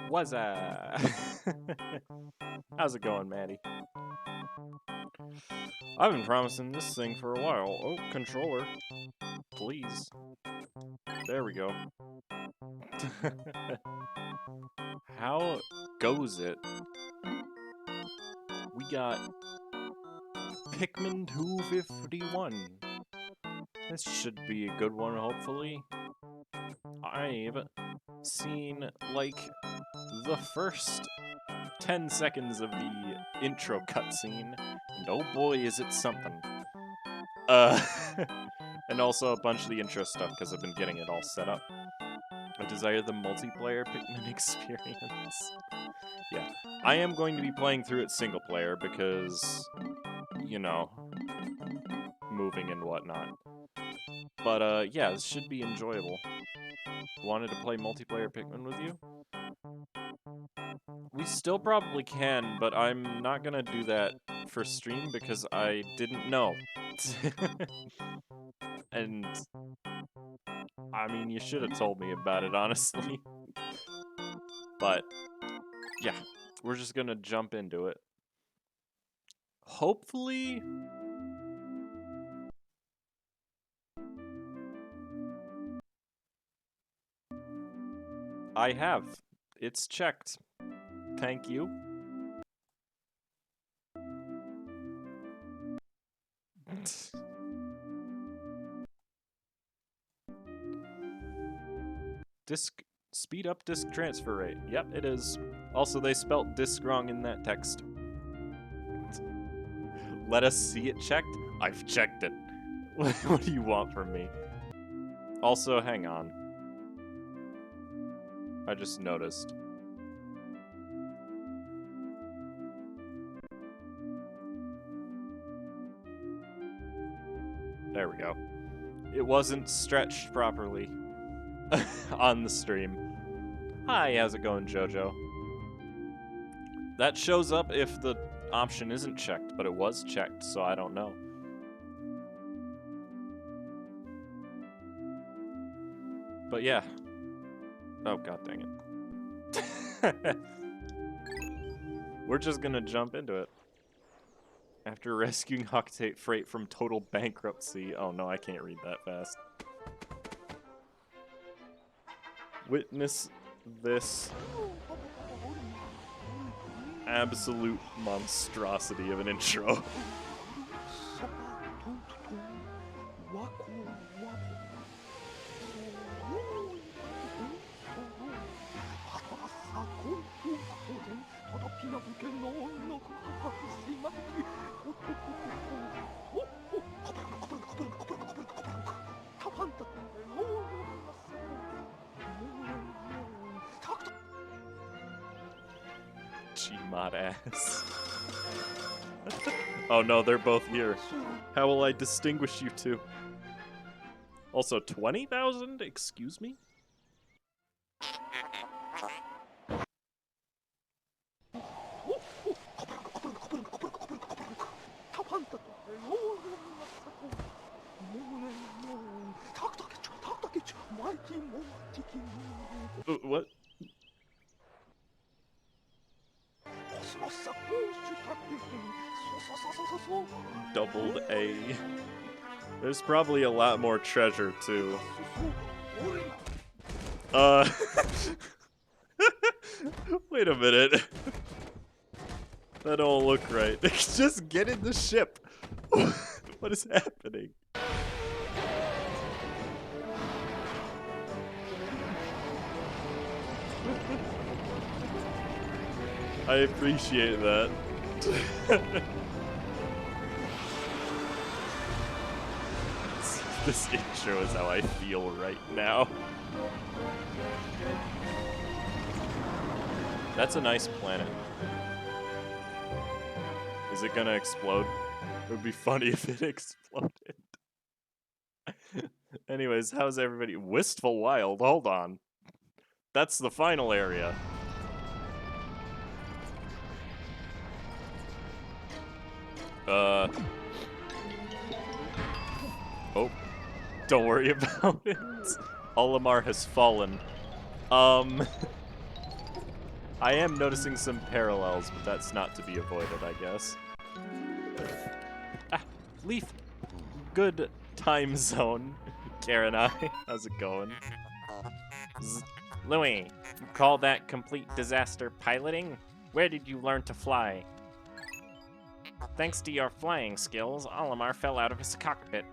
What's How's it going, Maddie? I've been promising this thing for a while. Oh, controller. Please. There we go. How goes it? We got Pikmin 251. This should be a good one, hopefully. I've seen, like, the first 10 seconds of the intro cutscene, and oh boy, is it something. And also a bunch of the intro stuff, because I've been getting it all set up. I desire the multiplayer Pikmin experience. Yeah, I am going to be playing through it single player, because, you know, moving and whatnot. But, yeah, this should be enjoyable. Wanted to play multiplayer Pikmin with you? We still probably can, but I'm not gonna do that for stream because I didn't know. And, I mean, you should have told me about it, honestly. But, yeah, we're just gonna jump into it. Hopefully... I have. It's checked. Thank you. Speed up disk transfer rate. Yep, it is. Also, they spelt disk wrong in that text. Let us see it checked? I've checked it. What do you want from me? Also, hang on. I just noticed. There we go. It wasn't stretched properly on the stream. Hi, how's it going, Jojo? That shows up if the option isn't checked, but it was checked, so I don't know. But yeah. Oh, god dang it. We're just gonna jump into it. After rescuing Octane Freight from total bankruptcy. Oh no, I can't read that fast. Witness this absolute monstrosity of an intro. Gmod ass. Oh no, they're both here. How will I distinguish you two? Also, 20,000? Excuse me? What? Doubled A. There's probably a lot more treasure, too. Wait a minute. That don't look right. Just get in the ship. What is happening? I appreciate that. This intro is how I feel right now. That's a nice planet. Is it gonna explode? It would be funny if it exploded. Anyways, how's everybody? Wistful Wild, hold on. That's the final area. Don't worry about it. Olimar has fallen. I am noticing some parallels, but that's not to be avoided, I guess. Ah, Leaf. Good time zone. Karen and I. How's it going? Louie, you call that complete disaster piloting? Where did you learn to fly? Thanks to your flying skills, Olimar fell out of his cockpit.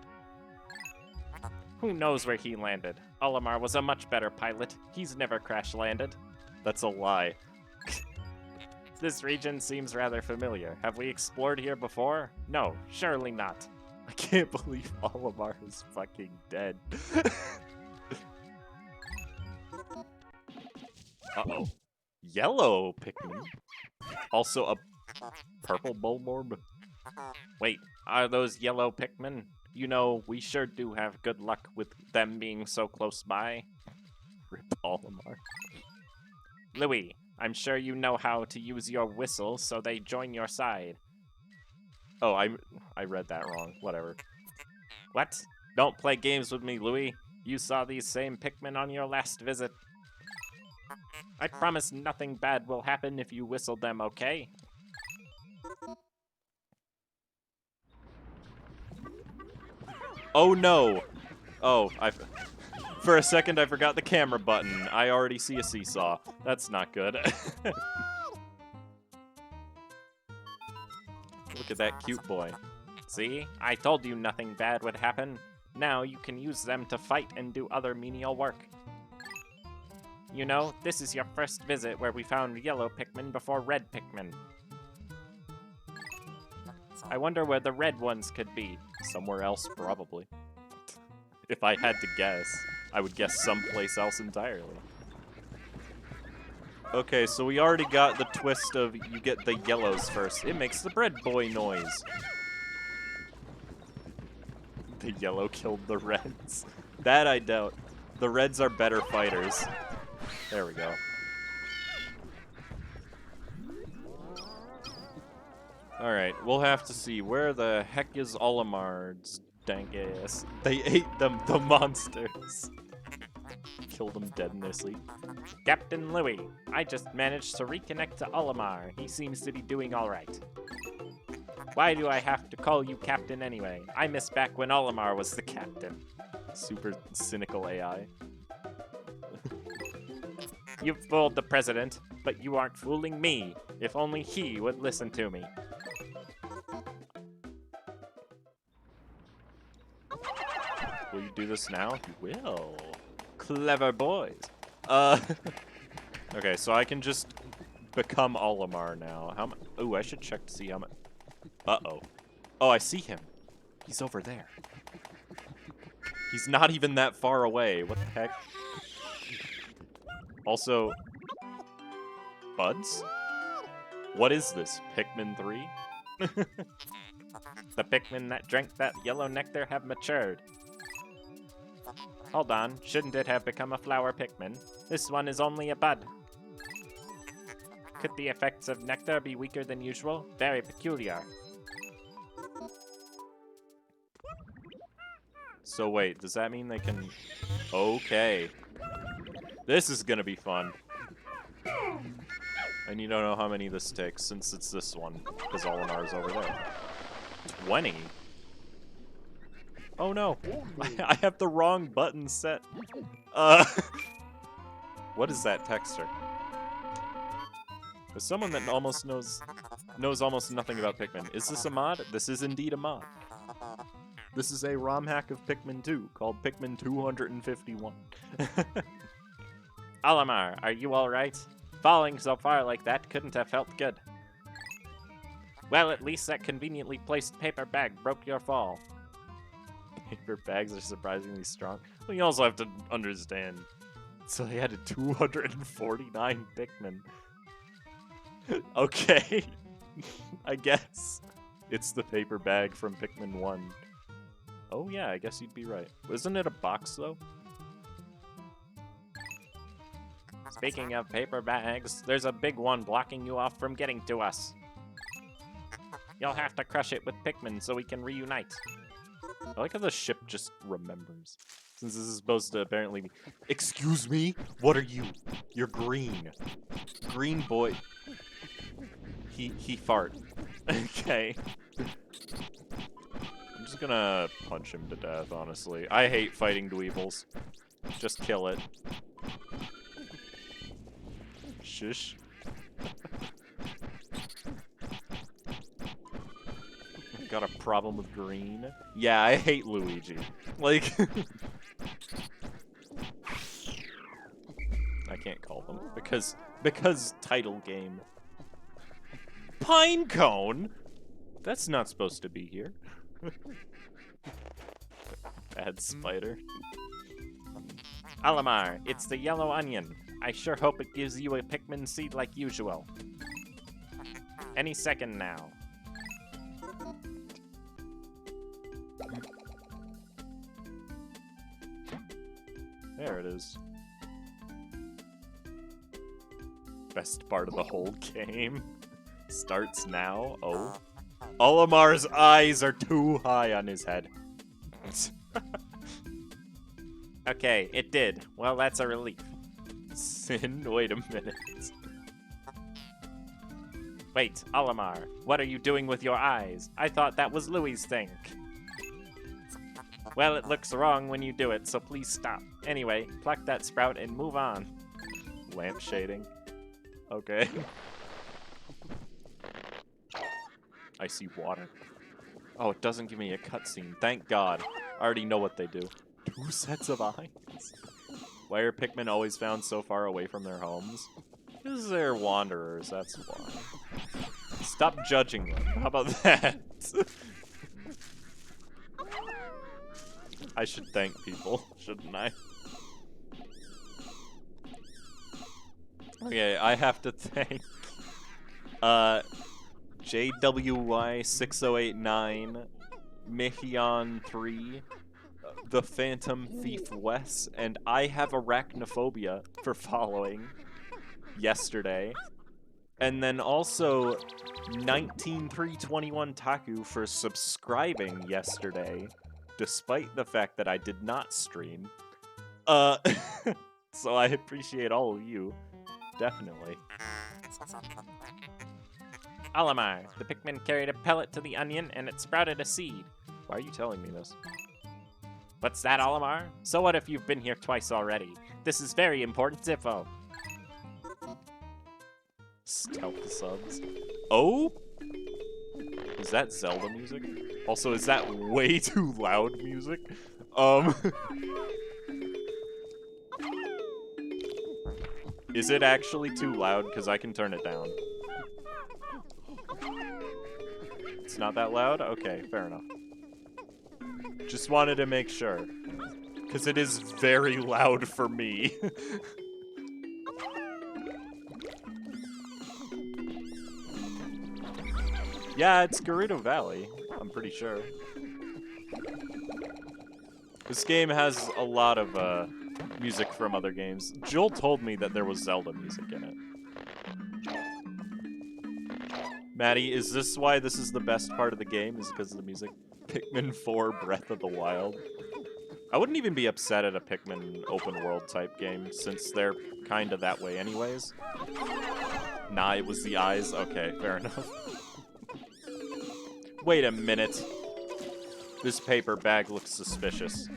Who knows where he landed? Olimar was a much better pilot. He's never crash-landed. That's a lie. This region seems rather familiar. Have we explored here before? No, surely not. I can't believe Olimar is fucking dead. Uh-oh. Yellow Pikmin. Also a purple Bulborb. Wait, are those yellow Pikmin? You know, we sure do have good luck with them being so close by. Rip Olimar. Louie, I'm sure you know how to use your whistle so they join your side. Oh, I read that wrong. Whatever. What? Don't play games with me, Louie. You saw these same Pikmin on your last visit. I promise nothing bad will happen if you whistle them, okay? Oh no! Oh, for a second I forgot the camera button. I already see a seesaw. That's not good. Look at that cute boy. See? I told you nothing bad would happen. Now you can use them to fight and do other menial work. You know, this is your first visit where we found yellow Pikmin before red Pikmin. I wonder where the red ones could be. Somewhere else, probably. If I had to guess, I would guess someplace else entirely. Okay, so we already got the twist of you get the yellows first. It makes the bread boy noise. The yellow killed the reds. That I doubt. The reds are better fighters. There we go. Alright, we'll have to see. Where the heck is Olimar's dank ass? They ate them, the monsters. Killed them dead in their sleep. Captain Louie, I just managed to reconnect to Olimar. He seems to be doing alright. Why do I have to call you Captain anyway? I miss back when Olimar was the captain. Super cynical AI. You've fooled the president, but you aren't fooling me. If only he would listen to me. Will you do this now? You will. Clever boys. Okay, so I can just become Olimar now. How much? Oh, I should check to see how much. Uh-oh. Oh, I see him. He's over there. He's not even that far away. What the heck? Also, buds? What is this? Pikmin 3? The Pikmin that drank that yellow nectar have matured. Hold on, shouldn't it have become a flower Pikmin? This one is only a bud. Could the effects of nectar be weaker than usual? Very peculiar. So wait, does that mean they can... Okay. This is gonna be fun. And you don't know how many this takes, since it's this one, because Olimar is over there. 20? Oh no, I have the wrong button set. What is that texture? As someone that almost knows almost nothing about Pikmin, is this a mod? This is indeed a mod. This is a ROM hack of Pikmin 2, called Pikmin 251. Olimar, are you alright? Falling so far like that couldn't have felt good. Well, at least that conveniently placed paper bag broke your fall. Paper bags are surprisingly strong. Well, you also have to understand. So they had a 249 Pikmin. Okay. I guess. It's the paper bag from Pikmin 1. Oh yeah, I guess you'd be right. Isn't it a box, though? Speaking of paper bags, there's a big one blocking you off from getting to us. You'll have to crush it with Pikmin so we can reunite. I like how the ship just remembers. Since this is supposed to apparently be... Excuse me? What are you? You're green. Green boy. He fart. Okay. I'm just gonna punch him to death, honestly. I hate fighting dweebles. Just kill it. Shush. Got a problem with green? Yeah, I hate Luigi. Like... I can't call them. Because title game. Pinecone? That's not supposed to be here. Bad spider. Olimar, it's the yellow onion. I sure hope it gives you a Pikmin seed like usual. Any second now. There it is. Best part of the whole game. Starts now. Oh. Olimar's eyes are too high on his head. Okay, it did. Well, that's a relief. Sin? Wait a minute. Wait, Olimar, what are you doing with your eyes? I thought that was Louie's thing. Well, it looks wrong when you do it, so please stop. Anyway, pluck that sprout and move on. Lamp shading. Okay. I see water. Oh, it doesn't give me a cutscene. Thank God. I already know what they do. 2 sets of eyes? Why are Pikmin always found so far away from their homes? Because they're wanderers, that's why. Stop judging them. How about that? I should thank people, shouldn't I? Okay, I have to thank JWY6089, Mihion3, The Phantom Thief Wes, and I Have Arachnophobia for following yesterday. And then also 19321 Taku for subscribing yesterday, despite the fact that I did not stream. So I appreciate all of you. Definitely. Olimar, the Pikmin carried a pellet to the onion and it sprouted a seed. Why are you telling me this? What's that, Olimar? So what if you've been here twice already? This is very important info. Stealth subs. Oh? Is that Zelda music? Also, is that way too loud music? Is it actually too loud? Because I can turn it down. It's not that loud? Okay, fair enough. Just wanted to make sure. Because it is very loud for me. Yeah, it's Gerudo Valley, I'm pretty sure. This game has a lot of music from other games. Joel told me that there was Zelda music in it. Maddie, is this why this is the best part of the game? Is because of the music? Pikmin 4 Breath of the Wild. I wouldn't even be upset at a Pikmin open world type game, since they're kinda that way anyways. Nah, it was the eyes? Okay, fair enough. Wait a minute. This paper bag looks suspicious.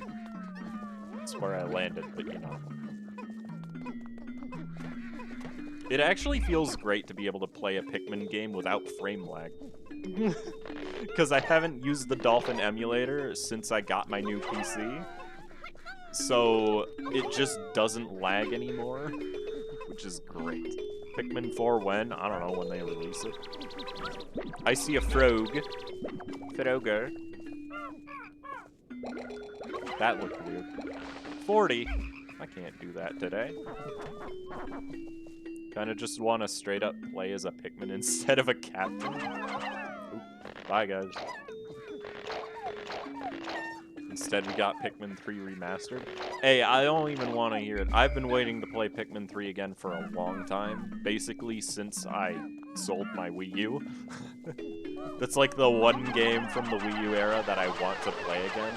That's where I landed, but you know. It actually feels great to be able to play a Pikmin game without frame lag. Because I haven't used the Dolphin emulator since I got my new PC. So it just doesn't lag anymore, which is great. Pikmin 4 when? I don't know when they release it. I see a frog. Frogger. That looked weird. 40. I can't do that today. Kinda just want to straight up play as a Pikmin instead of a captain. Oop. Bye, guys. Instead, we got Pikmin 3 Remastered. Hey, I don't even want to hear it. I've been waiting to play Pikmin 3 again for a long time. Basically, since I sold my Wii U. That's like the one game from the Wii U era that I want to play again.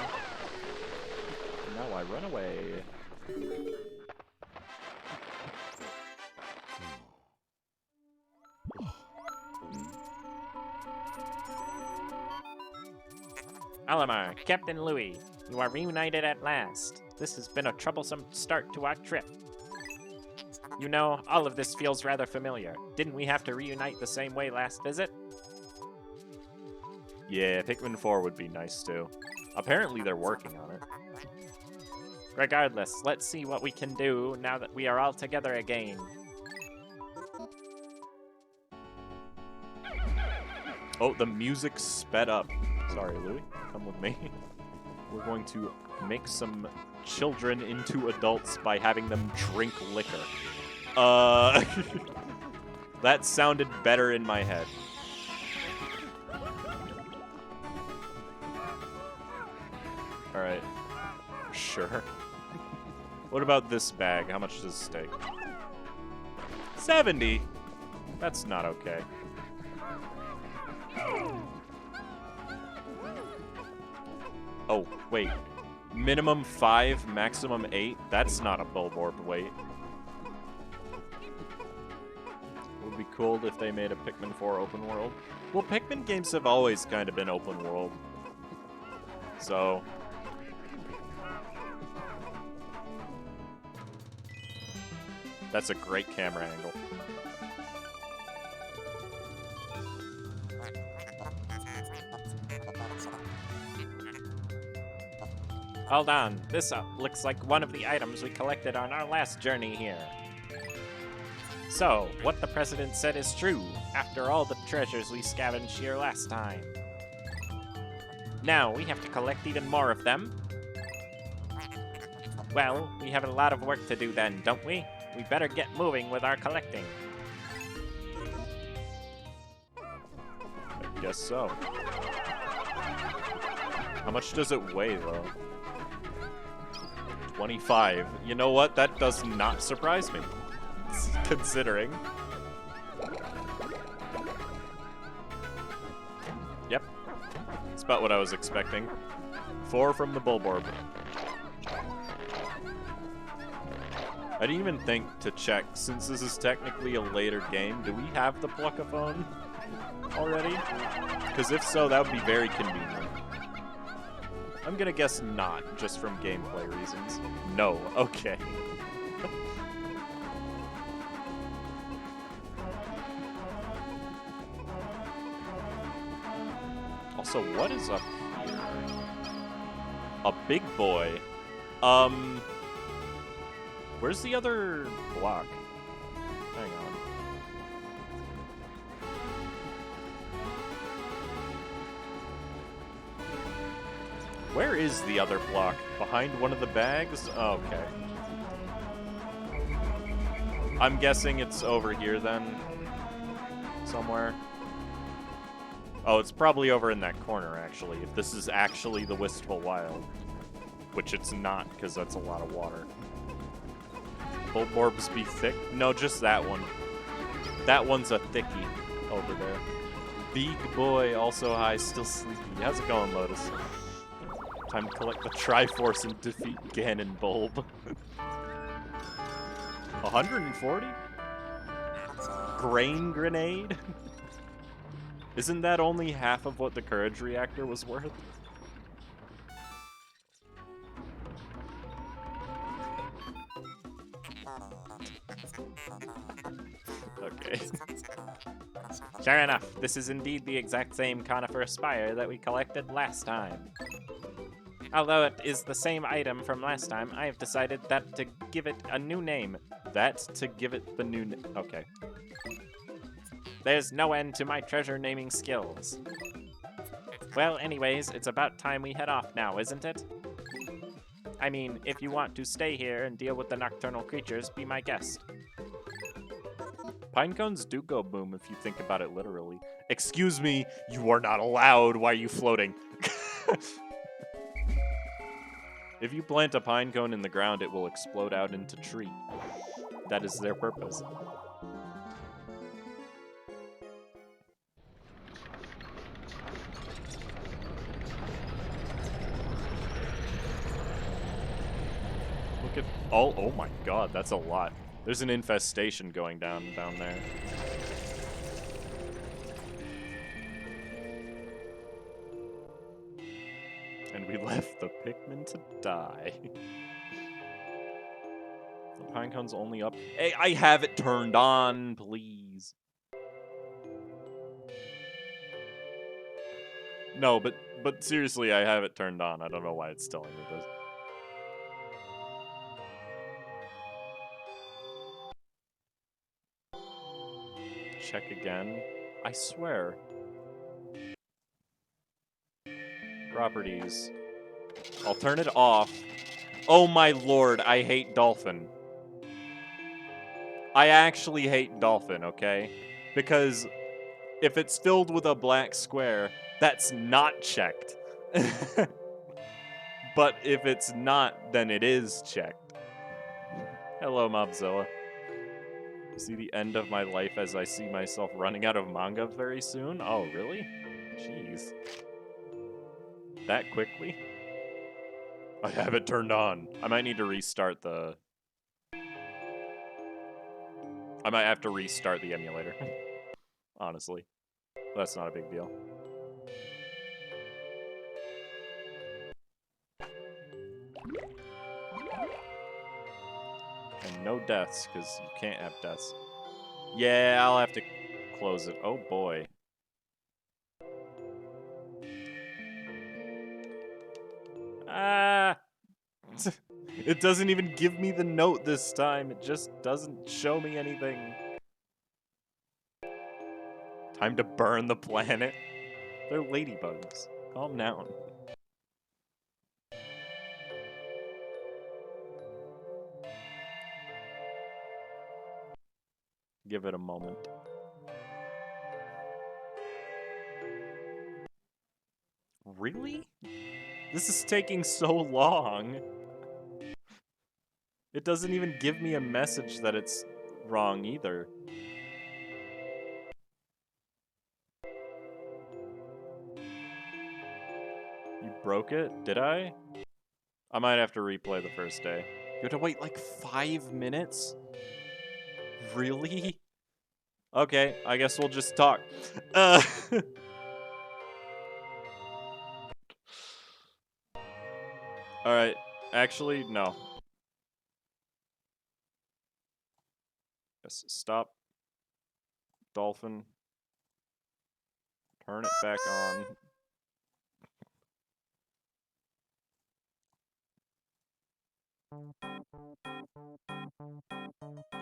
No, I run away. Alamar, Captain Louis, you are reunited at last. This has been a troublesome start to our trip. You know, all of this feels rather familiar. Didn't we have to reunite the same way last visit? Yeah, Pikmin 4 would be nice too. Apparently they're working on it. Regardless, let's see what we can do now that we are all together again. Oh, the music sped up. Sorry, Louis. Come with me. We're going to make some children into adults by having them drink liquor. That sounded better in my head. Alright. Sure. What about this bag? How much does it take? 70? That's not okay. Oh, wait. Minimum 5, maximum 8? That's not a Bulborb weight. It would be cool if they made a Pikmin 4 open world. Well, Pikmin games have always kind of been open world. So... that's a great camera angle. Hold on, this looks like one of the items we collected on our last journey here. So, what the president said is true, after all the treasures we scavenged here last time. Now, we have to collect even more of them. Well, we have a lot of work to do then, don't we? We better get moving with our collecting. I guess so. How much does it weigh, though? 25. You know what? That does not surprise me. Considering. Yep. It's about what I was expecting. 4 from the Bulborb. I didn't even think to check, since this is technically a later game, do we have the Pluckaphone already? Because if so, that would be very convenient. I'm gonna guess not, just from gameplay reasons. No, okay. Also, what is up here? A big boy. Where's the other block? Hang on. Where is the other block? Behind one of the bags? Oh, okay. I'm guessing it's over here then. Somewhere. Oh, it's probably over in that corner, actually, if this is actually the Wistful Wild. Which it's not, because that's a lot of water. Bulborbs be thick? No, just that one. That one's a thickie over there. Big boy, also high, still sleepy. How's it going, Lotus? Time to collect the Triforce and defeat Ganon Bulb. 140? Grain Grenade? Isn't that only half of what the Courage Reactor was worth? Okay. Sure enough, this is indeed the exact same coniferous spire that we collected last time. Although it is the same item from last time, I have decided that to give it a new name. That's to give it the new name. Okay. There's no end to my treasure naming skills. Well, anyways, it's about time we head off now, isn't it? I mean, if you want to stay here and deal with the nocturnal creatures, be my guest. Pinecones do go boom if you think about it literally. Excuse me, you are not allowed. Why are you floating? If you plant a pinecone in the ground, it will explode out into tree. That is their purpose. look at all. Oh my god, that's a lot. There's an infestation going down there. And we left the Pikmin to die. The pinecone's only up. Hey, I have it turned on, please. No, but seriously, I have it turned on. I don't know why it's telling me this. Check again. I swear. Properties. I'll turn it off. Oh my lord, I hate Dolphin. I actually hate Dolphin, okay? Because if it's filled with a black square, that's not checked. But if it's not, then it is checked. Hello, Mobzilla. See the end of my life as I see myself running out of manga very soon? Oh, really? Jeez. That quickly? I have it turned on. I might need to restart the... I might have to restart the emulator. Honestly. That's not a big deal. And no deaths, because you can't have deaths. Yeah, I'll have to close it. Oh boy. Ah! It doesn't even give me the note this time. It just doesn't show me anything. Time to burn the planet. They're ladybugs. Calm down. Give it a moment. Really? This is taking so long. It doesn't even give me a message that it's wrong either. You broke it? Did I? I might have to replay the first day. You have to wait like 5 minutes? Really? Okay, I guess we'll just talk. Alright, actually, no. Yes, stop. Dolphin. Turn it back on.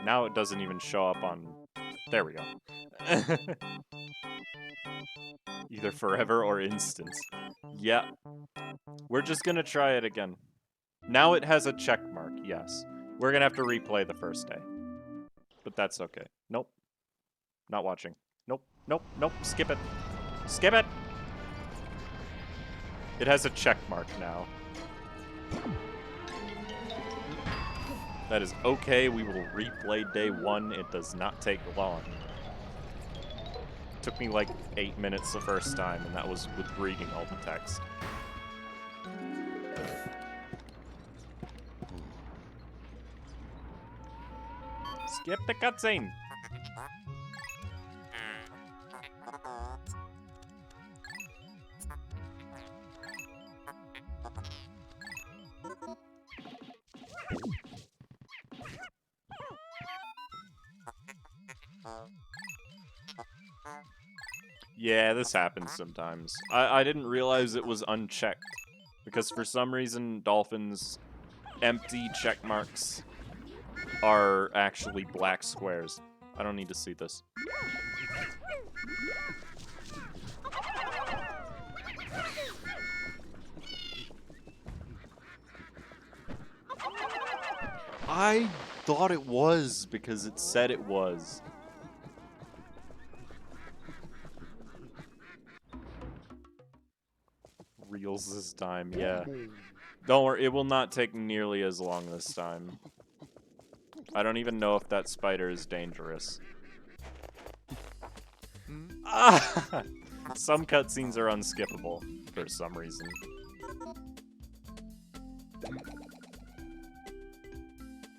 Now it doesn't even show up on... There we go. Either forever or instant. Yeah. We're just gonna try it again. Now it has a check mark, yes. We're gonna have to replay the first day. But that's okay. Nope. Not watching. Nope, nope, nope. Skip it. Skip it! It has a check mark now. That is okay, we will replay day 1. It does not take long. It took me like 8 minutes the first time, and that was with reading all the text. Skip the cutscene! Yeah, this happens sometimes. I didn't realize it was unchecked, because for some reason Dolphin's empty check marks are actually black squares. I don't need to see this. I thought it was because it said it was. Reels this time, yeah. Don't worry, it will not take nearly as long this time. I don't even know if that spider is dangerous. Ah! Some cutscenes are unskippable for some reason.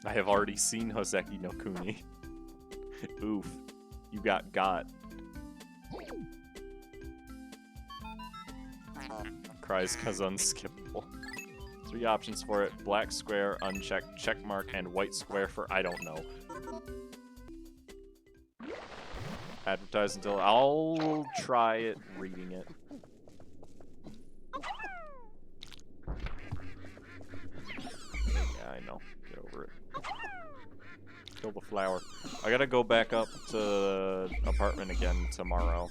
I have already seen Hoseki no Kuni. Oof. You got. Cries cause unskippable. 3 options for it. Black square, unchecked, check mark, and white square for I don't know. Advertise until... I'll try it reading it. Yeah, I know. Get over it. Kill the flower. I gotta go back up to the apartment again tomorrow.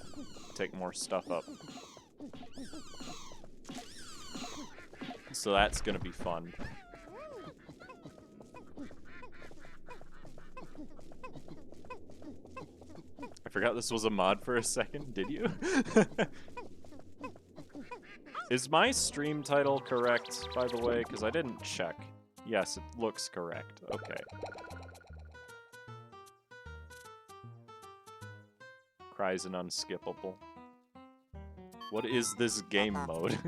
Take more stuff up. So that's gonna be fun. I forgot this was a mod for a second, did you? Is my stream title correct, by the way? Because I didn't check. Yes, it looks correct. Okay. Cries and unskippable. What is this game mode?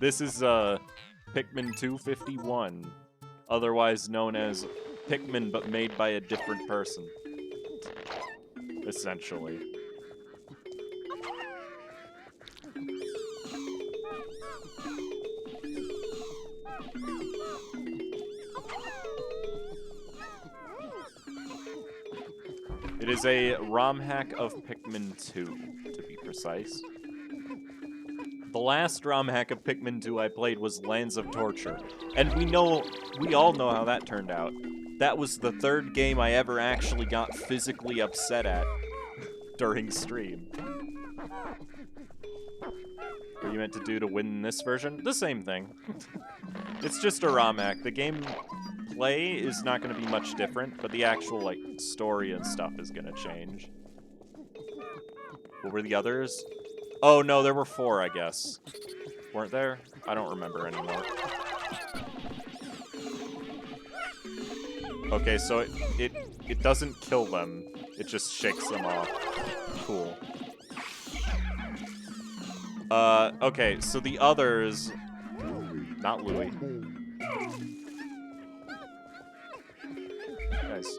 This is Pikmin 251, otherwise known as Pikmin but made by a different person. Essentially. It is a ROM hack of Pikmin 2, to be precise. The last ROM hack of Pikmin 2 I played was Lands of Torture, and we all know how that turned out. That was the 3rd game I ever actually got physically upset at during stream. What are you meant to do to win this version? The same thing. It's just a ROM hack. The gameplay is not going to be much different, but the actual like story and stuff is going to change. What were the others? Oh no, there were 4, I guess. Weren't there? I don't remember anymore. Okay, so it doesn't kill them. It just shakes them off. Cool. Okay, so the others... Not Louis. Guys.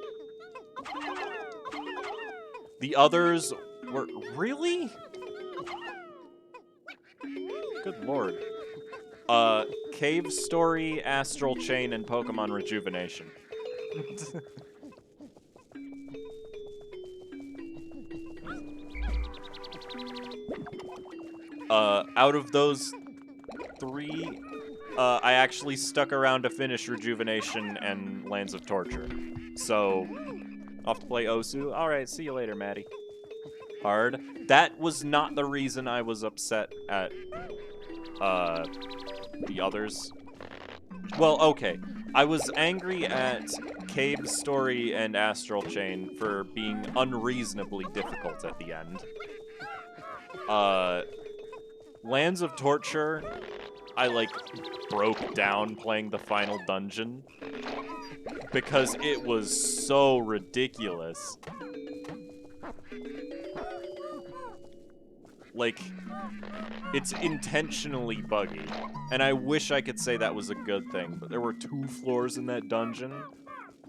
The others were... Really? Good lord. Cave Story, Astral Chain, and Pokemon Rejuvenation. Out of those 3, I actually stuck around to finish Rejuvenation and Lands of Torture. So, off to play Osu. Alright, see you later, Maddie. Hard. That was not the reason I was upset at, the others. Well, okay. I was angry at Cave Story and Astral Chain for being unreasonably difficult at the end. Lands of Torture, I, like, broke down playing the final dungeon because it was so ridiculous. Like, it's intentionally buggy, and I wish I could say that was a good thing, but there were 2 floors in that dungeon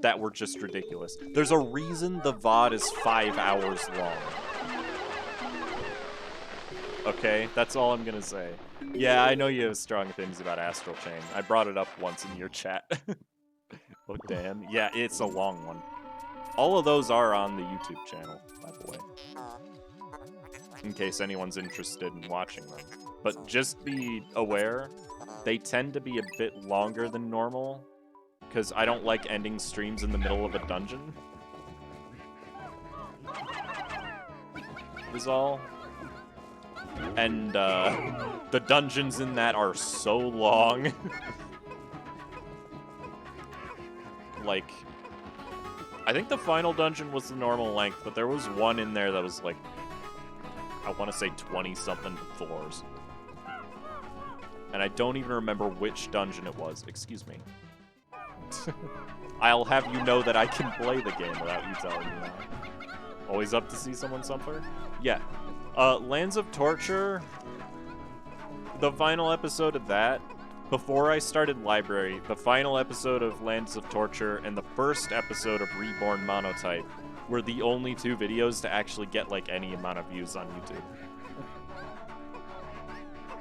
that were just ridiculous. There's a reason the VOD is 5 hours long. Okay, that's all I'm gonna say. Yeah, I know you have strong things about Astral Chain. I brought it up once in your chat. Oh, damn. Yeah, it's a long one. All of those are on the YouTube channel, by the way. In case anyone's interested in watching them. But just be aware, they tend to be a bit longer than normal, because I don't like ending streams in the middle of a dungeon. Is all. And, the dungeons in that are so long. Like, I think the final dungeon was the normal length, but there was one in there that was like, I want to say 20-something floors. And I don't even remember which dungeon it was. Excuse me. I'll have you know that I can play the game without you telling me that. Always up to see someone suffer? Yeah. Lands of Torture, the final episode of that, before I started Library, the final episode of Lands of Torture and the first episode of Reborn Monotype were the only 2 videos to actually get, like, any amount of views on YouTube.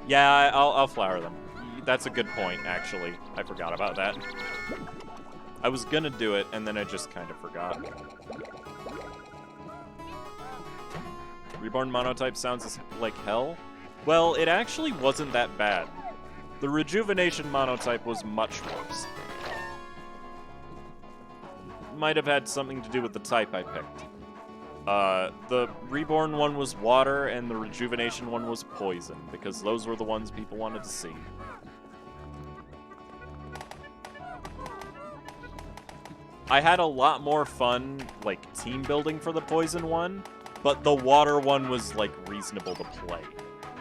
Yeah, I'll flower them. That's a good point, actually. I forgot about that. I was gonna do it, and then I just kind of forgot. Reborn Monotype sounds like hell? Well, it actually wasn't that bad. The Rejuvenation Monotype was much worse. Might have had something to do with the type I picked. The Reborn one was water, and the Rejuvenation one was poison, because those were the ones people wanted to see. I had a lot more fun, like, team building for the poison one, but the water one was, like, reasonable to play,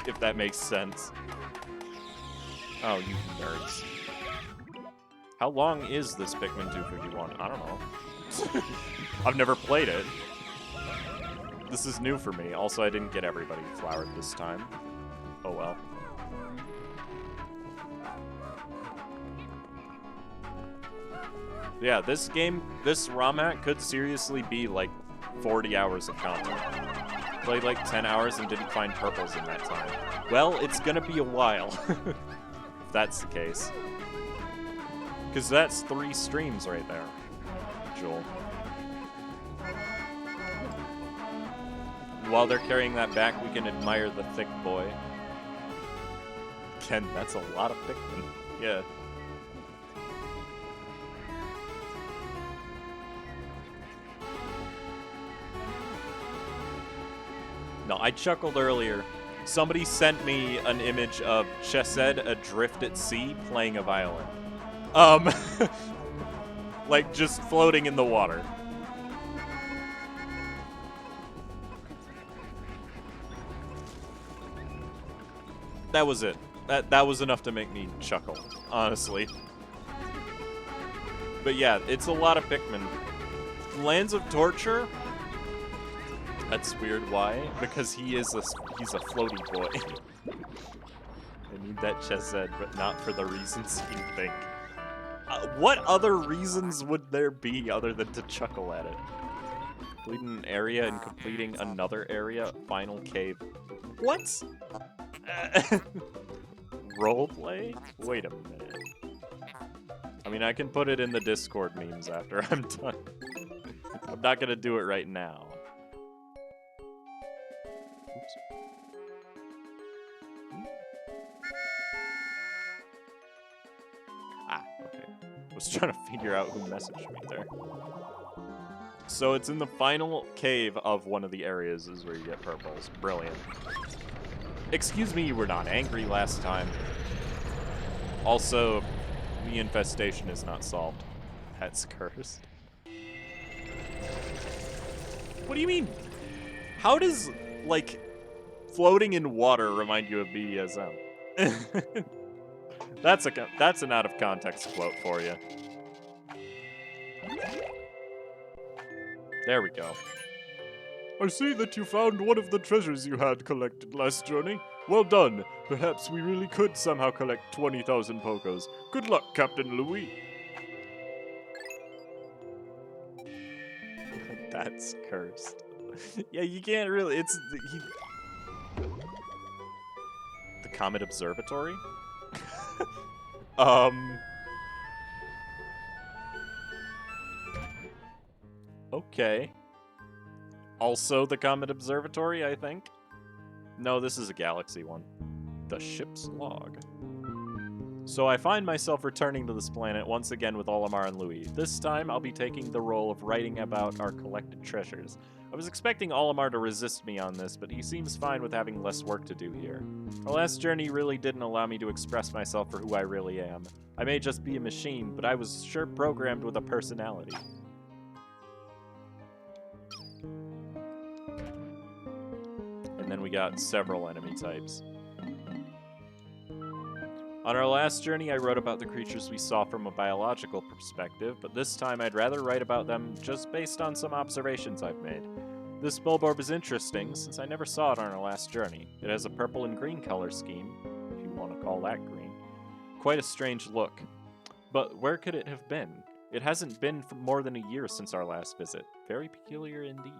if that makes sense. Oh, you nerds. How long is this Pikmin 251? I don't know. I've never played it. This is new for me. Also, I didn't get everybody flowered this time. Oh well. Yeah, this ROM hack could seriously be like 40 hours of content. Played like 10 hours and didn't find purples in that time. Well, it's gonna be a while, if that's the case. Because that's 3 streams right there, Joel. While they're carrying that back, we can admire the thick boy. Ken, that's a lot of Pikmin. Yeah. No, I chuckled earlier. Somebody sent me an image of Chesed adrift at sea playing a violin. Like just floating in the water. That was it. That was enough to make me chuckle, honestly. But yeah, it's a lot of Pikmin. Lands of Torture? That's weird. Why? Because he's a floaty boy. I need that Chesed, but not for the reasons you think. What other reasons would there be other than to chuckle at it? Completing an area and completing another area. Final cave. What? Roleplay? Wait a minute. I mean, I can put it in the Discord memes after I'm done. I'm not gonna do it right now. Oops. Ah, okay. I was trying to figure out who messaged me there. So it's in the final cave of one of the areas is where you get purples. Brilliant. Excuse me, you were not angry last time. Also, the infestation is not solved. That's cursed. What do you mean? How does, like, floating in water remind you of BDSM? That's an out of context quote for you. There we go. I see that you found one of the treasures you had collected last journey. Well done. Perhaps we really could somehow collect 20,000 Pokos. Good luck, Captain Louis. That's cursed. Yeah, you can't really. It's the Comet Observatory. Okay. Also the Comet Observatory, I think. No, this is a galaxy one. The ship's log. So I find myself returning to this planet once again with Olimar and Louis. This time, I'll be taking the role of writing about our collected treasures. I was expecting Olimar to resist me on this, but he seems fine with having less work to do here. Our last journey really didn't allow me to express myself for who I really am. I may just be a machine, but I was sure programmed with a personality. And then we got several enemy types. On our last journey, I wrote about the creatures we saw from a biological perspective, but this time I'd rather write about them just based on some observations I've made. This Bulborb is interesting, since I never saw it on our last journey. It has a purple and green color scheme, if you want to call that green. Quite a strange look. But where could it have been? It hasn't been for more than a year since our last visit. Very peculiar indeed.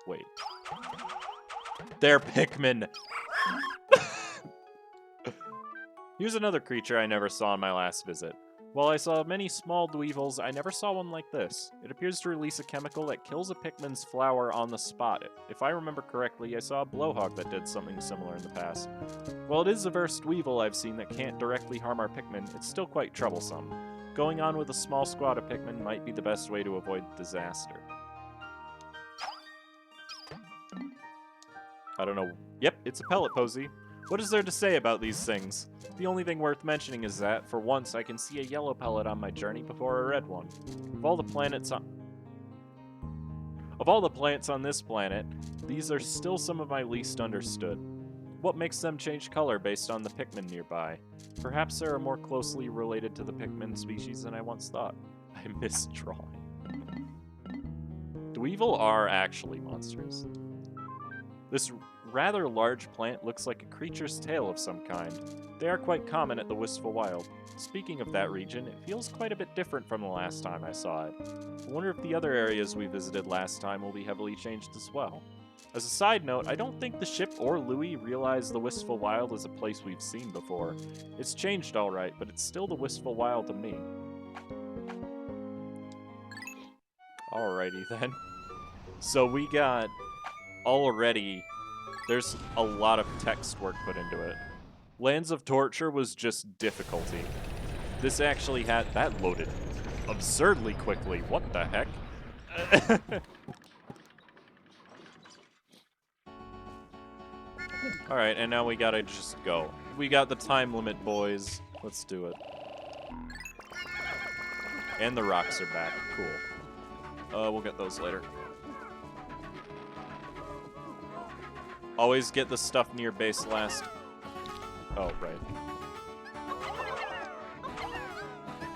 Wait. They're Pikmin! Here's another creature I never saw on my last visit. While I saw many small dweevils, I never saw one like this. It appears to release a chemical that kills a Pikmin's flower on the spot. If I remember correctly, I saw a blowhog that did something similar in the past. While it is the first dweevil I've seen that can't directly harm our Pikmin, it's still quite troublesome. Going on with a small squad of Pikmin might be the best way to avoid disaster. I don't know. Yep, it's a pellet posy. What is there to say about these things? The only thing worth mentioning is that, for once, I can see a yellow pellet on my journey before a red one. Of all the plants on this planet, these are still some of my least understood. What makes them change color based on the Pikmin nearby? Perhaps they are more closely related to the Pikmin species than I once thought. I miss drawing. Dweevil are actually monsters. This rather large plant looks like a creature's tail of some kind. They are quite common at the Wistful Wild. Speaking of that region, it feels quite a bit different from the last time I saw it. I wonder if the other areas we visited last time will be heavily changed as well. As a side note, I don't think the ship or Louie realized the Wistful Wild is a place we've seen before. It's changed alright, but it's still the Wistful Wild to me. Alrighty then. So we got already... There's a lot of text work put into it. Lands of Torture was just difficulty. This actually had... That loaded absurdly quickly. What the heck? Alright, and now we gotta just go. We got the time limit, boys. Let's do it. And the rocks are back. Cool. We'll get those later. Always get the stuff near base last. Oh, right.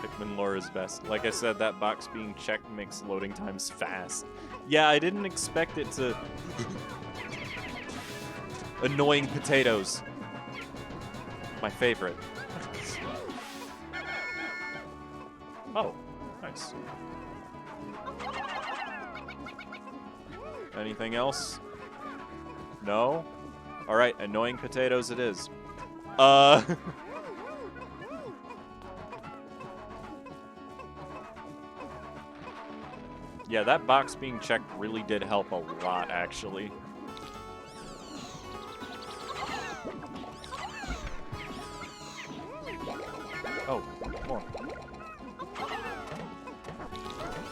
Pikmin lore is best. Like I said, that box being checked makes loading times fast. Yeah, I didn't expect it to... Annoying potatoes. My favorite. Oh, nice. Anything else? No? Alright, annoying potatoes it is. Yeah, that box being checked really did help a lot, actually. Oh, more.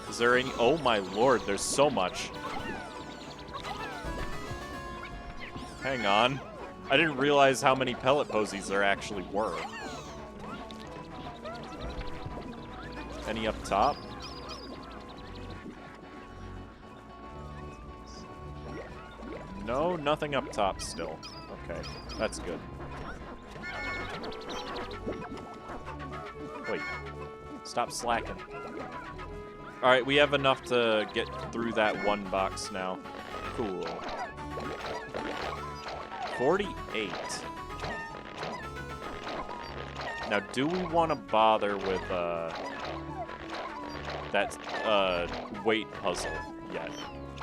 Is there any... Oh my lord, there's so much. Hang on. I didn't realize how many pellet posies there actually were. Any up top? No, nothing up top still. Okay, that's good. Wait. Stop slacking. Alright, we have enough to get through that one box now. Cool. 48. Now, do we want to bother with that weight puzzle yet?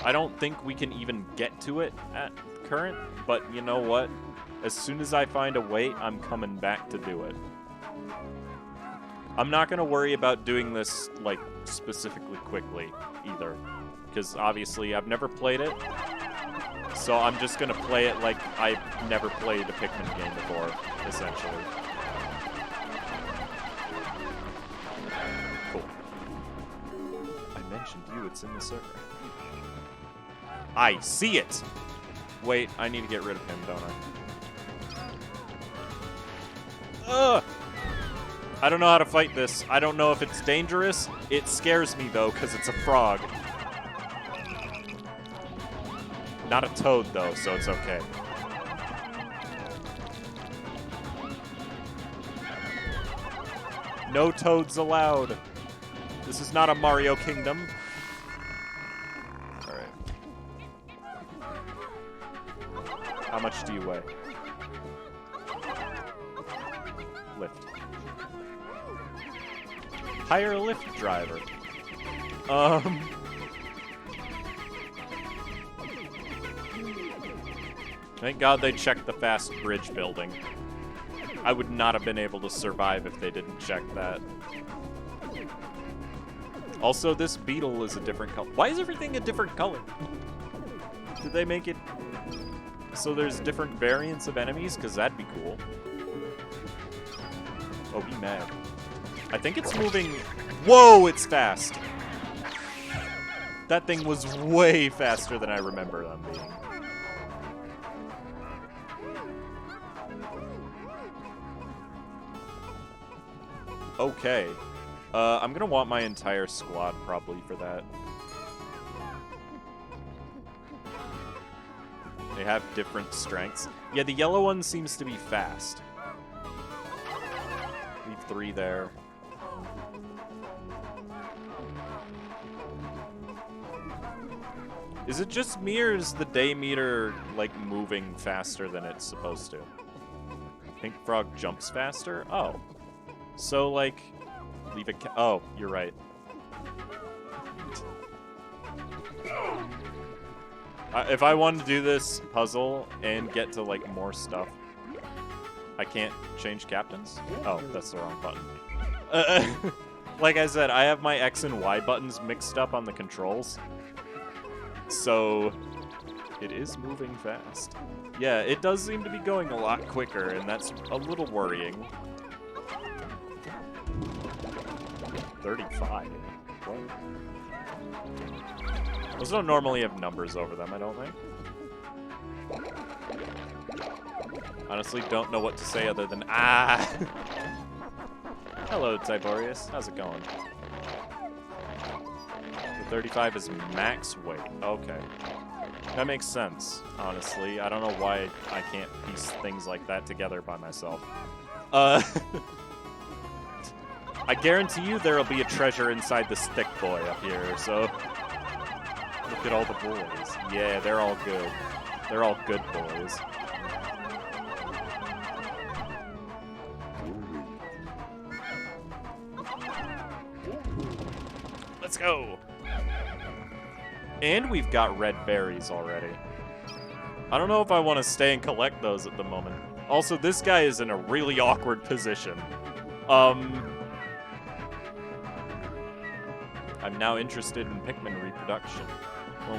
I don't think we can even get to it at current, but you know what? As soon as I find a weight, I'm coming back to do it. I'm not going to worry about doing this, like, specifically quickly, either. Because, obviously, I've never played it. So I'm just going to play it like I've never played a Pikmin game before, essentially. Cool. I mentioned you, it's in the server. I see it! Wait, I need to get rid of him, don't I? Ugh! I don't know how to fight this. I don't know if it's dangerous. It scares me, though, because it's a frog. Not a toad, though, so it's okay. No toads allowed. This is not a Mario Kingdom. Alright. How much do you weigh? Hire a Lyft driver. Thank God they checked the fast bridge building. I would not have been able to survive if they didn't check that. Also, this beetle is a different color. Why is everything a different color? Did they make it so there's different variants of enemies? Because that'd be cool. Oh, be mad. I think it's moving... Whoa, it's fast! That thing was way faster than I remember them being. Okay. I'm gonna want my entire squad probably for that. They have different strengths. Yeah, the yellow one seems to be fast. Leave 3 there. Is it just me, or is the day meter, like, moving faster than it's supposed to? Pink Frog jumps faster? Oh. So, like, leave it... Oh, you're right. If I wanted to do this puzzle and get to, like, more stuff, I can't change captains? Oh, that's the wrong button. Like I said, I have my X and Y buttons mixed up on the controls. So, it is moving fast. Yeah, it does seem to be going a lot quicker, and that's a little worrying. 35. What? Those don't normally have numbers over them, I don't think. Honestly, don't know what to say other than, ah! Hello, Tiberius. How's it going? The 35 is max weight. Okay. That makes sense, honestly. I don't know why I can't piece things like that together by myself. I guarantee you there'll be a treasure inside this thick boy up here, so... Look at all the boys. Yeah, they're all good. They're all good boys. Let's go! And we've got red berries already. I don't know if I want to stay and collect those at the moment. Also, this guy is in a really awkward position. I'm now interested in Pikmin reproduction.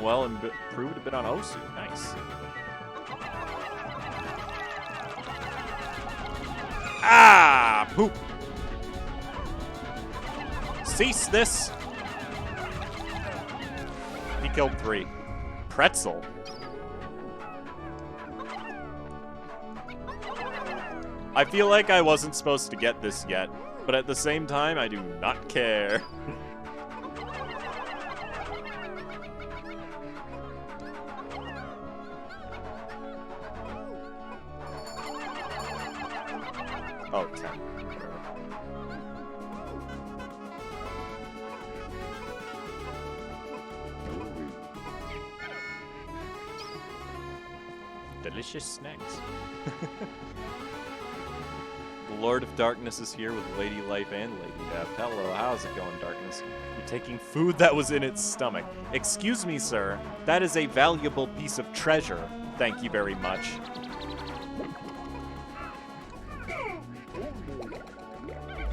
Well, improved a bit on Osu. Nice. Ah! Poop! Cease this! He killed 3. Pretzel. I feel like I wasn't supposed to get this yet, but at the same time, I do not care. Oh, 10. Delicious snacks. The Lord of Darkness is here with Lady Life and Lady Death. Hello, how's it going, Darkness? You're taking food that was in its stomach. Excuse me, sir. That is a valuable piece of treasure. Thank you very much.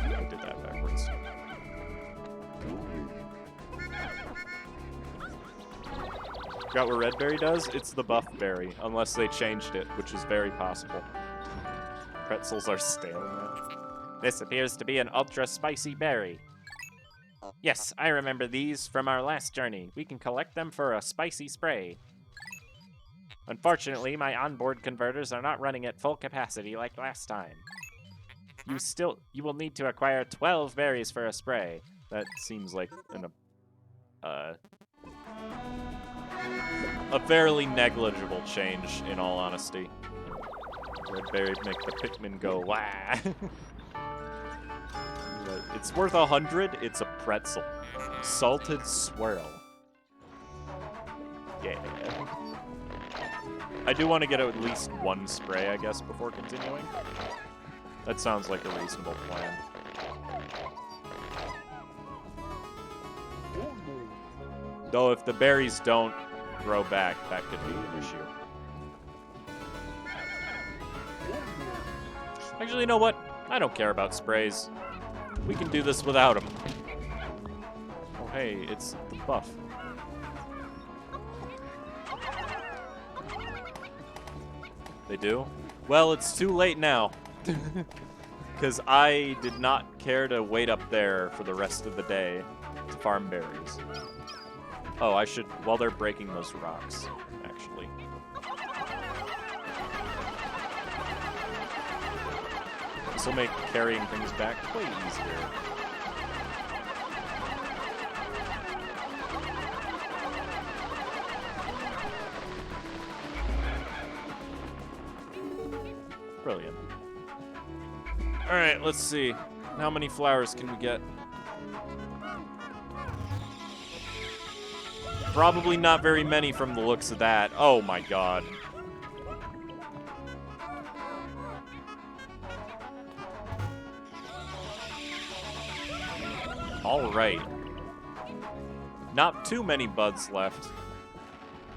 I did that backwards. Got what Red Berry does? It's the buff berry, unless they changed it, which is very possible. Pretzels are stale now. This appears to be an ultra-spicy berry. Yes, I remember these from our last journey. We can collect them for a spicy spray. Unfortunately, my onboard converters are not running at full capacity like last time. You will need to acquire 12 berries for a spray. That seems like a fairly negligible change, in all honesty. Red berry make the Pikmin go wah. It's worth 100. It's a pretzel. Salted swirl. Yeah. I do want to get at least 1 spray, I guess, before continuing. That sounds like a reasonable plan. Though if the berries don't grow back, that could be an issue. Actually, you know what? I don't care about sprays. We can do this without them. Oh, hey, it's the buff. They do? Well, it's too late now. Because I did not care to wait up there for the rest of the day to farm berries. Oh, I should, while they're breaking those rocks, actually. This will make carrying things back way easier. Brilliant. Alright, let's see. How many flowers can we get? Probably not very many from the looks of that. Oh my god. Alright. Not too many buds left.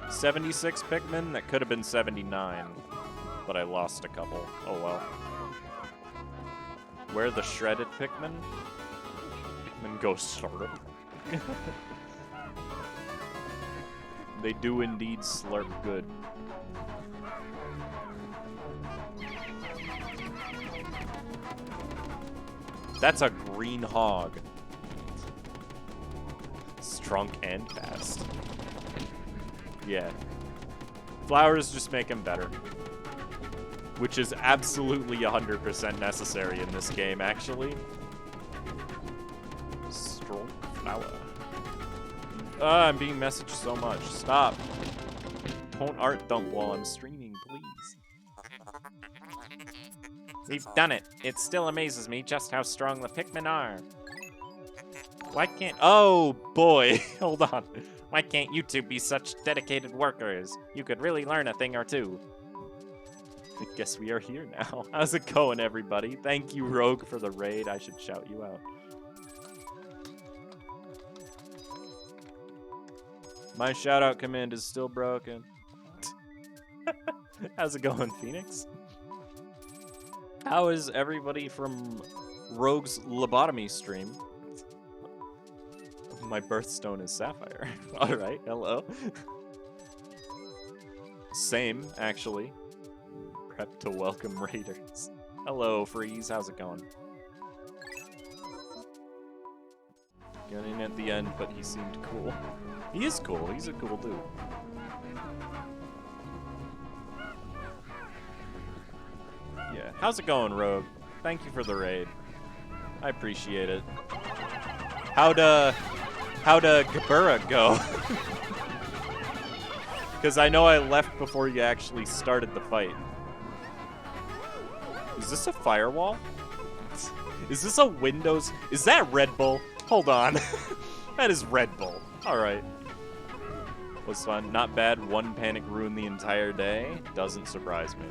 76 Pikmin? That could have been 79. But I lost a couple. Oh well. Where are the shredded Pikmin? Pikmin Ghost Startup. They do indeed slurp good. That's a green hog. Strong and fast. Yeah. Flowers just make him better. Which is absolutely 100% necessary in this game, actually. Strong flower. I'm being messaged so much. Stop. Don't art dump while I'm streaming, please. We've done it. It still amazes me just how strong the Pikmin are. Why can't... Oh, boy. Hold on. Why can't you two be such dedicated workers? You could really learn a thing or two. I guess we are here now. How's it going, everybody? Thank you, Rogue, for the raid. I should shout you out. My shout-out command is still broken. How's it going, Phoenix? How is everybody from Rogue's lobotomy stream? My birthstone is Sapphire. Alright, hello. Same, actually. Prep to welcome raiders. Hello, Freeze. How's it going? Got in at the end, but he seemed cool. He is cool. He's a cool dude. Yeah. How's it going, Rogue? Thank you for the raid. I appreciate it. How'd Gabura go? Because I know I left before you actually started the fight. Is this a firewall? Is this a Windows? Is that Red Bull? Hold on. That is Red Bull. Alright. Was fun. Not bad. One panic ruined the entire day. Doesn't surprise me.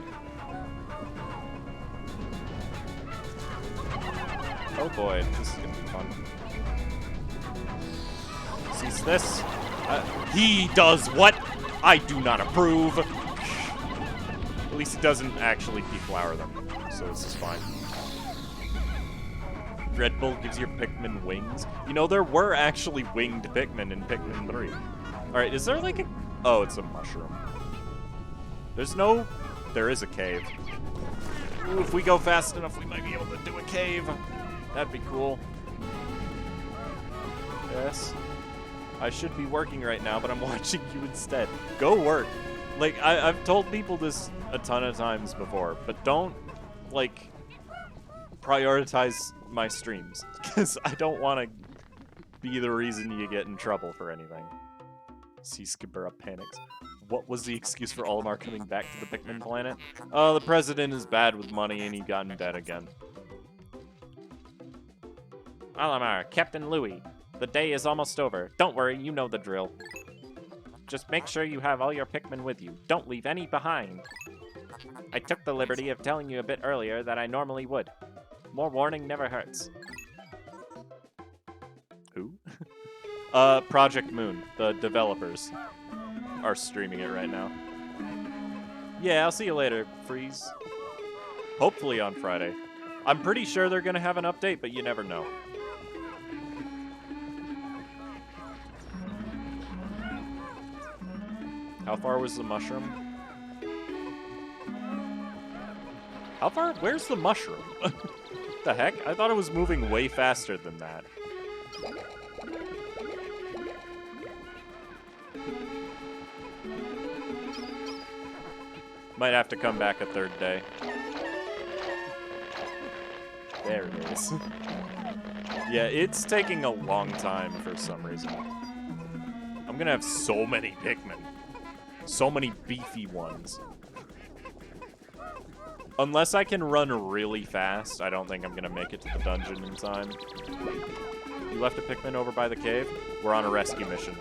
Oh boy, this is gonna be fun. Sees this? He does what? I do not approve. At least he doesn't actually deflower them, so this is fine. Red Bull gives your Pikmin wings. You know, there were actually winged Pikmin in Pikmin 3. Alright, is there like a... Oh, it's a mushroom. There's no... There is a cave. Ooh, if we go fast enough, we might be able to do a cave. That'd be cool. Yes. I should be working right now, but I'm watching you instead. Go work. Like, I've told people this a ton of times before, but don't, like, prioritize my streams. Because I don't want to be the reason you get in trouble for anything. See, Skibberra panics. What was the excuse for Olimar coming back to the Pikmin planet? Oh, the president is bad with money and he got in debt again. Olimar, Captain Louis. The day is almost over. Don't worry, you know the drill. Just make sure you have all your Pikmin with you. Don't leave any behind. I took the liberty of telling you a bit earlier that I normally would. More warning never hurts. Who? Project Moon, the developers, are streaming it right now. Yeah, I'll see you later, Freeze. Hopefully on Friday. I'm pretty sure they're gonna have an update, but you never know. How far was the mushroom? How far? Where's the mushroom? What the heck? I thought it was moving way faster than that. Might have to come back a third day. There it is. Yeah, it's taking a long time for some reason. I'm gonna have so many Pikmin. So many beefy ones. Unless I can run really fast, I don't think I'm gonna make it to the dungeon in time. You left a Pikmin over by the cave? We're on a rescue mission.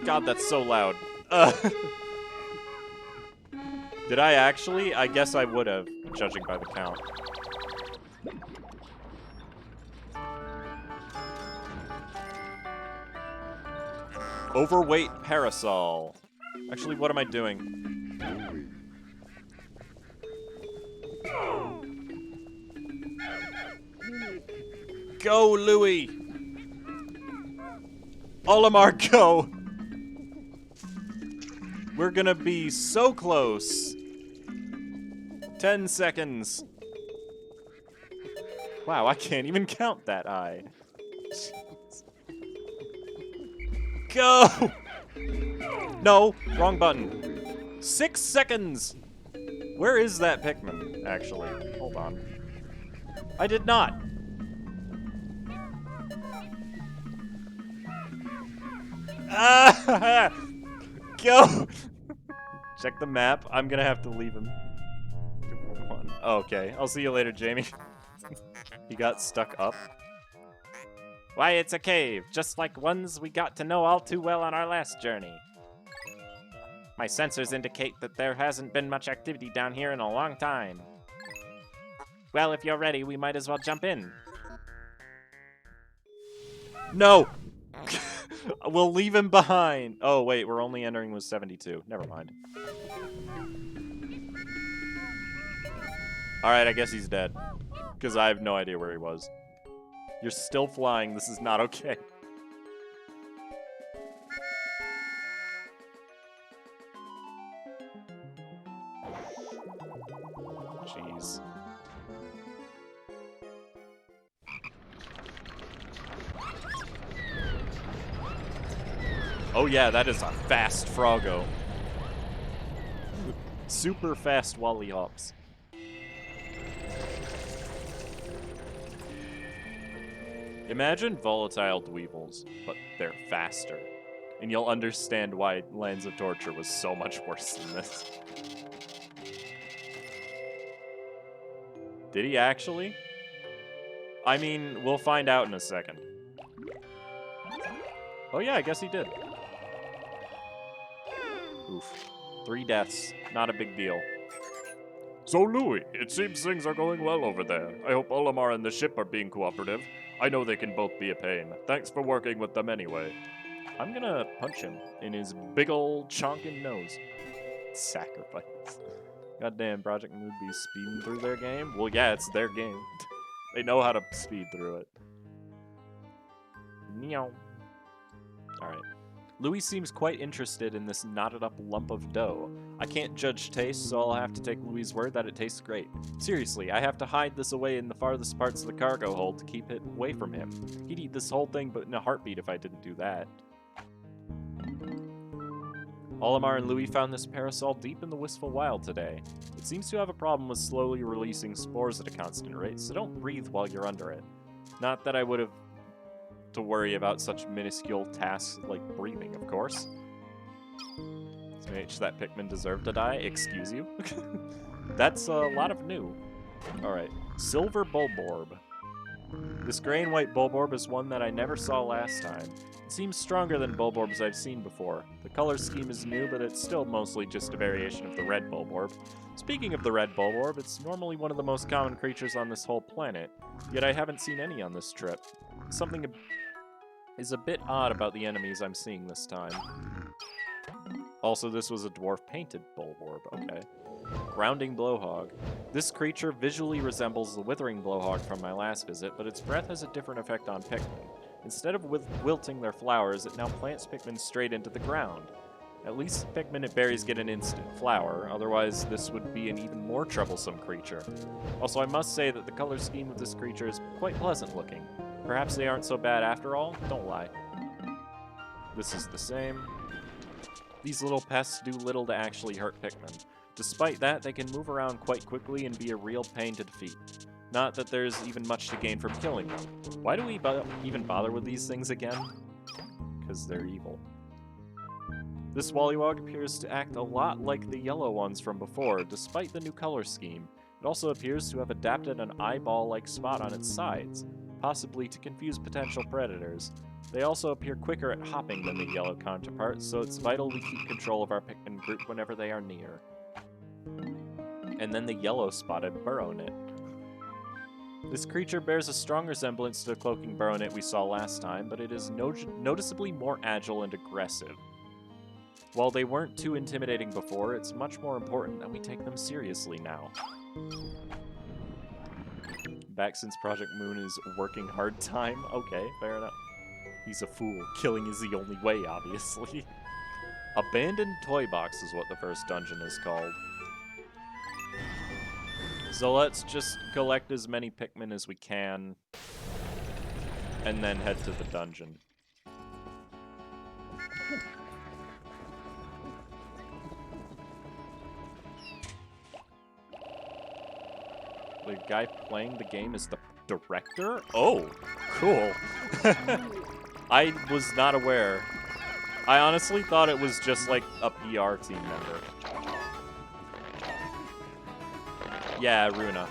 God, that's so loud. Did I actually? I guess I would have, judging by the count. Overweight Parasol. Actually, what am I doing? Go, Louie! Olimar, go! We're gonna be so close. 10 seconds. Wow, I can't even count that high. Go! No, wrong button. 6 seconds! Where is that Pikmin, actually? Hold on. I did not. Ah! Go! Check the map. I'm gonna have to leave him. Okay, I'll see you later, Jamie. He got stuck up. Why, it's a cave, just like ones we got to know all too well on our last journey. My sensors indicate that there hasn't been much activity down here in a long time. Well, if you're ready, we might as well jump in. No! We'll leave him behind. Oh, wait, we're only entering with 72. Never mind. Alright, I guess he's dead. Because I have no idea where he was. You're still flying. This is not okay. Jeez. Oh yeah, that is a fast Froggo. Super fast Wally hops. Imagine volatile Dweevils, but they're faster. And you'll understand why Lands of Torture was so much worse than this. Did he actually? I mean, we'll find out in a second. Oh yeah, I guess he did. Oof. 3 deaths. Not a big deal. So, Louie, it seems things are going well over there. I hope Olimar and the ship are being cooperative. I know they can both be a pain. Thanks for working with them anyway. I'm gonna punch him in his big ol' chonkin' nose. Sacrifice. Goddamn, Project Moon be speeding through their game? Well, yeah, it's their game. They know how to speed through it. Meow. Alright. Louis seems quite interested in this knotted up lump of dough. I can't judge taste, so I'll have to take Louis' word that it tastes great. Seriously, I have to hide this away in the farthest parts of the cargo hold to keep it away from him. He'd eat this whole thing but in a heartbeat if I didn't do that. Olimar and Louis found this parasol deep in the Wistful Wild today. It seems to have a problem with slowly releasing spores at a constant rate, so don't breathe while you're under it. Not that I would have to worry about such minuscule tasks like breathing, of course. SMH, that Pikmin deserved to die? Excuse you? That's a lot of new. Alright. Silver Bulborb. This gray and white Bulborb is one that I never saw last time. It seems stronger than Bulborbs I've seen before. The color scheme is new, but it's still mostly just a variation of the red Bulborb. Speaking of the red Bulborb, it's normally one of the most common creatures on this whole planet, yet I haven't seen any on this trip. Something is a bit odd about the enemies I'm seeing this time. Also, this was a dwarf painted Bulborb, okay. Grounding Blowhog. This creature visually resembles the Withering Blowhog from my last visit, but its breath has a different effect on Pikmin. Instead of wilting their flowers, it now plants Pikmin straight into the ground. At least Pikmin and berries get an instant flower, otherwise this would be an even more troublesome creature. Also, I must say that the color scheme of this creature is quite pleasant looking. Perhaps they aren't so bad after all? Don't lie. This is the same. These little pests do little to actually hurt Pikmin. Despite that, they can move around quite quickly and be a real pain to defeat. Not that there's even much to gain from killing them. Why do we even bother with these things again? Because they're evil. This Wollywog appears to act a lot like the yellow ones from before, despite the new color scheme. It also appears to have adapted an eyeball-like spot on its sides, possibly to confuse potential predators. They also appear quicker at hopping than the yellow counterparts, so it's vital we keep control of our Pikmin group whenever they are near. And then the yellow-spotted Burrownet. This creature bears a strong resemblance to the cloaking Burrownet we saw last time, but it is noticeably more agile and aggressive. While they weren't too intimidating before, it's much more important that we take them seriously now. Back since Project Moon is working hard time? Okay, fair enough. He's a fool. Killing is the only way, obviously. Abandoned Toy Box is what the first dungeon is called. So let's just collect as many Pikmin as we can, and then head to the dungeon. The guy playing the game is the director? Oh, cool. I was not aware. I honestly thought it was just like a PR team member. Yeah, Runa.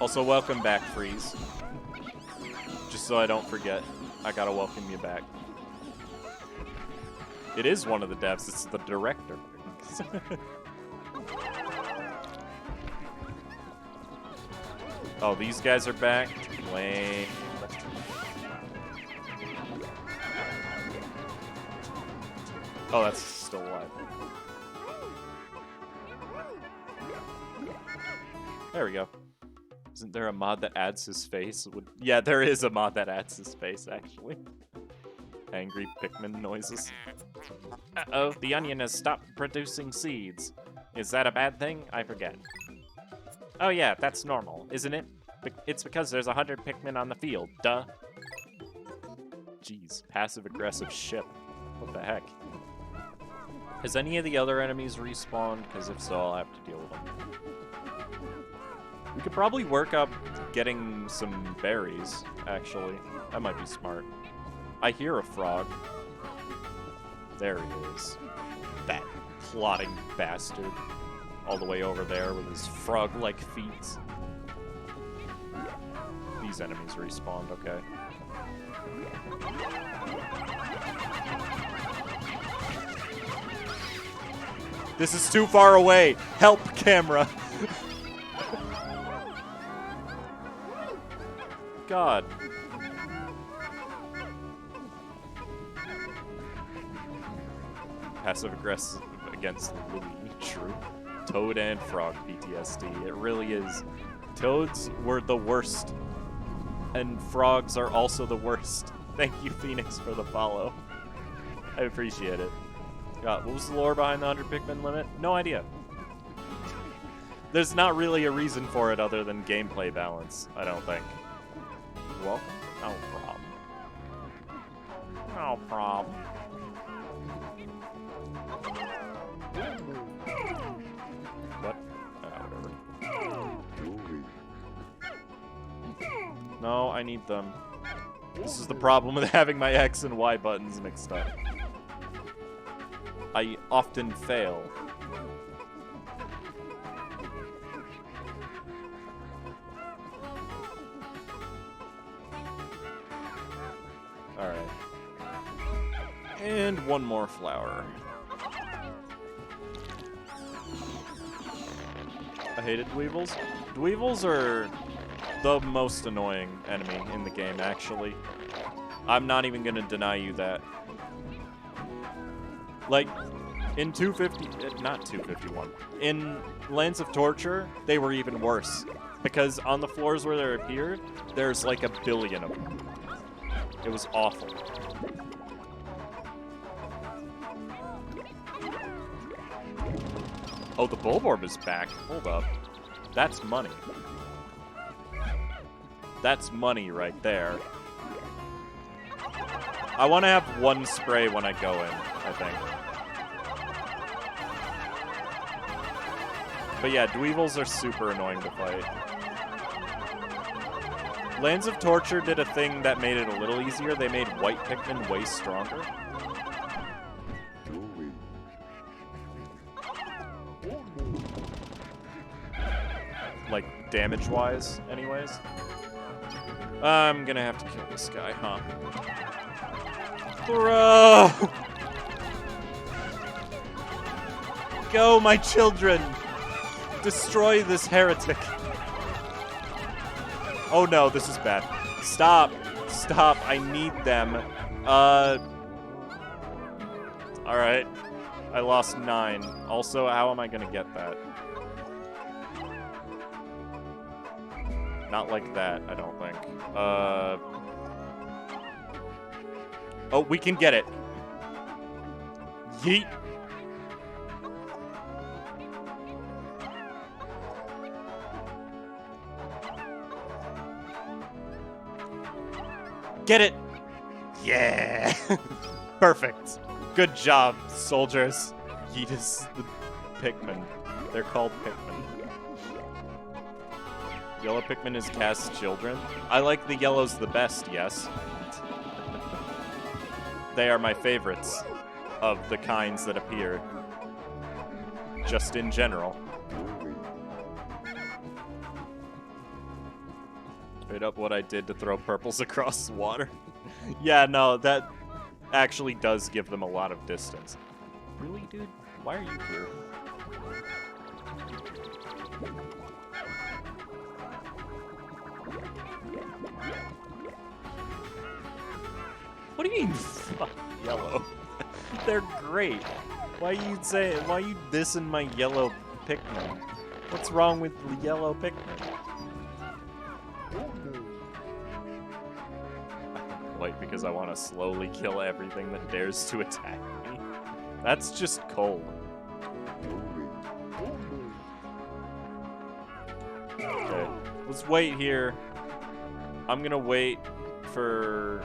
Also, welcome back, Freeze. Just so I don't forget, I gotta welcome you back. It is one of the devs, it's the director. Oh, these guys are back? Lame. Oh, that's still alive. There we go. Isn't there a mod that adds his face? Yeah, there is a mod that adds his face, actually. Angry Pikmin noises. Uh-oh, the onion has stopped producing seeds. Is that a bad thing? I forget. Oh yeah, that's normal, isn't it? It's because there's 100 Pikmin on the field, duh. Jeez, passive-aggressive ship. What the heck? Has any of the other enemies respawned? Because if so, I'll have to deal with them. We could probably work up getting some berries, actually. That might be smart. I hear a frog. There he is. That plotting bastard. All the way over there with his frog-like feet. These enemies respawned, okay. This is too far away! Help, camera! God. Passive-aggressive against Louis, true. Toad and frog PTSD, it really is. Toads were the worst, and frogs are also the worst. Thank you, Phoenix, for the follow. I appreciate it. God, what was the lore behind the 100 Pikmin limit? No idea. There's not really a reason for it other than gameplay balance, I don't think. Welcome. No problem. No problem. What? Whatever. No, I need them. This is the problem with having my X and Y buttons mixed up. I often fail. Alright. And one more flower. I hated Dweevils. Dweevils are the most annoying enemy in the game, actually. I'm not even gonna deny you that. Like, in 250... not 251. In Lands of Torture, they were even worse. Because on the floors where they appeared, there's like a billion of them. It was awful. Oh, the Bulborb is back. Hold up. That's money. That's money right there. I want to have one spray when I go in, I think. But yeah, Dweevils are super annoying to fight. Lands of Torture did a thing that made it a little easier. They made white Pikmin way stronger. Like, damage-wise, anyways. I'm gonna have to kill this guy, huh? Bro! Go, my children! Destroy this heretic! Oh no, this is bad. Stop! Stop, I need them. Alright. I lost 9. Also, how am I gonna get that? Not like that, I don't think. Oh, we can get it. Yeet. Get it. Yeah. Perfect. Good job, soldiers. Yeet is the Pikmin. They're called Pikmin. Yellow Pikmin is Cass's children. I like the yellows the best, yes. They are my favorites of the kinds that appear. Just in general. Straight up what I did to throw purples across the water. Yeah, no, that actually does give them a lot of distance. Really, dude? Why are you here? What do you mean, fuck yellow? They're great. Why you dissing my yellow Pikmin? What's wrong with the yellow Pikmin? Wait, because I want to slowly kill everything that dares to attack me. That's just cold. Okay, let's wait here. I'm gonna wait for...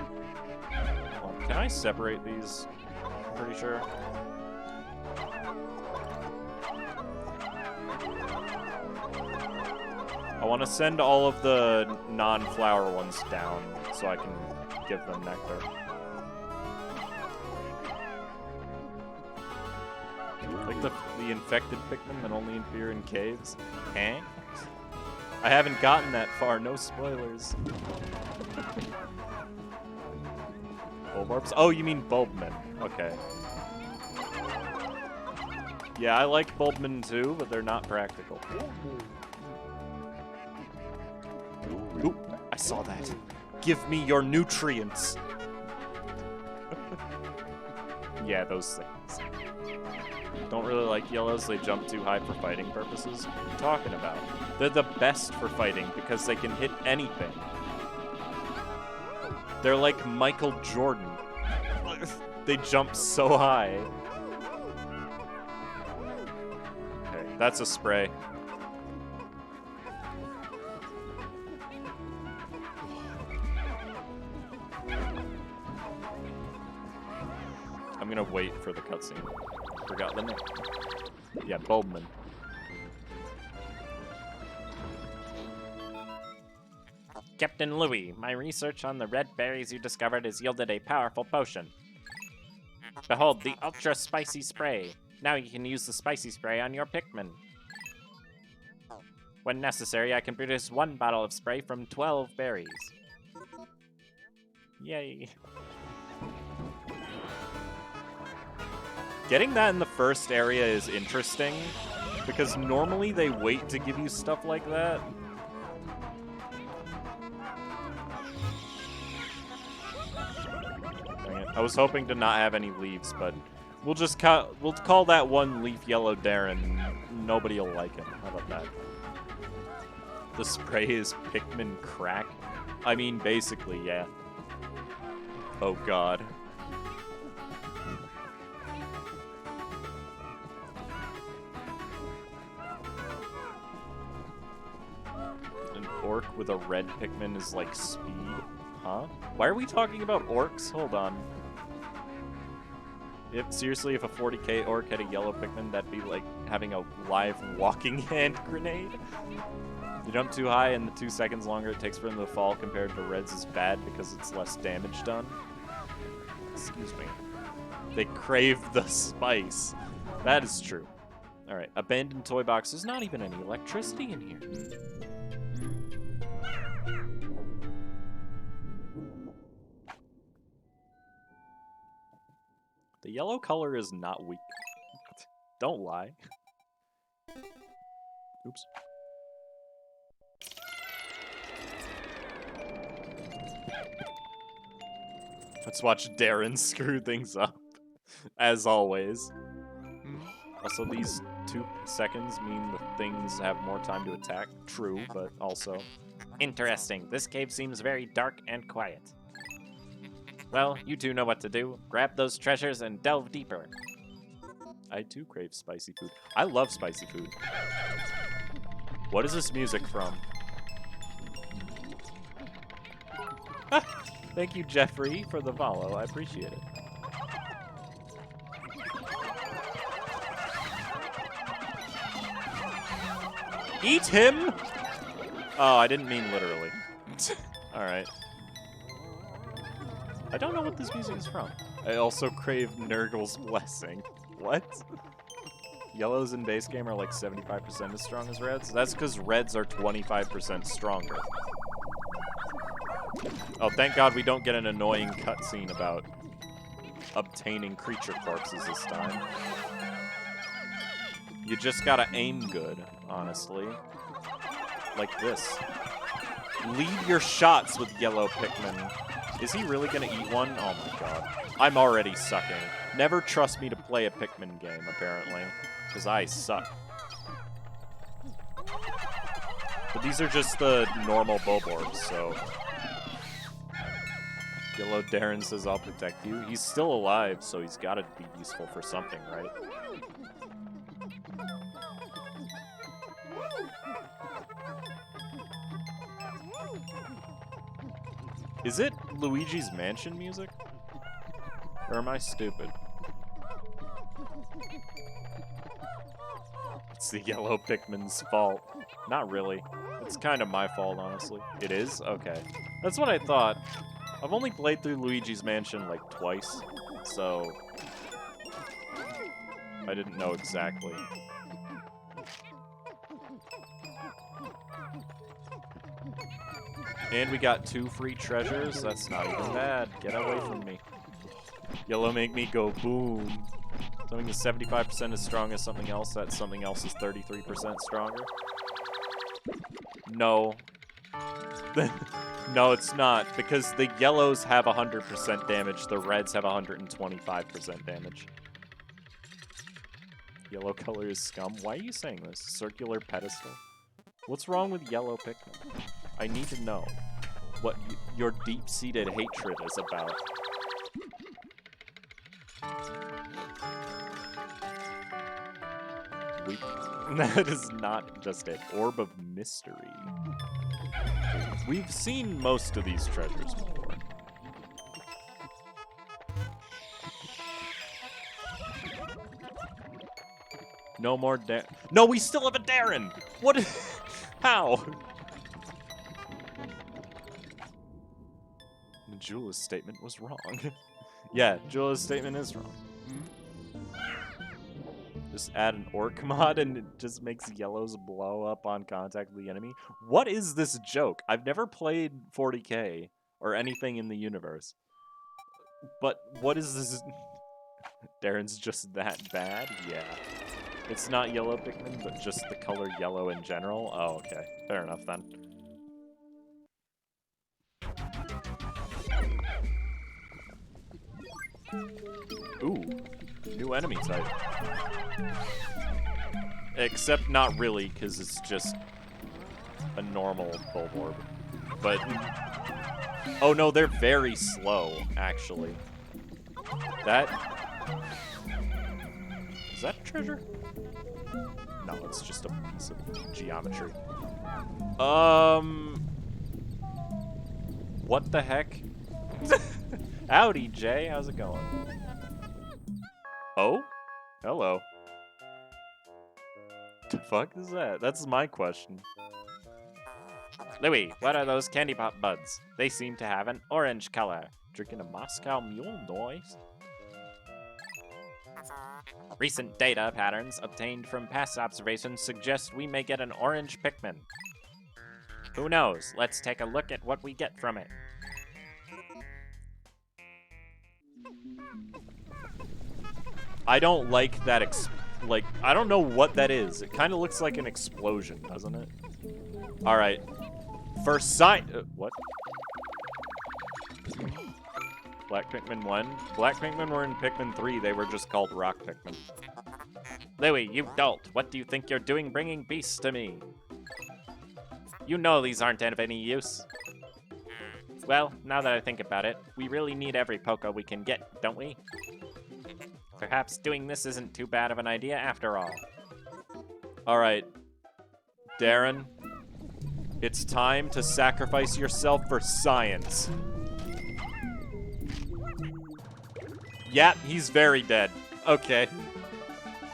Oh, can I separate these? I'm pretty sure. I want to send all of the non-flower ones down so I can give them nectar. Like the infected Pikmin that only appear in caves? Eh? I haven't gotten that far, no spoilers. Bulborbs? Oh, you mean Bulbmin. Okay. Yeah, I like Bulbmin too, but they're not practical. Ooh, I saw that. Give me your nutrients. Yeah, those things. Don't really like yellows, they jump too high for fighting purposes. What are you talking about? They're the best for fighting because they can hit anything. They're like Michael Jordan. They jump so high. Okay, that's a spray. I'm gonna wait for the cutscene. Forgot the name. Yeah, Bulbmin. Captain Louis, my research on the red berries you discovered has yielded a powerful potion. Behold, the ultra spicy spray. Now you can use the spicy spray on your Pikmin. When necessary, I can produce 1 bottle of spray from 12 berries. Yay. Getting that in the first area is interesting, because normally they wait to give you stuff like that. Dang it. I was hoping to not have any leaves, but we'll just we'll call that one leaf Yellow Darren. Nobody will like him. How about that? The spray is Pikmin crack? I mean, basically, yeah. Oh god. An orc with a red Pikmin is like speed? Huh? Why are we talking about orcs? Hold on. Seriously, if a 40k orc had a yellow Pikmin, that'd be like having a live walking hand grenade? You jump too high and the 2 seconds longer it takes for them to fall compared to reds is bad because it's less damage done. Excuse me. They crave the spice. That is true. Alright, abandoned toy box. There's not even any electricity in here. The yellow color is not weak. Don't lie. Oops. Let's watch Darren screw things up, as always. Also, these 2 seconds mean the things have more time to attack. True, but also... Interesting. This cave seems very dark and quiet. Well, you two know what to do. Grab those treasures and delve deeper. I too crave spicy food. I love spicy food. What is this music from? Thank you, Jeffrey, for the follow. I appreciate it. Eat him! Oh, I didn't mean literally. Alright. I don't know what this music is from. I also crave Nurgle's Blessing. What? Yellows in base game are like 75% as strong as reds? That's because reds are 25% stronger. Oh, thank God we don't get an annoying cutscene about obtaining creature corpses this time. You just gotta aim good, honestly. Like this. Lead your shots with yellow Pikmin. Is he really gonna eat one? Oh my god. I'm already sucking. Never trust me to play a Pikmin game, apparently. Because I suck. But these are just the normal Bulborbs, so... Yellow Darren says, I'll protect you. He's still alive, so he's gotta be useful for something, right? Is it Luigi's Mansion music? Or am I stupid? It's the yellow Pikmin's fault. Not really. It's kind of my fault, honestly. It is? Okay. That's what I thought. I've only played through Luigi's Mansion like twice, so I didn't know exactly. And we got 2 free treasures. That's not even bad. Get away from me. Yellow make me go boom. Something is 75% as strong as something else. That something else is 33% stronger. No. No, it's not. Because the yellows have 100% damage. The reds have 125% damage. Yellow color is scum. Why are you saying this? Circular pedestal? What's wrong with yellow Pikmin? I need to know what your deep-seated hatred is about. That is not just an orb of mystery. We've seen most of these treasures before. No more No, we still have a Darren! What? How? Jula's statement was wrong. Yeah, Jula's statement is wrong. Just add an orc mod and it just makes yellows blow up on contact with the enemy. What is this joke? I've never played 40k or anything in the universe. But what is this? Darren's just that bad? Yeah. It's not yellow Pikmin, but just the color yellow in general? Oh, okay. Fair enough then. Ooh, new enemy type. Except not really, because it's just a normal Bulborb. But, oh no, they're very slow, actually. That, is that a treasure? No, it's just a piece of geometry. What the heck? Howdy, Jay. How's it going? Oh? Hello. The fuck is that? That's my question. Louis, what are those candy pop buds? They seem to have an orange color. Drinking a Moscow Mule noise? Recent data patterns obtained from past observations suggest we may get an orange Pikmin. Who knows? Let's take a look at what we get from it. I don't like that I don't know what that is. It kind of looks like an explosion, doesn't it? Alright. First sign... what? Black Pikmin 1? Black Pikmin were in Pikmin 3. They were just called Rock Pikmin. Louis, you dolt. What do you think you're doing bringing beasts to me? You know these aren't of any use. Well, now that I think about it, we really need every Poké we can get, don't we? Perhaps doing this isn't too bad of an idea after all. Alright. Darren, it's time to sacrifice yourself for science. Yep, he's very dead. Okay.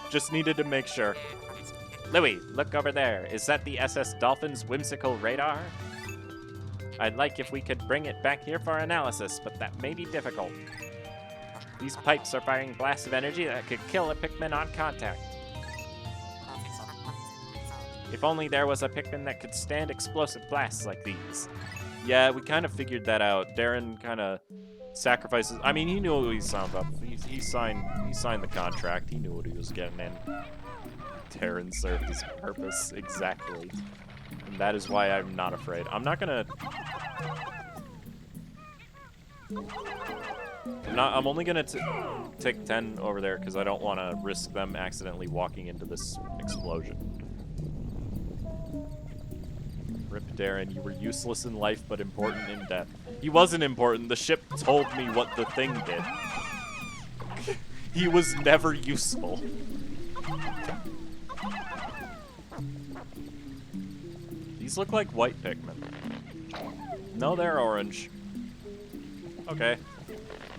Just needed to make sure. Louis, look over there. Is that the SS Dolphin's whimsical radar? I'd like if we could bring it back here for analysis, but that may be difficult. These pipes are firing blasts of energy that could kill a Pikmin on contact. If only there was a Pikmin that could stand explosive blasts like these. Yeah, we kind of figured that out. Darren kind of sacrifices. I mean, he knew what he signed up. He signed the contract. He knew what he was getting in. Darren served his purpose exactly, and that is why I'm not afraid. I'm not gonna. I'm only gonna take 10 over there because I don't want to risk them accidentally walking into this explosion. Rip Darren, you were useless in life but important in death. He wasn't important. The ship told me what the thing did. He was never useful. These look like white Pikmin. No, they're orange. Okay.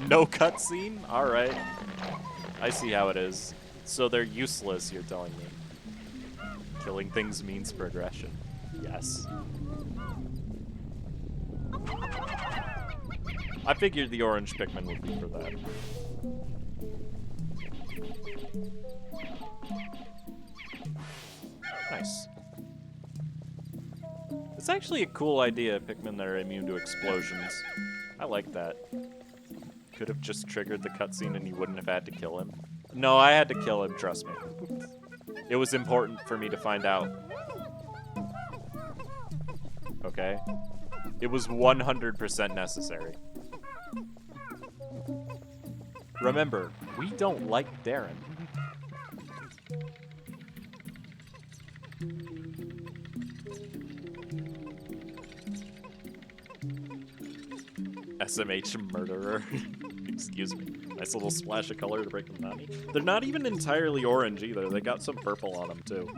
No cutscene? Alright. I see how it is. So they're useless, you're telling me. Killing things means progression. Yes. I figured the orange Pikmin would be for that. Nice. It's actually a cool idea, Pikmin that are immune to explosions. I like that. Could have just triggered the cutscene and you wouldn't have had to kill him. No, I had to kill him, trust me. It was important for me to find out. Okay? It was 100% necessary. Remember, we don't like Darren. SMH murderer. Excuse me. Nice little splash of color to break them down. They're not even entirely orange either. They got some purple on them too.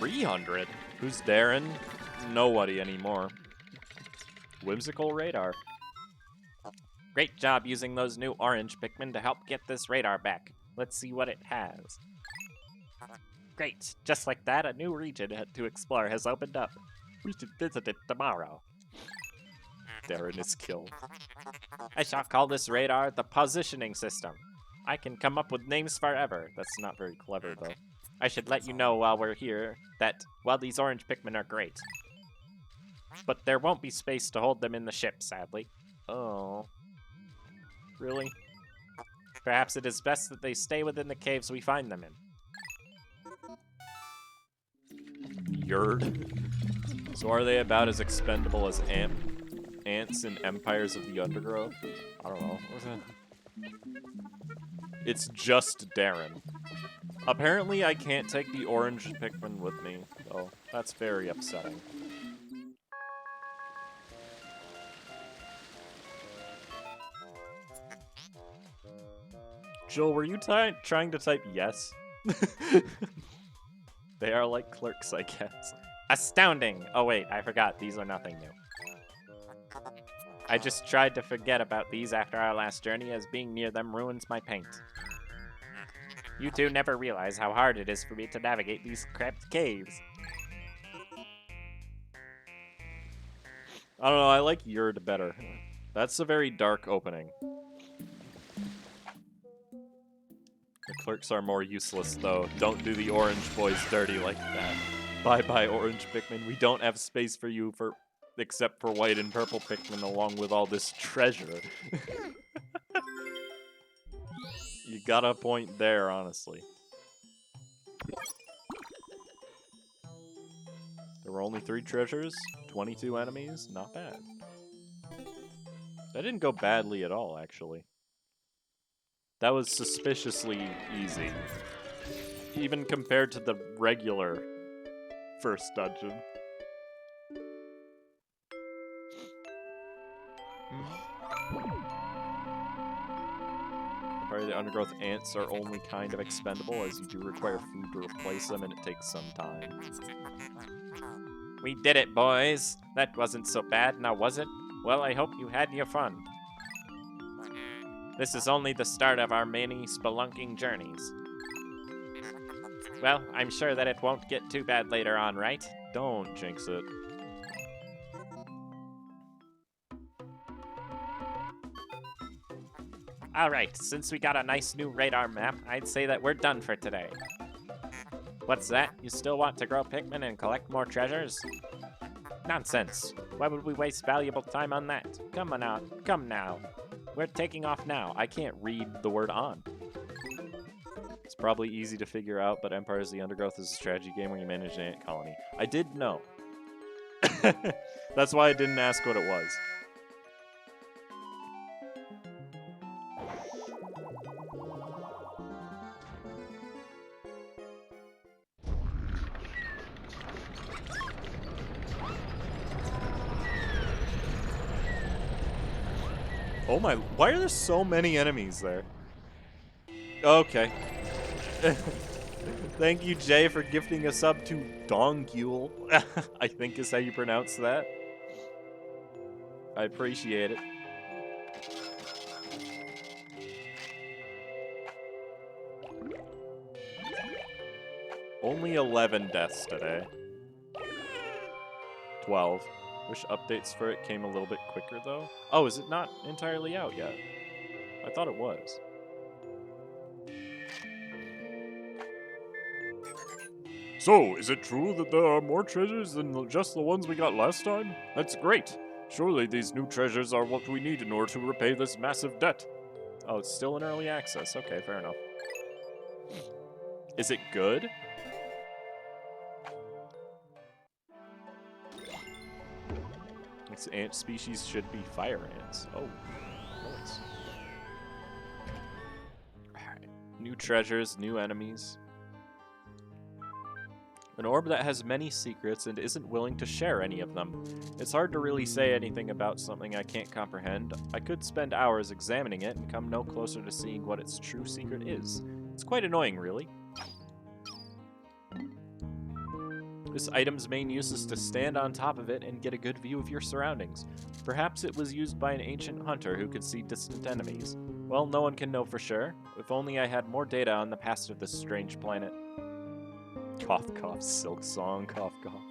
$300? Who's Darren? Nobody anymore. Whimsical radar. Great job using those new orange Pikmin to help get this radar back. Let's see what it has. Great. Just like that, a new region to explore has opened up. We should visit it tomorrow. Darren is killed. I shall call this radar the positioning system. I can come up with names forever. That's not very clever, though. I should let you know while we're here that, while these orange Pikmin are great, but there won't be space to hold them in the ship, sadly. Oh. Really? Perhaps it is best that they stay within the caves we find them in. Yerd. So are they about as expendable as ants in Empires of the Undergrowth? I don't know. It's just Darren. Apparently I can't take the orange Pikmin with me, though. That's very upsetting. Joel, were you trying to type yes? They are like clerks, I guess. Astounding! Oh wait, I forgot. These are nothing new. I just tried to forget about these after our last journey, as being near them ruins my paint. You two never realize how hard it is for me to navigate these cramped caves. I don't know, I like Yerd better. That's a very dark opening. The clerks are more useless, though. Don't do the orange boys dirty like that. Bye-bye, orange Pikmin. We don't have space for you except for white and purple Pikmin along with all this treasure. You got a point there, honestly. There were only 3 treasures, 22 enemies. Not bad. That didn't go badly at all, actually. That was suspiciously easy. Even compared to the regular first dungeon. Probably the undergrowth ants are only kind of expendable, as you do require food to replace them, and it takes some time. We did it, boys. That wasn't so bad, now was it? Well, I hope you had your fun. This is only the start of our many spelunking journeys. Well, I'm sure that it won't get too bad later on, right? Don't jinx it. Alright, since we got a nice new radar map, I'd say that we're done for today. What's that? You still want to grow Pikmin and collect more treasures? Nonsense. Why would we waste valuable time on that? Come on out. Come now. We're taking off now. I can't read the word on. It's probably easy to figure out, but Empires of the Undergrowth is a strategy game where you manage an ant colony. I did know. That's why I didn't ask what it was. Oh my, why are there so many enemies there? Okay. Thank you, Jay, for gifting a sub to Dongule. I think is how you pronounce that. I appreciate it. Only 11 deaths today. 12. Wish updates for it came a little bit quicker, though. Oh, is it not entirely out yet? I thought it was. So, is it true that there are more treasures than just the ones we got last time? That's great. Surely these new treasures are what we need in order to repay this massive debt. Oh, it's still in early access. Okay, fair enough. Is it good? This ant species should be fire ants. Oh, nice. Alright. New treasures, new enemies. An orb that has many secrets and isn't willing to share any of them. It's hard to really say anything about something I can't comprehend. I could spend hours examining it and come no closer to seeing what its true secret is. It's quite annoying, really. This item's main use is to stand on top of it and get a good view of your surroundings. Perhaps it was used by an ancient hunter who could see distant enemies. Well, no one can know for sure. If only I had more data on the past of this strange planet. Cough, cough, silk song, cough, cough.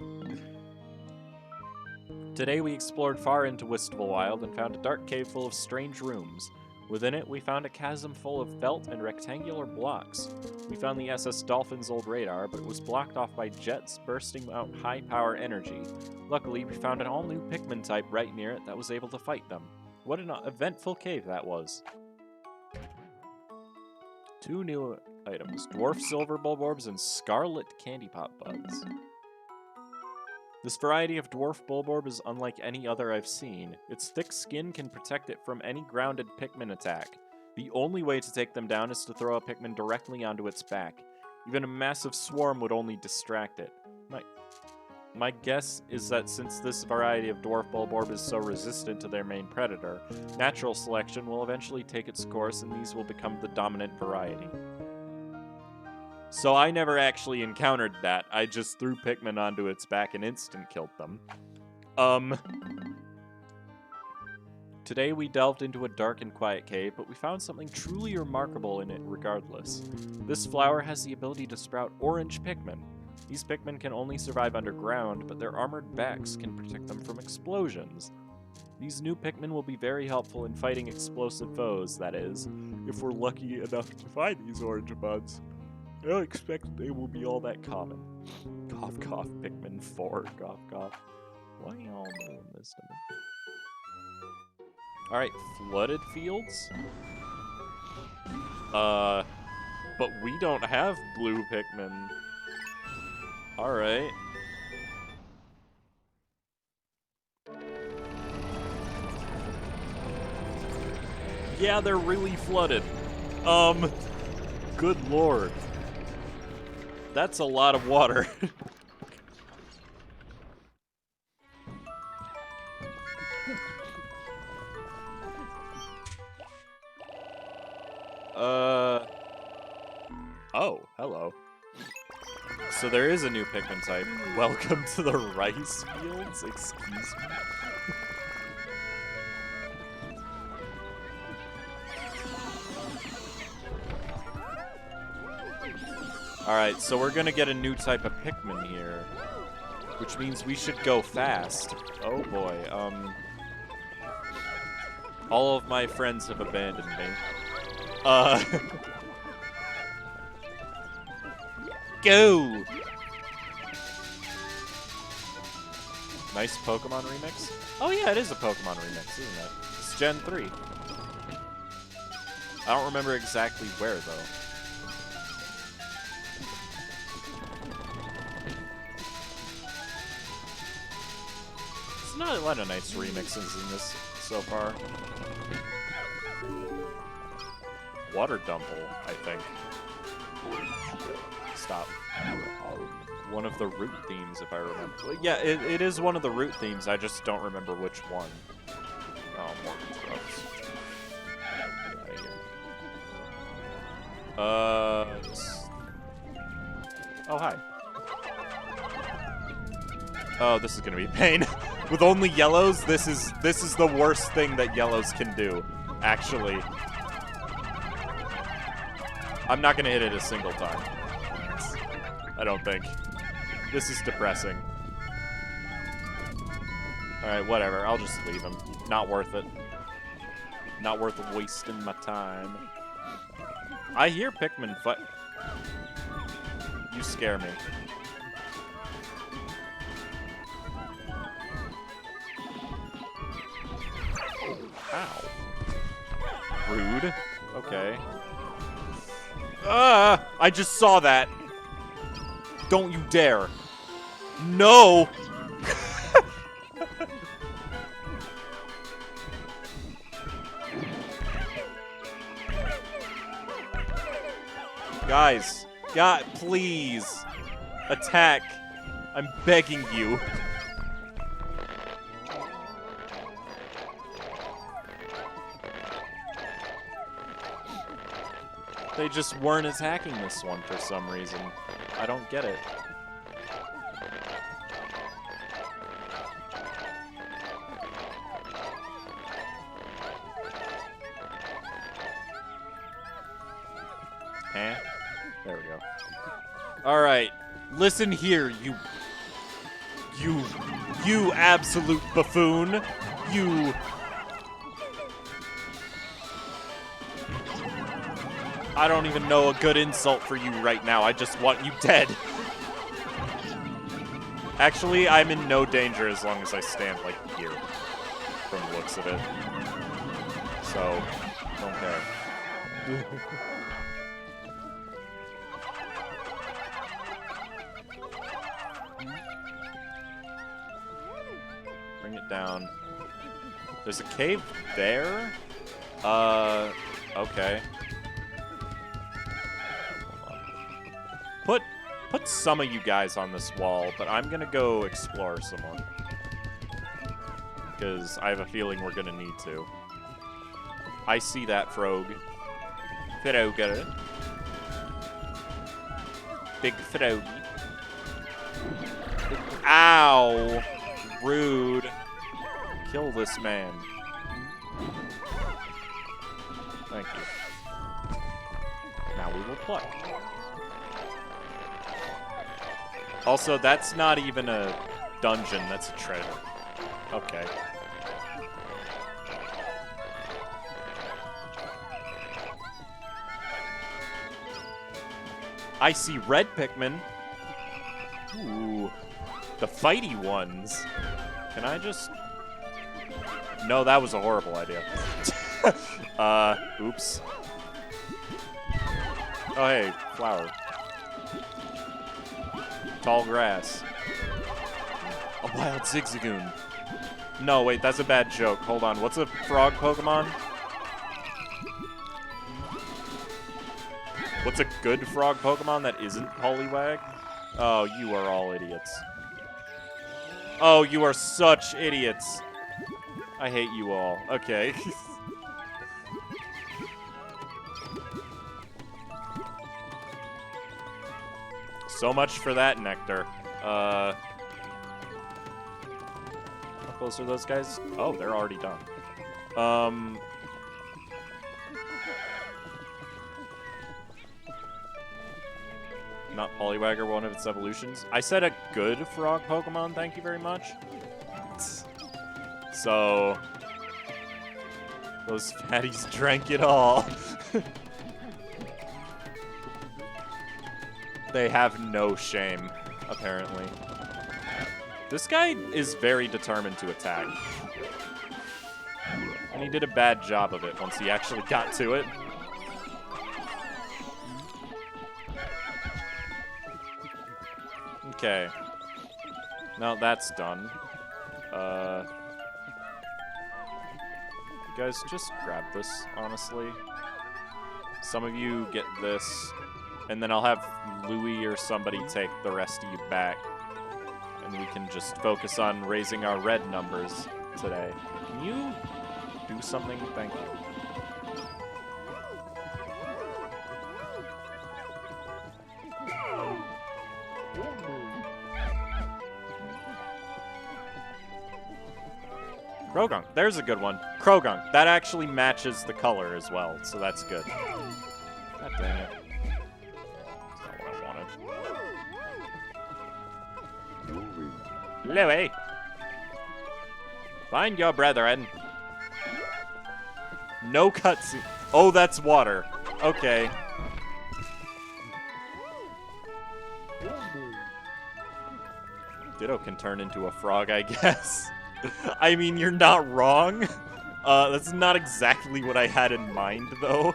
Today we explored far into Wistful Wild and found a dark cave full of strange rooms. Within it, we found a chasm full of felt and rectangular blocks. We found the SS Dolphin's old radar, but it was blocked off by jets bursting out high-power energy. Luckily, we found an all-new Pikmin type right near it that was able to fight them. What an eventful cave that was. 2 new items, Dwarf Silver Bulborbs and Scarlet Candy Pop Buds. This variety of Dwarf Bulborb is unlike any other I've seen. Its thick skin can protect it from any grounded Pikmin attack. The only way to take them down is to throw a Pikmin directly onto its back. Even a massive swarm would only distract it. My guess is that since this variety of Dwarf Bulborb is so resistant to their main predator, natural selection will eventually take its course and these will become the dominant variety. So I never actually encountered that. I just threw Pikmin onto its back and instant killed them. Today we delved into a dark and quiet cave, but we found something truly remarkable in it regardless. This flower has the ability to sprout orange Pikmin. These Pikmin can only survive underground, but their armored backs can protect them from explosions. These new Pikmin will be very helpful in fighting explosive foes, that is, if we're lucky enough to find these orange buds. I don't expect they will be all that common. Cough, cough, Pikmin 4, cough, cough. Why y'all doing this to me? Alright, flooded fields? But we don't have blue Pikmin. Alright. Yeah, they're really flooded. Good lord. That's a lot of water. Oh, hello. So there is a new Pikmin type. Welcome to the rice fields? Excuse me? Alright, so we're gonna get a new type of Pikmin here. Which means we should go fast. Oh boy, all of my friends have abandoned me. Go! Nice Pokemon remix? Oh yeah, it is a Pokemon remix, isn't it? It's Gen 3. I don't remember exactly where, though. There's not a lot of nice remixes in this so far. Water Dumple, I think. Stop. One of the root themes, if I remember. Yeah, it is one of the root themes, I just don't remember which one. Oh, more drugs. Oh, hi. Oh, this is gonna be pain. With only yellows, this is the worst thing that yellows can do, actually. I'm not gonna hit it a single time. I don't think. This is depressing. Alright, whatever. I'll just leave him. Not worth it. Not worth wasting my time. I hear Pikmin fight. You scare me. Ow. Rude. Okay. I just saw that. Don't you dare. No! Guys, God, please. Attack. I'm begging you. They just weren't attacking this one for some reason. I don't get it. Eh? There we go. Alright. Listen here, you absolute buffoon. You... I don't even know a good insult for you right now. I just want you dead. Actually, I'm in no danger as long as I stand, like, here. From the looks of it. So, don't care. Bring it down. There's a cave there? Okay. Put some of you guys on this wall, but I'm gonna go explore some more. Because I have a feeling we're gonna need to. I see that frog. Frogger. Big froggy. Ow! Rude. Kill this man. Thank you. Now we will play. Also, that's not even a dungeon, that's a treasure. Okay. I see red Pikmin. Ooh. The fighty ones. Can I just... No, that was a horrible idea. Oops. Oh, hey, flower. Tall grass. A wild Zigzagoon. No, wait, that's a bad joke. Hold on, what's a frog Pokemon? What's a good frog Pokemon that isn't Poliwag? Oh, you are all idiots. Oh, you are such idiots. I hate you all. Okay. So much for that nectar. How close are those guys? Oh, they're already done. Not Poliwag, one of its evolutions. I said a good frog Pokemon, thank you very much. So... those fatties drank it all. They have no shame, apparently. This guy is very determined to attack. And he did a bad job of it once he actually got to it. Okay. Now that's done. You guys just grab this, honestly. Some of you get this, and then I'll have Louie or somebody take the rest of you back. And we can just focus on raising our red numbers today. Can you do something? Thank you. Krogunk, there's a good one. Krogunk, that actually matches the color as well, so that's good. God dang it. That's not what I wanted. Louie! Find your brethren. No cutscene. Oh, that's water. Okay. Ditto can turn into a frog, I guess. I mean, you're not wrong. That's not exactly what I had in mind, though.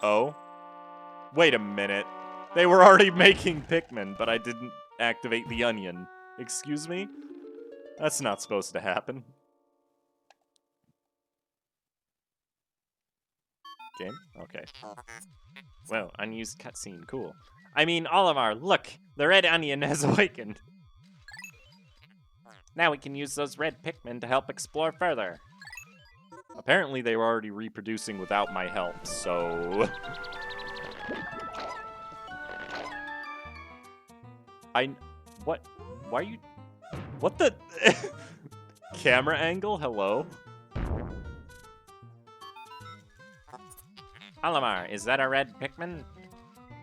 Oh? Wait a minute. They were already making Pikmin, but I didn't activate the onion. Excuse me? That's not supposed to happen. Game? Okay. Well, unused cutscene. Cool. I mean, Olimar, look! The red onion has awakened. Now we can use those red Pikmin to help explore further. Apparently they were already reproducing without my help, so... What? Why are you... What the... Camera angle? Hello? Olimar, is that a red Pikmin?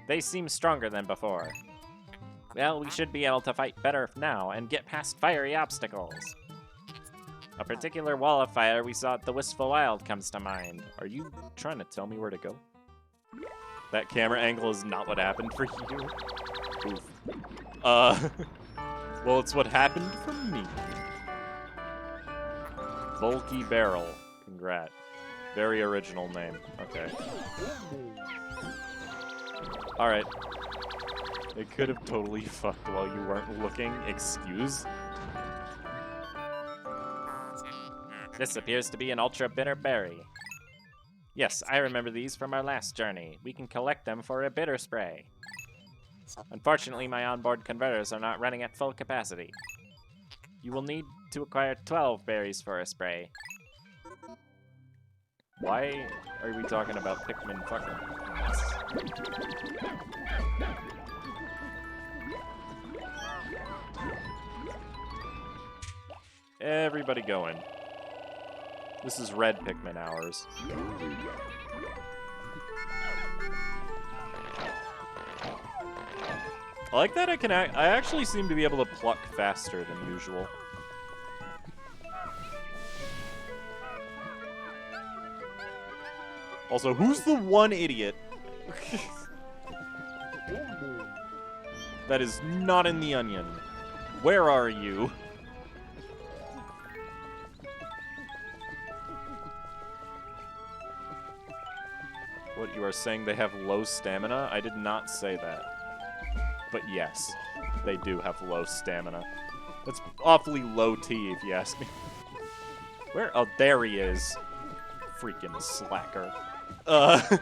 They seem stronger than before. Well, we should be able to fight better now and get past fiery obstacles. A particular wall of fire we saw at the Wistful Wild comes to mind. Are you trying to tell me where to go? That camera angle is not what happened for you? Oof. Well, it's what happened for me. Bulky Barrel. Congrats. Very original name. Okay. Alright. It could have totally fucked while you weren't looking. Excuse? This appears to be an ultra bitter berry. Yes, I remember these from our last journey. We can collect them for a bitter spray. Unfortunately, my onboard converters are not running at full capacity. You will need to acquire 12 berries for a spray. Why are we talking about Pikmin fucking? Everybody going. This is red Pikmin hours. I like that I actually seem to be able to pluck faster than usual. Also, who's the one idiot that is not in the onion? Where are you? What, you are saying they have low stamina? I did not say that. But yes, they do have low stamina. That's awfully low T, if you ask me. Where? Oh, there he is. Freaking slacker. I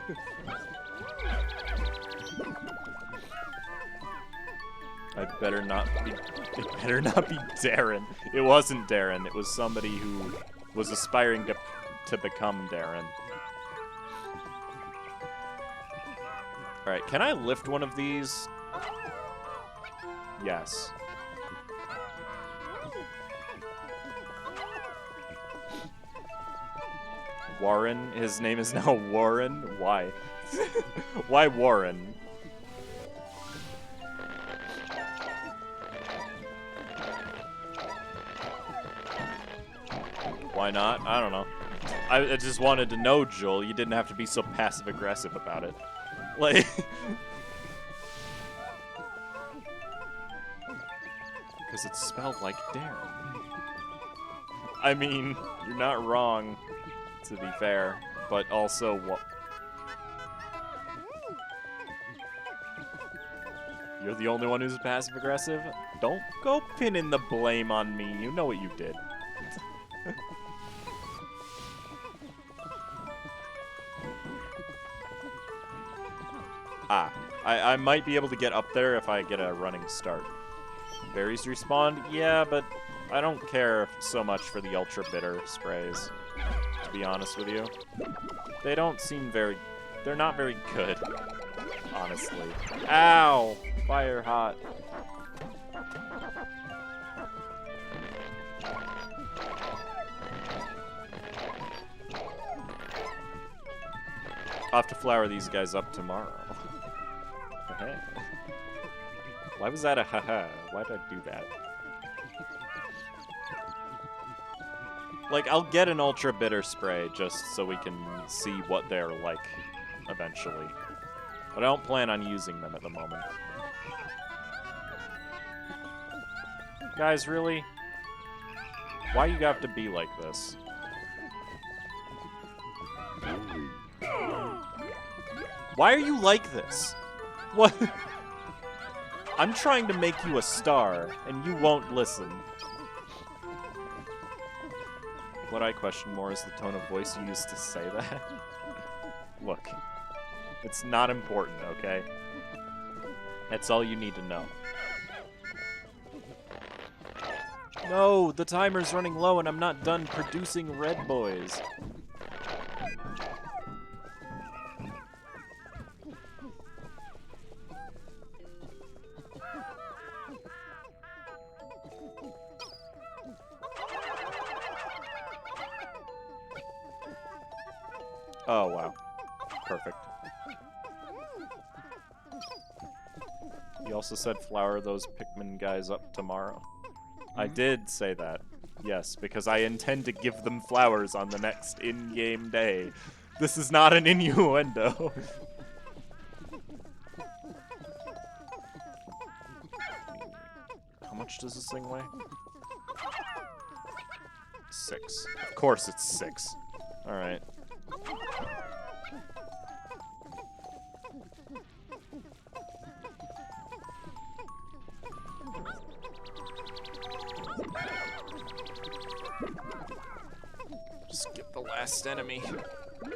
better not be. It better not be Darren. It wasn't Darren. It was somebody who was aspiring to become Darren. All right, can I lift one of these? Yes. Warren. His name is now Warren. Why? Why Warren? Why not? I don't know. I just wanted to know, Joel. You didn't have to be so passive-aggressive about it. Like... Because it spelled like Darren. I mean, you're not wrong, to be fair, but also what? You're the only one who's passive-aggressive? Don't go pinning the blame on me. You know what you did. I might be able to get up there if I get a running start. Berries respawn? Yeah, but I don't care so much for the ultra bitter sprays, to be honest with you. They don't seem very... They're not very good, honestly. Ow! Fire hot. I'll have to flower these guys up tomorrow. Why was that a haha? Why did I do that? Like, I'll get an ultra bitter spray just so we can see what they're like eventually. But I don't plan on using them at the moment. Guys, really? Why you have to be like this? Why are you like this? What? I'm trying to make you a star, and you won't listen. What I question more is the tone of voice you used to say that. Look, it's not important, okay? That's all you need to know. No, the timer's running low and I'm not done producing red boys. Oh, wow. Perfect. You also said flower those Pikmin guys up tomorrow. I did say that. Yes, because I intend to give them flowers on the next in-game day. This is not an innuendo. How much does this thing weigh? 6. Of course it's 6. Alright. Just get the last enemy.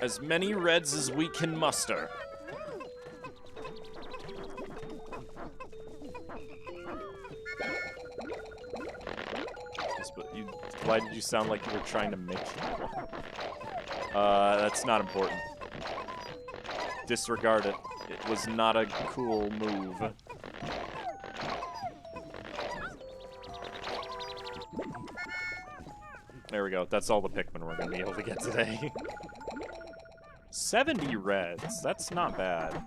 As many reds as we can muster. Why did you sound like you were trying to make people? That's not important. Disregard it. It was not a cool move. There we go. That's all the Pikmin we're going to be able to get today. 70 reds. That's not bad.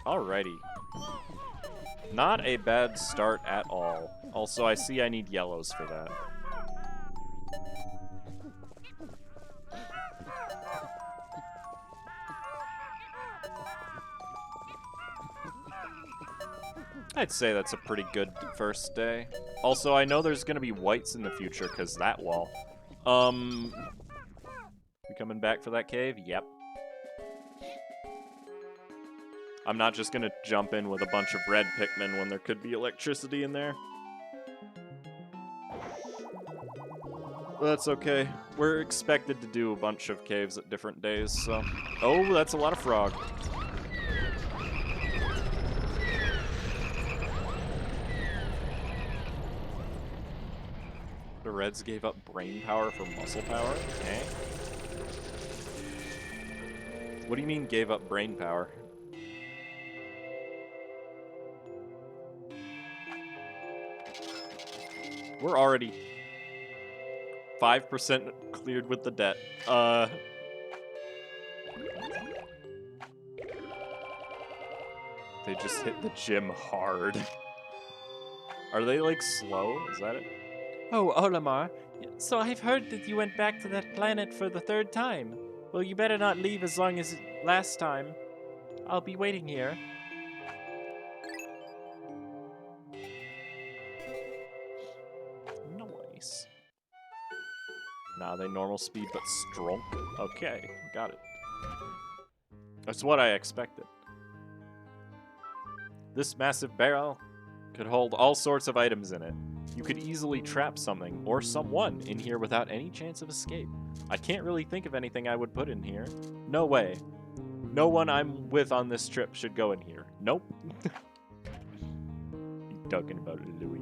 Alrighty. Not a bad start at all. Also, I see I need yellows for that. I'd say that's a pretty good first day. Also, I know there's gonna be whites in the future, because that wall. We coming back for that cave? Yep. I'm not just gonna jump in with a bunch of red Pikmin when there could be electricity in there. But that's okay. We're expected to do a bunch of caves at different days, so... Oh, that's a lot of frog. The Reds gave up brain power for muscle power? Okay. What do you mean gave up brain power? We're already 5% cleared with the debt. They just hit the gym hard. Are they, like, slow? Is that it? Oh, Olimar, so I've heard that you went back to that planet for the 3rd time. Well, you better not leave as long as last time. I'll be waiting here. Nice. Nah, they normal speed but strong. Okay, got it. That's what I expected. This massive barrel could hold all sorts of items in it. You could easily trap something, or someone, in here without any chance of escape. I can't really think of anything I would put in here. No way. No one I'm with on this trip should go in here. Nope. You talking about Louis?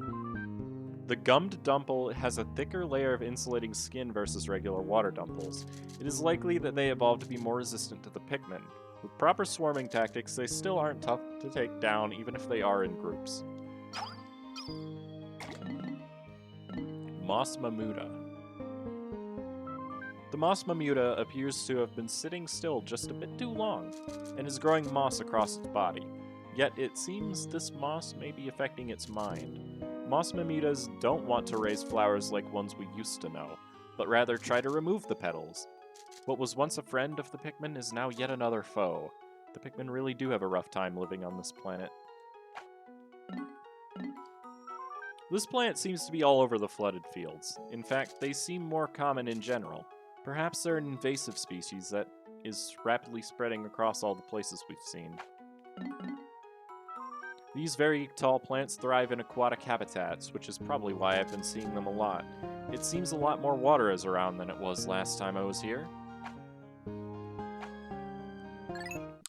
The gummed dumple has a thicker layer of insulating skin versus regular water dumples. It is likely that they evolved to be more resistant to the Pikmin. With proper swarming tactics, they still aren't tough to take down, even if they are in groups. Moss Mamuta. The Moss Mamuta appears to have been sitting still just a bit too long, and is growing moss across its body. Yet it seems this moss may be affecting its mind. Moss Mamutas don't want to raise flowers like ones we used to know, but rather try to remove the petals. What was once a friend of the Pikmin is now yet another foe. The Pikmin really do have a rough time living on this planet. This plant seems to be all over the flooded fields. In fact, they seem more common in general. Perhaps they're an invasive species that is rapidly spreading across all the places we've seen. These very tall plants thrive in aquatic habitats, which is probably why I've been seeing them a lot. It seems a lot more water is around than it was last time I was here.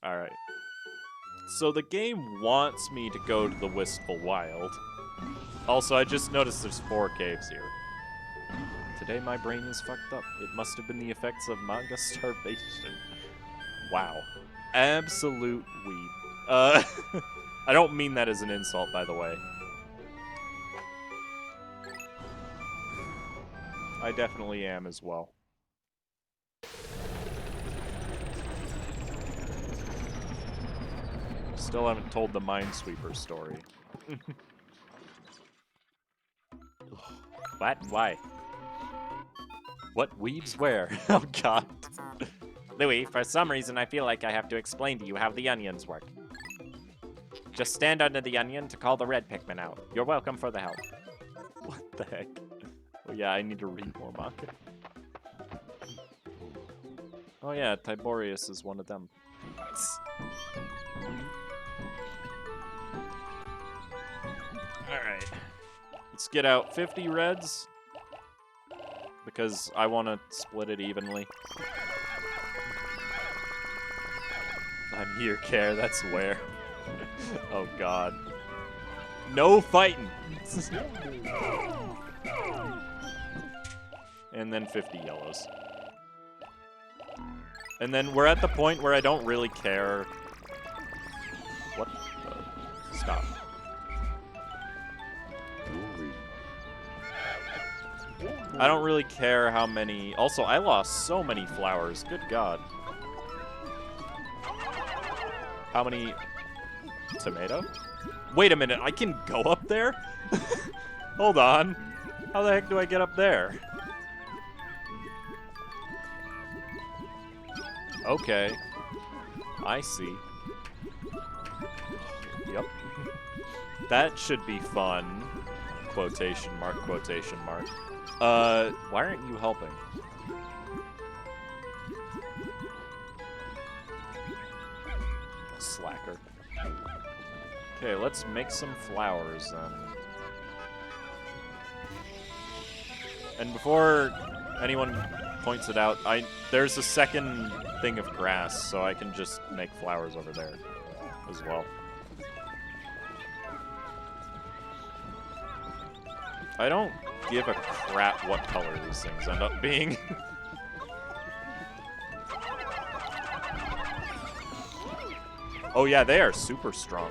Alright. So the game wants me to go to the Wistful Wild. Also, I just noticed there's 4 caves here. Today my brain is fucked up. It must have been the effects of manga starvation. Wow. Absolute weeb. I don't mean that as an insult, by the way. I definitely am as well. Still haven't told the Minesweeper story. What? Why? What weaves where? Oh god. Louis, for some reason I feel like I have to explain to you how the onions work. Just stand under the onion to call the red Pikmin out. You're welcome for the help. What the heck? Well, yeah, I need to read more manga. Oh yeah, Tiberius is one of them. Alright. Let's get out 50 reds. Because I want to split it evenly. I'm here, Care, that's where. Oh god. No fighting! And then 50 yellows. And then we're at the point where I don't really care. What the? Stop. I don't really care how many... Also, I lost so many flowers. Good god. How many... Tomato? Wait a minute, I can go up there? Hold on. How the heck do I get up there? Okay. I see. Yep. That should be fun. Quotation mark, quotation mark. Why aren't you helping? Slacker. Okay, let's make some flowers then. And before anyone points it out, there's a second thing of grass, so I can just make flowers over there as well. I don't give a crap what color these things end up being. Oh yeah, they are super strong.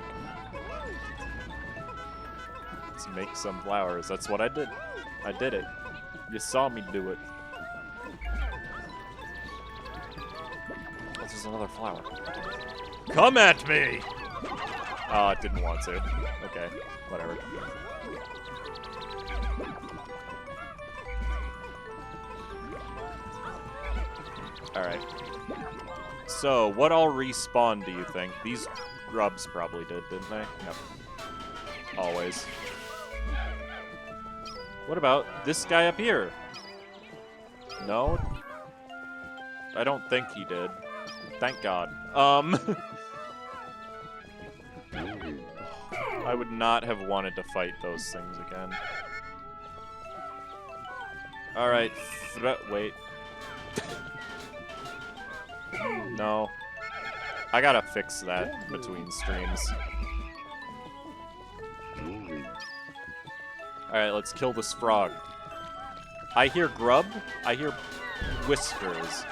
Let's make some flowers. That's what I did. I did it. You saw me do it. Oh, there's another flower. Come at me! Oh, it didn't want to. Okay, whatever. Alright. So, what all respawn do you think? These grubs probably did, didn't they? Yep. Always. What about this guy up here? No? I don't think he did. Thank God. I would not have wanted to fight those things again. Alright, wait. No. I gotta fix that between streams. Alright, let's kill this frog. I hear grub. I hear whiskers.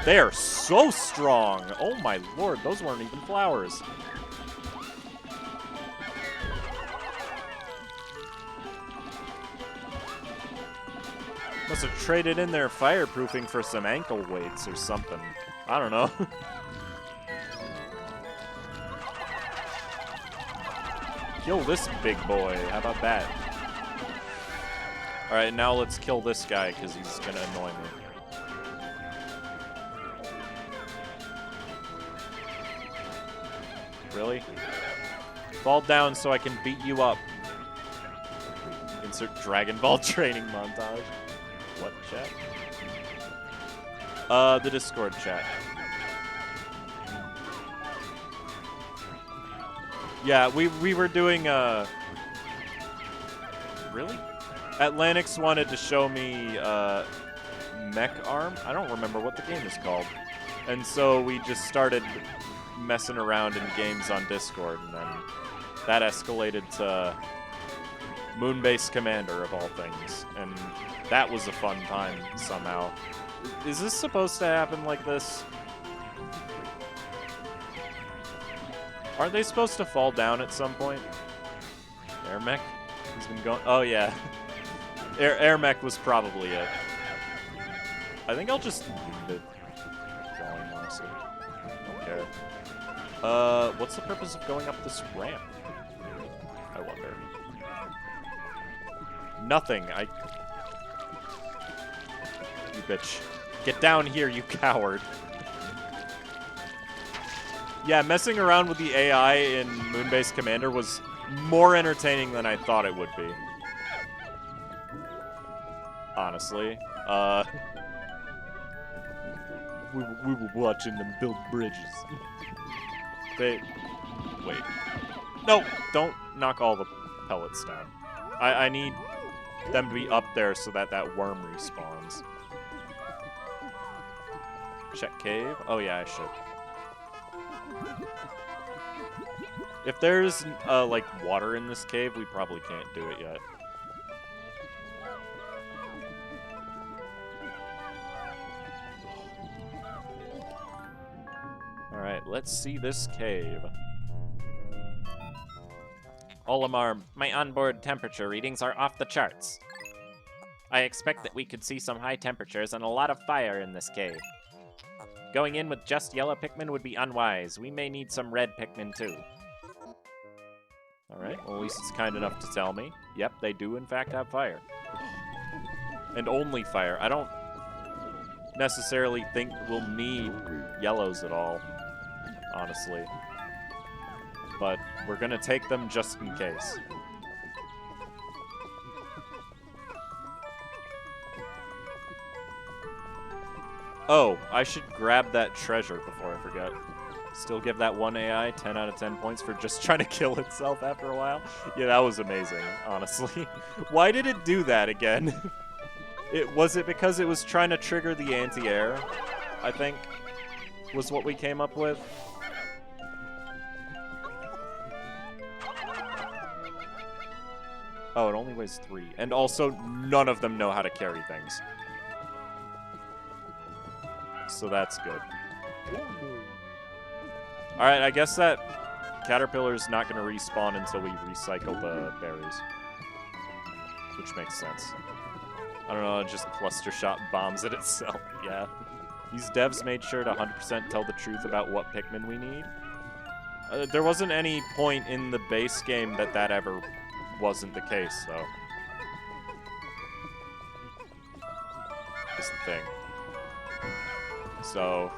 They are so strong! Oh my lord, those weren't even flowers. Must have traded in their fireproofing for some ankle weights or something. I don't know. Kill this big boy. How about that? Alright, now let's kill this guy because he's gonna annoy me. Really? Fall down so I can beat you up. Insert Dragon Ball training montage. What chat? The Discord chat. Yeah, we were doing, Really? Atlantics wanted to show me, Mech Arm? I don't remember what the game is called. And so we just started messing around in games on Discord, and then that escalated to Moonbase Commander, of all things. And that was a fun time, somehow. Is this supposed to happen like this? Aren't they supposed to fall down at some point? There, Mech? He's been going... Oh, yeah. Air mech was probably it. I think I'll just leave it going, honestly. Don't care. What's the purpose of going up this ramp? I wonder. Nothing. You bitch. Get down here, you coward. Yeah, messing around with the AI in Moonbase Commander was more entertaining than I thought it would be. Honestly. We were watching them build bridges. Wait. No! Don't knock all the pellets down. I need them to be up there so that that worm respawns. Check cave? Oh yeah, I should. If there's, like, water in this cave, we probably can't do it yet. Alright, let's see this cave. Olimar, my onboard temperature readings are off the charts. I expect that we could see some high temperatures and a lot of fire in this cave. Going in with just yellow Pikmin would be unwise. We may need some red Pikmin too. Alright, well at least it's kind enough to tell me. Yep, they do in fact have fire. And only fire. I don't necessarily think we'll need yellows at all, honestly. But we're gonna take them just in case. Oh, I should grab that treasure before I forget. Still give that one AI 10 out of 10 points for just trying to kill itself after a while. Yeah, that was amazing, honestly. Why did it do that again? Was it because it was trying to trigger the anti-air, I think, was what we came up with? Oh, it only weighs 3. And also, none of them know how to carry things. So that's good. Alright, I guess that caterpillar's not going to respawn until we recycle the berries. Which makes sense. I don't know, it just cluster shot bombs at itself. Yeah. These devs made sure to 100% tell the truth about what Pikmin we need. There wasn't any point in the base game that ever wasn't the case, though. Is the thing. So...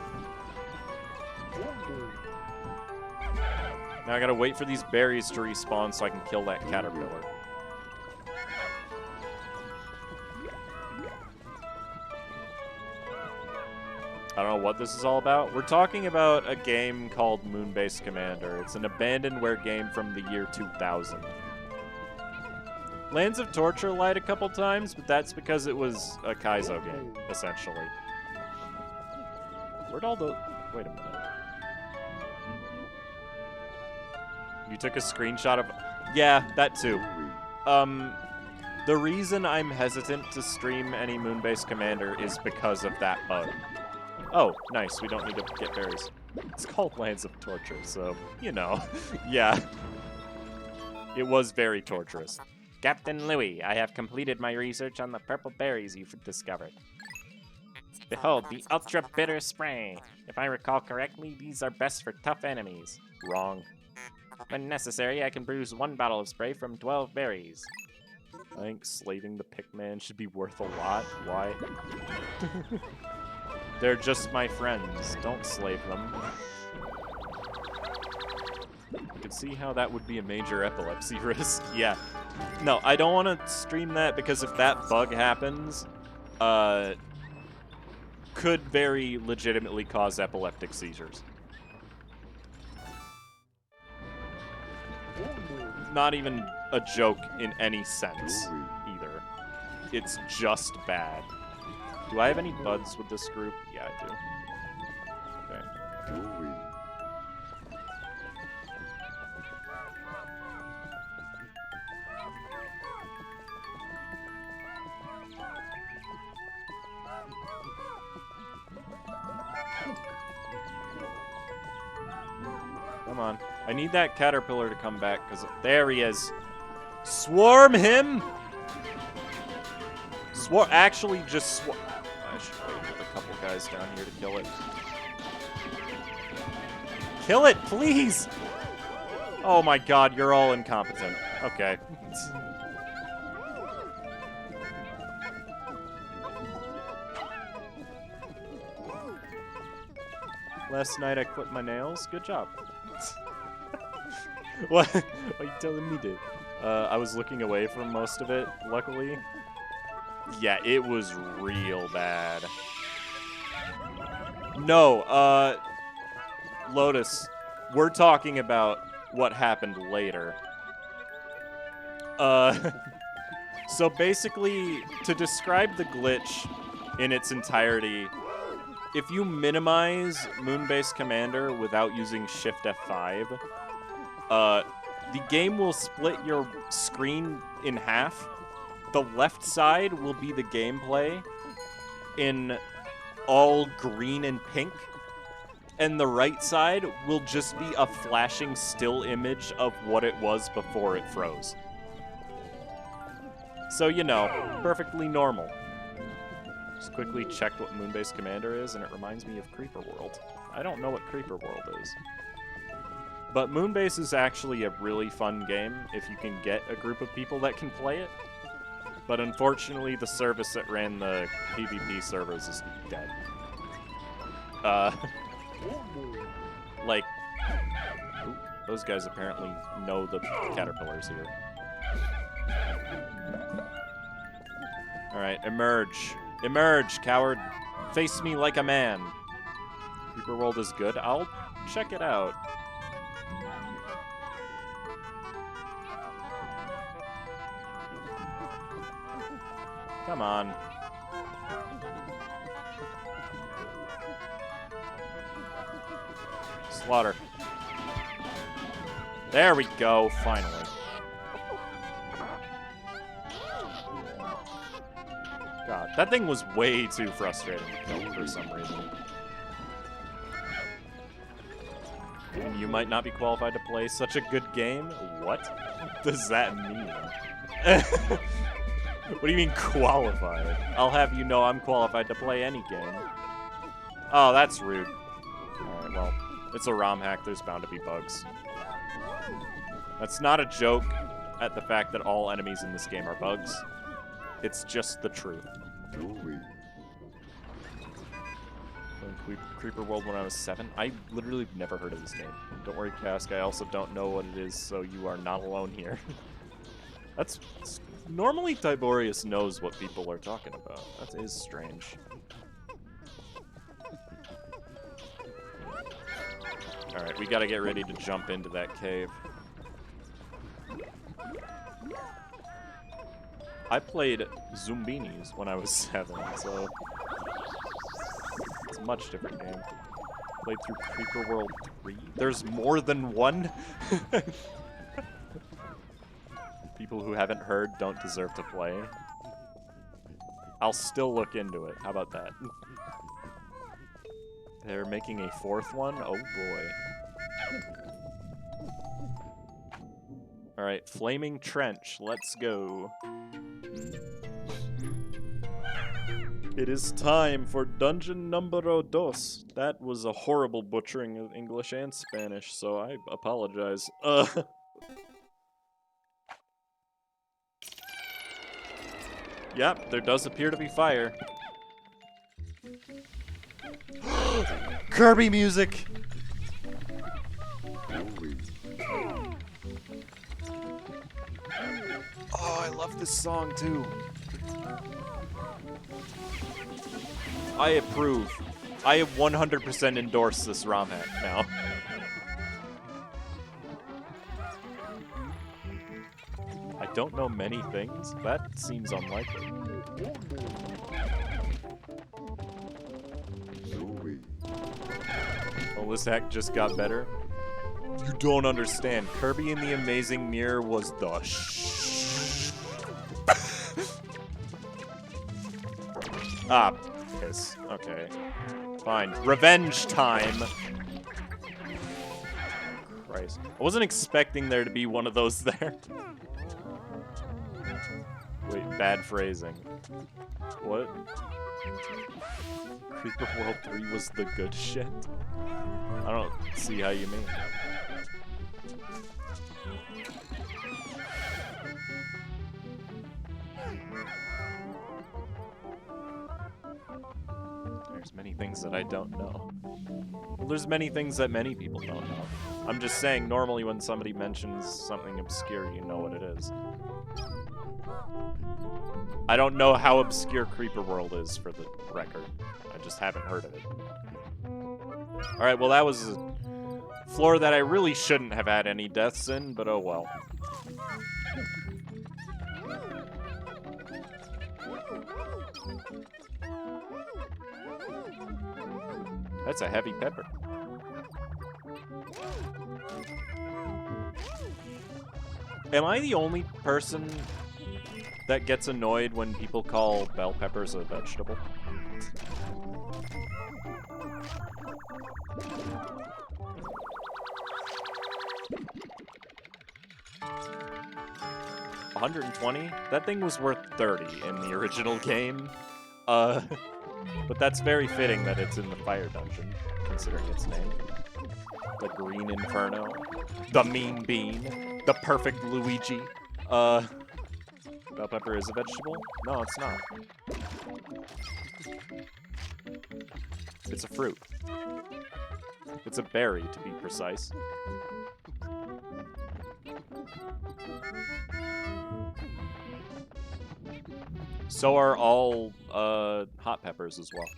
now I gotta wait for these berries to respawn so I can kill that caterpillar. I don't know what this is all about. We're talking about a game called Moonbase Commander. It's an abandonware game from the year 2000. Lands of Torture lied a couple times, but that's because it was a Kaizo game, essentially. Where'd all the... wait a minute. You took a screenshot of... yeah, that too. The reason I'm hesitant to stream any Moonbase Commander is because of that bug. Oh, nice. We don't need to get berries. It's called Lands of Torture, so, you know. Yeah. It was very torturous. Captain Louis, I have completed my research on the purple berries you've discovered. Behold, the Ultra Bitter Spray. If I recall correctly, these are best for tough enemies. Wrong. When necessary, I can brew 1 bottle of spray from 12 berries. I think slaving the Pikmin should be worth a lot. Why? They're just my friends. Don't slave them. I can see how that would be a major epilepsy risk. Yeah. No, I don't want to stream that because if that bug happens, could very legitimately cause epileptic seizures. Not even a joke in any sense, either. It's just bad. Do I have any buds with this group? Yeah, I do. Okay. Come on. I need that caterpillar to come back, because there he is. Swarm him! Actually, just I should wait with a couple guys down here to kill it. Kill it, please! Oh my god, you're all incompetent. Okay. Last night I clipped my nails. Good job. What are you telling me to? I was looking away from most of it, luckily. Yeah, it was real bad. No, Lotus, we're talking about what happened later. So basically, to describe the glitch in its entirety, if you minimize Moonbase Commander without using Shift F5, the game will split your screen in half. The left side will be the gameplay in all green and pink, and the right side will just be a flashing still image of what it was before it froze. So, you know, perfectly normal. Just quickly checked what Moonbase Commander is, and it reminds me of Creeper World. I don't know what Creeper World is. But Moonbase is actually a really fun game if you can get a group of people that can play it. But unfortunately, the service that ran the PvP servers is dead. Like, ooh, those guys apparently know the caterpillars here. Alright, emerge. Emerge, coward. Face me like a man. Creeper World is good. I'll check it out. Come on. Slaughter. There we go, finally. God, that thing was way too frustrating to kill for some reason. And you might not be qualified to play such a good game? What does that mean? What do you mean qualified? I'll have you know I'm qualified to play any game. Oh, that's rude. Alright, well, it's a ROM hack. There's bound to be bugs. That's not a joke at the fact that all enemies in this game are bugs. It's just the truth. Creeper World when I was 7? I literally never heard of this game. Don't worry, Cask. I also don't know what it is, so you are not alone here. That's... Normally, Tiborius knows what people are talking about. That is strange. Alright, we gotta get ready to jump into that cave. I played Zumbinis when I was 7, so... It's a much different game. Played through Creeper World 3? There's more than one? People who haven't heard don't deserve to play. I'll still look into it. How about that? They're making a 4th one? Oh boy. Alright, Flaming Trench. Let's go. It is time for dungeon numero dos. That was a horrible butchering of English and Spanish, so I apologize. Yep, there does appear to be fire. Kirby music! Oh, I love this song too. I approve. I have 100% endorsed this ROM hack now. I don't know many things. That seems unlikely. Well, this hack just got better. You don't understand. Kirby in the Amazing Mirror was the Ah, piss. Okay. Fine. Revenge time! Christ. I wasn't expecting there to be one of those there. Wait, bad phrasing. What? Creeper World 3 was the good shit? I don't see how you mean. There's many things that I don't know. Well, there's many things that many people don't know. I'm just saying, normally when somebody mentions something obscure, you know what it is. I don't know how obscure Creeper World is, for the record. I just haven't heard of it. Alright, well that was a floor that I really shouldn't have had any deaths in, but oh well. That's a heavy pepper. Am I the only person that gets annoyed when people call bell peppers a vegetable? $120? That thing was worth 30 in the original game. But that's very fitting that it's in the fire dungeon, considering its name. The Green Inferno. The Mean Bean. The Perfect Luigi. Bell pepper is a vegetable? No, it's not. It's a fruit. It's a berry, to be precise. So are all hot peppers as well.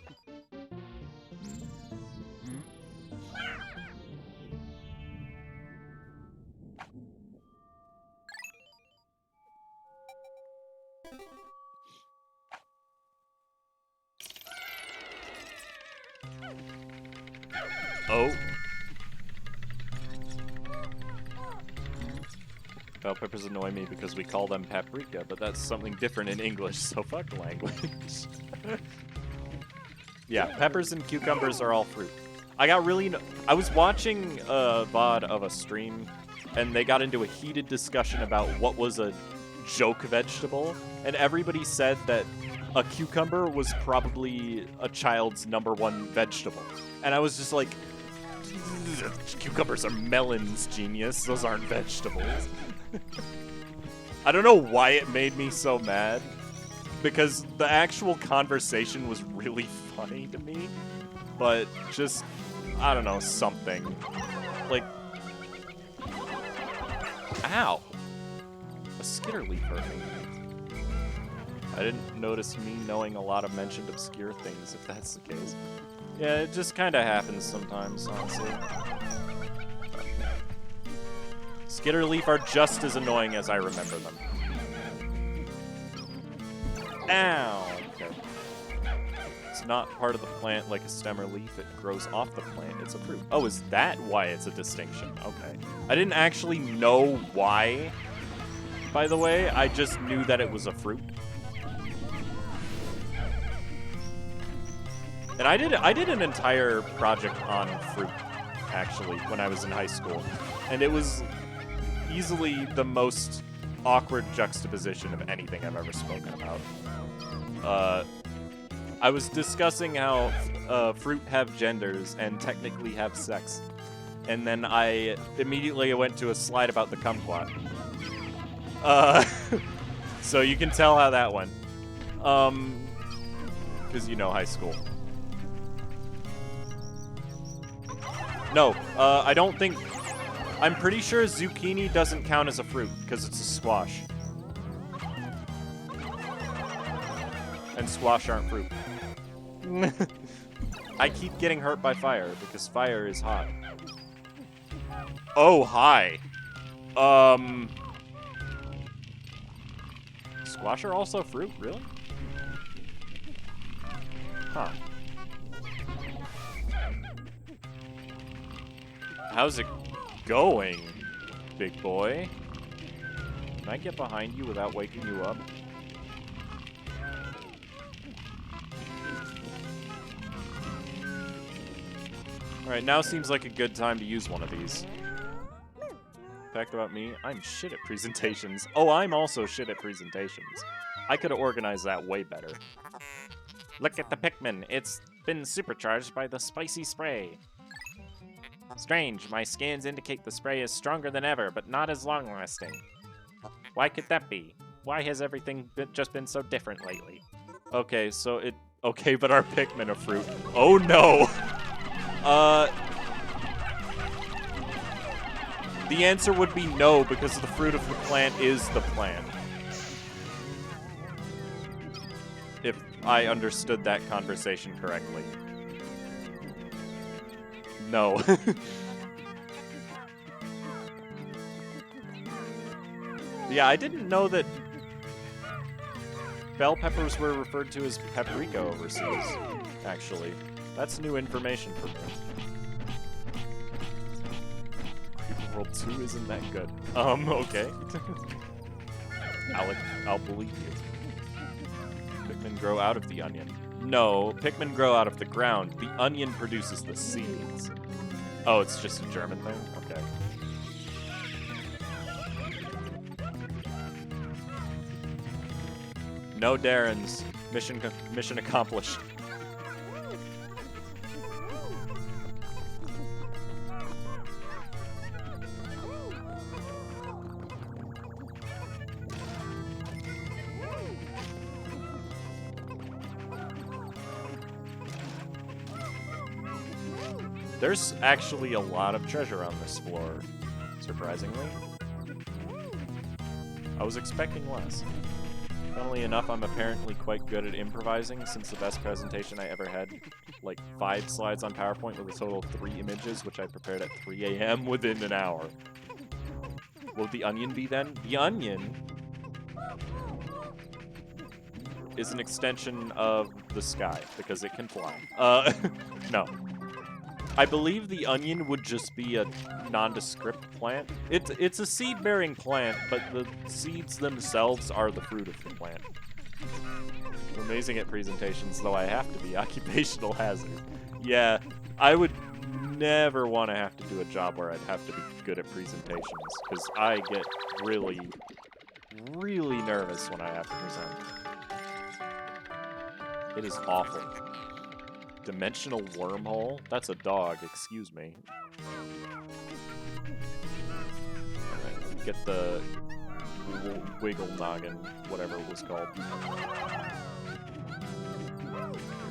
Oh. Bell peppers annoy me because we call them paprika, but that's something different in English, so fuck language. Yeah, peppers and cucumbers are all fruit. I was watching a VOD of a stream, and they got into a heated discussion about what was a joke vegetable, and everybody said that a cucumber was probably a child's #1 vegetable. And I was just like, cucumbers are melons, genius. Those aren't vegetables. I don't know why it made me so mad, because the actual conversation was really funny to me, but just, I don't know, something. Like, ow! A skitter leaf hurt me. I didn't notice me knowing a lot of mentioned obscure things, if that's the case. Yeah, it just kind of happens sometimes, honestly. Skitter leaf are just as annoying as I remember them. Ow! Okay. It's not part of the plant like a stem or leaf. It grows off the plant. It's a fruit. Oh, is that why it's a distinction? Okay. I didn't actually know why, by the way. I just knew that it was a fruit. And I did an entire project on fruit, actually, when I was in high school. And it was easily the most awkward juxtaposition of anything I've ever spoken about. I was discussing how fruit have genders and technically have sex. And then I immediately went to a slide about the kumquat. So you can tell how that went. Because you know high school. No, I don't think... I'm pretty sure zucchini doesn't count as a fruit, because it's a squash. And squash aren't fruit. I keep getting hurt by fire, because fire is hot. Oh, hi. Squash are also fruit? Really? Huh. How's it going, big boy? Can I get behind you without waking you up? Alright, now seems like a good time to use one of these. Fact about me, I'm shit at presentations. Oh, I'm also shit at presentations. I could have organized that way better. Look at the Pikmin. It's been supercharged by the spicy spray. Strange, my scans indicate the spray is stronger than ever, but not as long-lasting. Why could that be? Why has everything just been so different lately? Okay, so it... Okay, but our Pikmin are fruit. Oh, no! The answer would be no, because the fruit of the plant is the plant. If I understood that conversation correctly. No. Yeah, I didn't know that bell peppers were referred to as paprika overseas, actually. That's new information for me. World 2 isn't that good. Okay. Alec, I'll believe you. Pikmin grow out of the onion. No, Pikmin grow out of the ground. The onion produces the seeds. Oh, it's just a German thing? Okay. No Darrens. Mission accomplished. There's actually a lot of treasure on this floor, surprisingly. I was expecting less. Funnily enough, I'm apparently quite good at improvising, since the best presentation I ever had, like 5 slides on PowerPoint with a total of 3 images, which I prepared at 3 a.m. within an hour. What would the onion be then? The onion is an extension of the sky, because it can fly. No. I believe the onion would just be a nondescript plant. It's a seed-bearing plant, but the seeds themselves are the fruit of the plant. I'm amazing at presentations, though I have to be occupational hazard. Yeah, I would never want to have to do a job where I'd have to be good at presentations, because I get really, really nervous when I have to present. It is awful. Dimensional wormhole? That's a dog, excuse me. Alright, get the wiggle noggin, whatever it was called.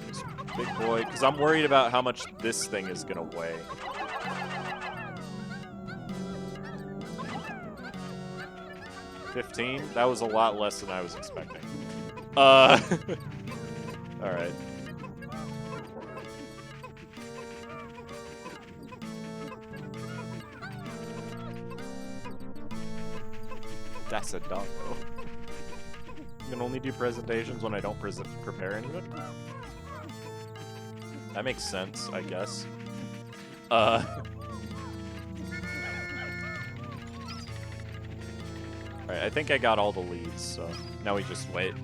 This big boy, because I'm worried about how much this thing is gonna weigh. $15? That was a lot less than I was expecting. Alright. That's a dog, though. You can only do presentations when I don't prepare anything? That makes sense, I guess. Alright, I think I got all the leads, so now we just wait.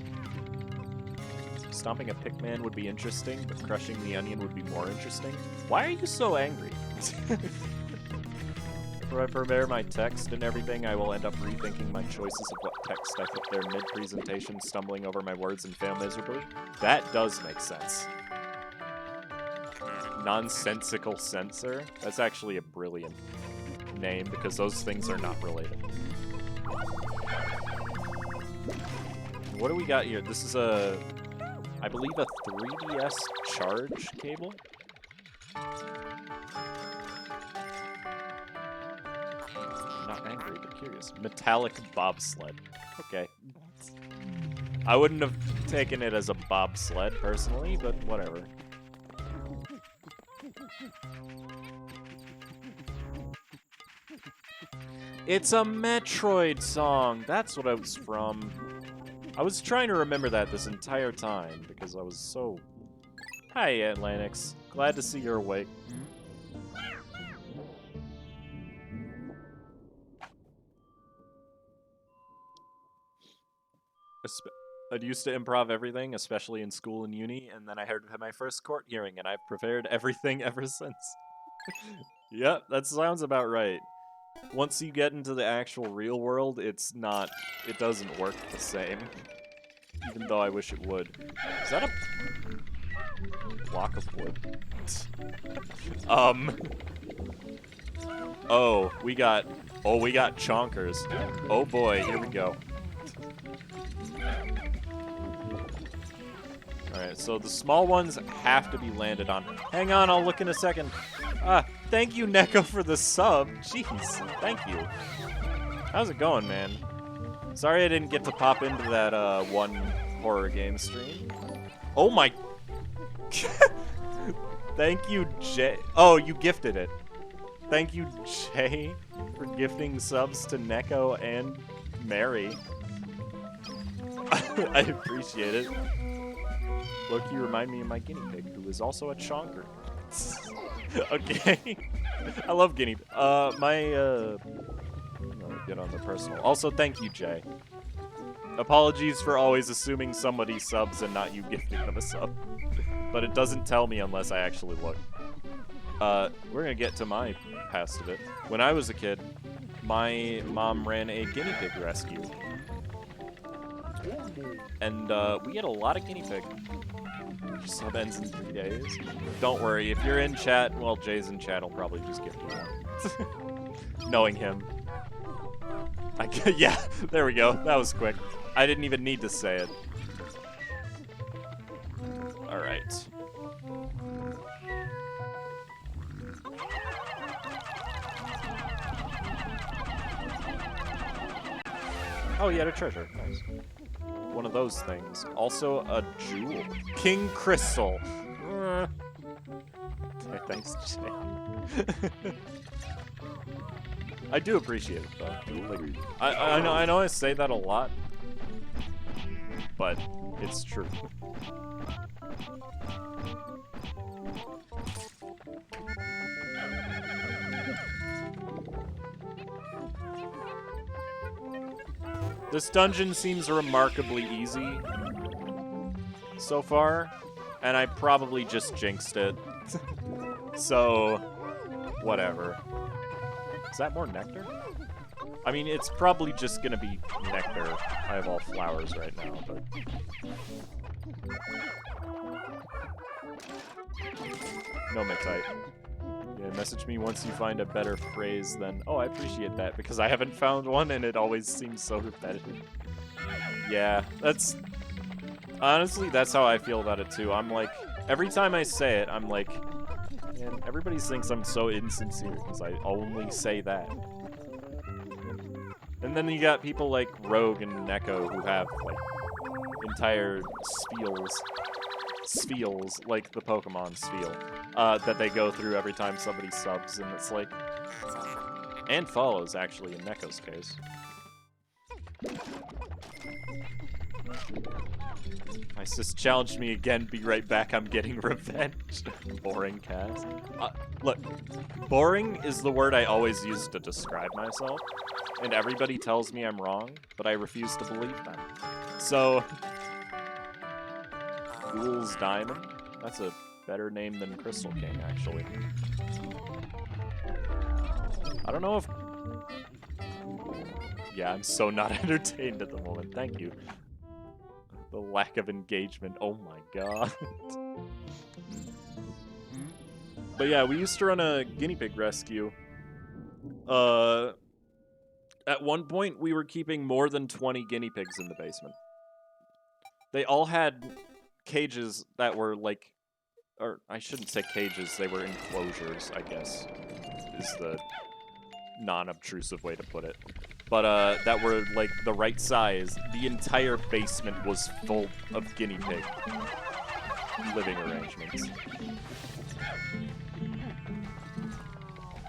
Stomping a Pikmin would be interesting, but crushing the onion would be more interesting. Why are you so angry? Before I prepare my text and everything, I will end up rethinking my choices of what text I put there mid-presentation, stumbling over my words and fail miserably. That does make sense. Nonsensical censor? That's actually a brilliant name, because those things are not related. What do we got here? This is a, I believe, a 3DS charge cable? Not angry, but curious. Metallic bobsled. Okay. I wouldn't have taken it as a bobsled, personally, but whatever. It's a Metroid song! That's what I was from. I was trying to remember that this entire time, because I was so... Hi, Atlanix. Glad to see you're awake. I'd used to improv everything, especially in school and uni, and then I had my first court hearing, and I've prepared everything ever since. Yep, that sounds about right. Once you get into the actual real world, it doesn't work the same. even though I wish it would. Is that a block of wood? Oh, we got chonkers. Oh boy, here we go. Alright, so the small ones have to be landed on. Hang on, I'll look in a second. Thank you, Neko, for the sub. Jeez, thank you. How's it going, man? Sorry I didn't get to pop into that one horror game stream. Oh my... Thank you, Jay. Oh, you gifted it. Thank you, Jay, for gifting subs to Neko and Mary. I appreciate it. Look, you remind me of my guinea pig, who is also a chonker. Okay. I love guinea pig. I'm gonna get on the personal. Also, thank you, Jay. Apologies for always assuming somebody subs and not you gifting them a sub. But it doesn't tell me unless I actually look. We're gonna get to my past of it. When I was a kid, my mom ran a guinea pig rescue. And we had a lot of guinea pig. Sub ends in 3 days. Don't worry, if you're in chat, well, Jay's in chat, I'll probably just gift you one. Knowing him. Yeah, there we go. That was quick. I didn't even need to say it. Alright. Oh, you had a treasure. Nice. One of those things. Also a jewel. King Crystal. Thanks, Jay. I do appreciate it, though. Like, I know I say that a lot, but it's true. This dungeon seems remarkably easy so far, and I probably just jinxed it. So, whatever. Is that more nectar? I mean, it's probably just gonna be nectar. I have all flowers right now, but... No, Mitite. Yeah, message me once you find a better phrase than... Oh, I appreciate that, because I haven't found one, and it always seems so repetitive. Yeah, that's... Honestly, that's how I feel about it, too. I'm like... Every time I say it, I'm like... Man, everybody thinks I'm so insincere, because I only say that. And then you got people like Rogue and Neko who have, like, entire spiels, like the Pokemon spiel, that they go through every time somebody subs, and it's like... And follows, actually, in Neko's case. My sis challenged me again, be right back, I'm getting revenge. Boring cast. Look, boring is the word I always use to describe myself, and everybody tells me I'm wrong, but I refuse to believe them. So... Fool's Diamond? That's a better name than Crystal King, actually. I don't know if... Yeah, I'm so not entertained at the moment. Thank you. The lack of engagement. Oh my god. But yeah, we used to run a guinea pig rescue. At one point, we were keeping more than 20 guinea pigs in the basement. They all had cages that were like... Or, I shouldn't say cages, they were enclosures, I guess, is the non-obtrusive way to put it. But, that were, like, the right size. The entire basement was full of guinea pig living arrangements.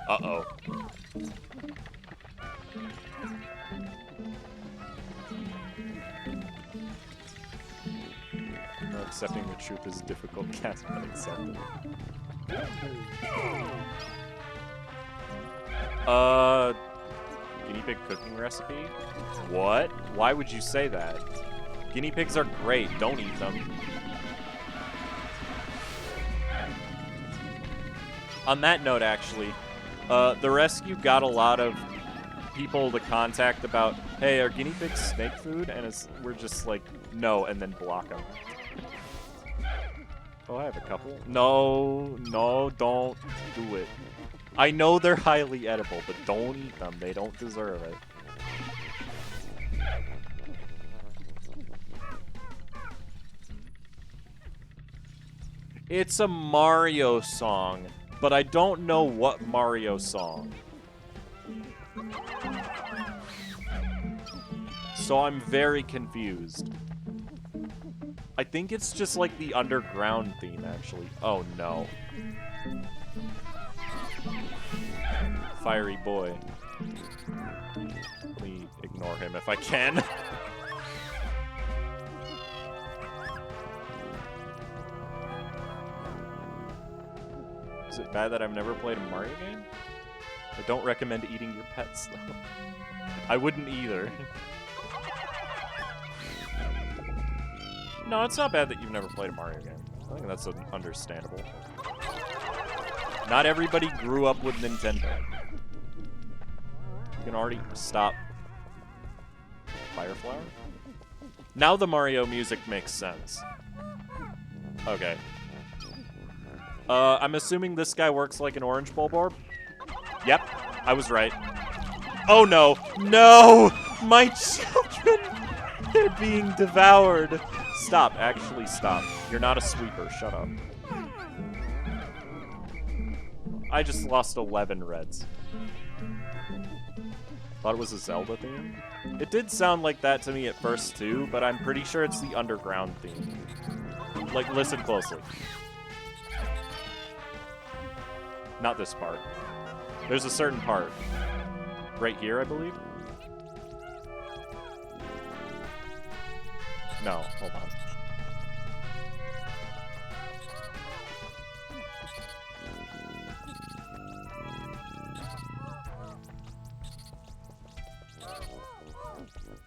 Uh-oh. Accepting the truth is difficult, cast, but accepted. Guinea pig cooking recipe? What? Why would you say that? Guinea pigs are great, don't eat them. On that note, actually, the rescue got a lot of people to contact about, hey, are guinea pigs snake food? And we're just like, no, and then block them. Oh, I have a couple. No, don't do it. I know they're highly edible, but don't eat them. They don't deserve it. It's a Mario song, but I don't know what Mario song. So I'm very confused. I think it's just like the underground theme, actually. Oh no. Fiery boy. Let me ignore him if I can. Is it bad that I've never played a Mario game? I don't recommend eating your pets, though. I wouldn't either. No, it's not bad that you've never played a Mario game. I think that's understandable. Not everybody grew up with Nintendo. You can already stop. Fireflower? Now the Mario music makes sense. Okay. I'm assuming this guy works like an orange Bulborb? Yep, I was right. Oh no! No! My children! They're being devoured! Stop, actually stop. You're not a sweeper, shut up. I just lost 11 reds. Thought it was a Zelda theme? It did sound like that to me at first too, but I'm pretty sure it's the underground theme. Like, listen closely. Not this part. There's a certain part. Right here, I believe? No, hold on.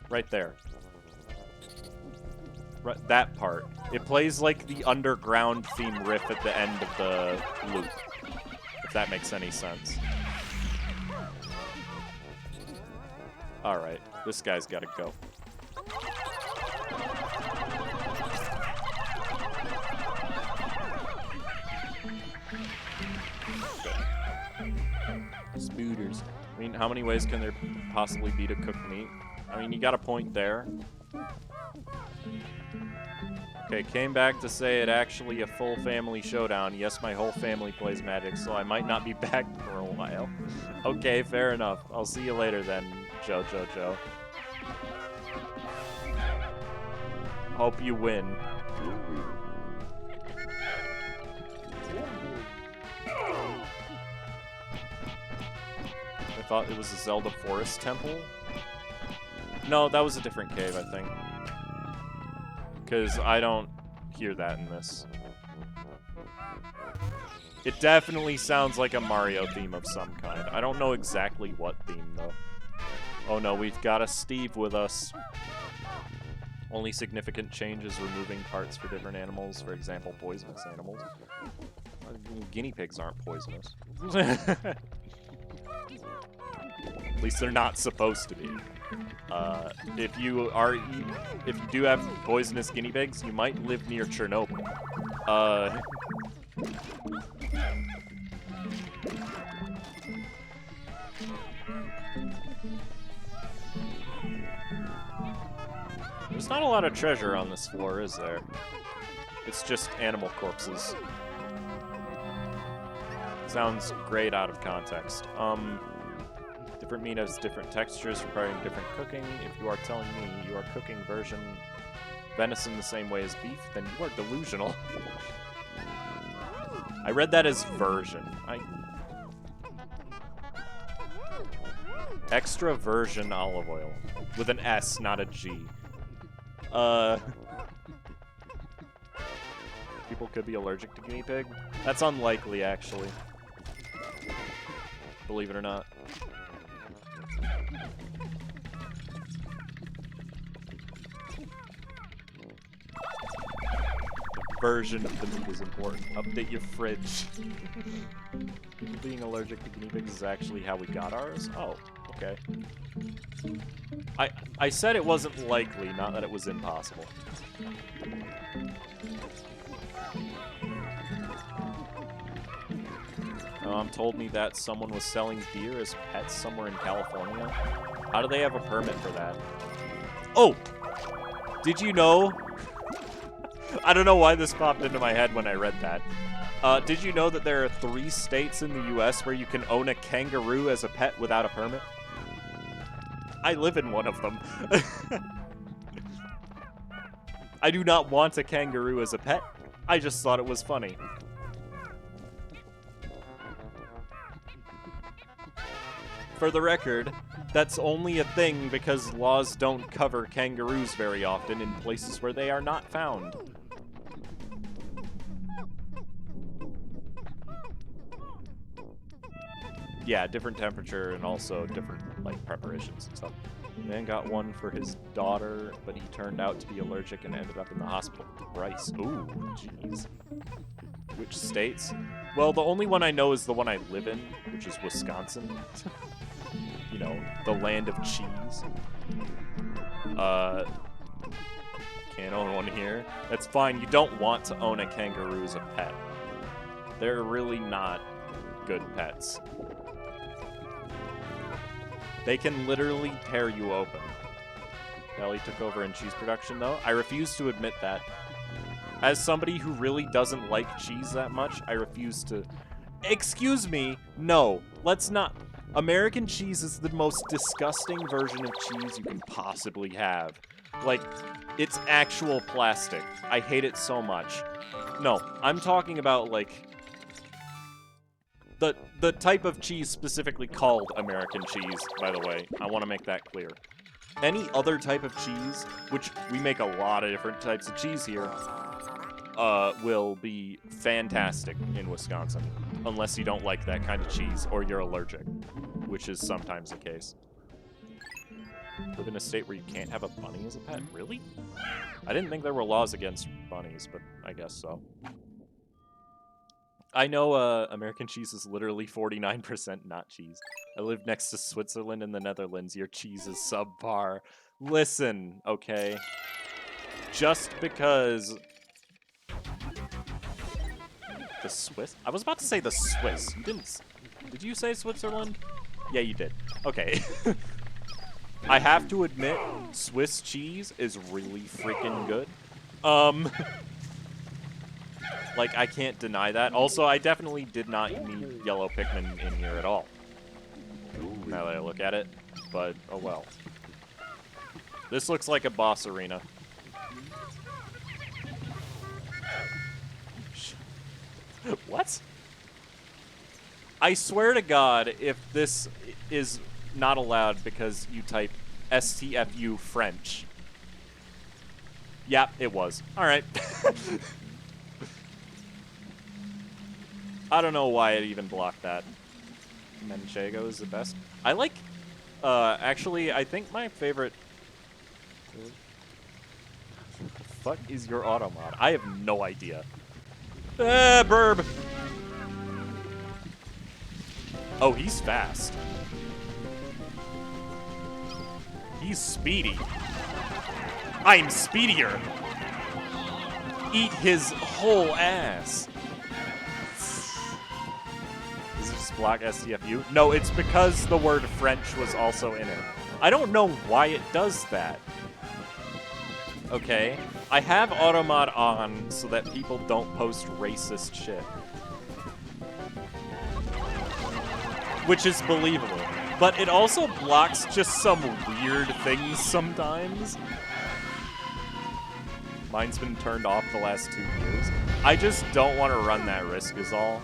Right there. Right, that part. It plays like the underground theme riff at the end of the loop. If that makes any sense. Alright, this guy's gotta go. Spooters. I mean, how many ways can there possibly be to cook meat? I mean, you got a point there. Okay, came back to say it actually a full family showdown. Yes, my whole family plays Magic, so I might not be back for a while. Okay, fair enough. I'll see you later then, Joe. Hope you win. I thought it was a Zelda Forest Temple. No, that was a different cave, I think. Because I don't hear that in this. It definitely sounds like a Mario theme of some kind. I don't know exactly what theme, though. Oh no, we've got a Steve with us. Only significant change is removing parts for different animals, for example, poisonous animals. Guinea pigs aren't poisonous. At least they're not supposed to be. If you do have poisonous guinea pigs, you might live near Chernobyl. There's not a lot of treasure on this floor, is there? It's just animal corpses. Sounds great out of context. Different meat has different textures requiring different cooking. If you are telling me you are cooking version venison the same way as beef, then you are delusional. I read that as version. Extra virgin olive oil. With an S, not a G. People could be allergic to guinea pig? That's unlikely, actually. Believe it or not. Version of the meat is important. Update your fridge. Being allergic to guinea pigs is actually how we got ours? Oh, okay? I said it wasn't likely, not that it was impossible. Told me that someone was selling deer as pets somewhere in California. How do they have a permit for that? Oh! Did you know? I don't know why this popped into my head when I read that. Did you know that there are 3 states in the US where you can own a kangaroo as a pet without a permit? I live in one of them. I do not want a kangaroo as a pet. I just thought it was funny. For the record, that's only a thing because laws don't cover kangaroos very often in places where they are not found. Yeah, different temperature and also different, like, preparations and stuff. Man got one for his daughter, but he turned out to be allergic and ended up in the hospital thrice. Ooh, jeez. Which states? Well, the only one I know is the one I live in, which is Wisconsin. You know, the land of cheese. Can't own one here. That's fine. You don't want to own a kangaroo as a pet. They're really not good pets. They can literally tear you open. Ellie took over in cheese production, though. I refuse to admit that. As somebody who really doesn't like cheese that much, I refuse to... Excuse me, no, let's not... American cheese is the most disgusting version of cheese you can possibly have. Like, it's actual plastic. I hate it so much. No, I'm talking about, like... The type of cheese specifically called American cheese, by the way. I want to make that clear. Any other type of cheese, which we make a lot of different types of cheese here, will be fantastic in Wisconsin. Unless you don't like that kind of cheese or you're allergic, which is sometimes the case. Live in a state where you can't have a bunny as a pet? Really? I didn't think there were laws against bunnies, but I guess so. I know American cheese is literally 49% not cheese. I live next to Switzerland and the Netherlands. Your cheese is subpar. Listen, okay? Just because... The Swiss? I was about to say the Swiss. You didn't... Did you say Switzerland? Yeah, you did. Okay. I have to admit, Swiss cheese is really freaking good. Like, I can't deny that. Also, I definitely did not need yellow Pikmin in here at all. Now that I look at it. But, oh well. This looks like a boss arena. What? I swear to God, if this is not allowed because you type STFU French. Yep, it was. Alright. I don't know why it even blocked that. Manchego is the best. I like, actually, I think my favorite... What the fuck is your Automod? I have no idea. Burb! Oh, he's fast. He's speedy. I'm speedier! Eat his whole ass. Is it just block STFU? No, it's because the word French was also in it. I don't know why it does that. Okay, I have Automod on so that people don't post racist shit. Which is believable. But it also blocks just some weird things sometimes. Mine's been turned off the last 2 years. I just don't want to run that risk is all.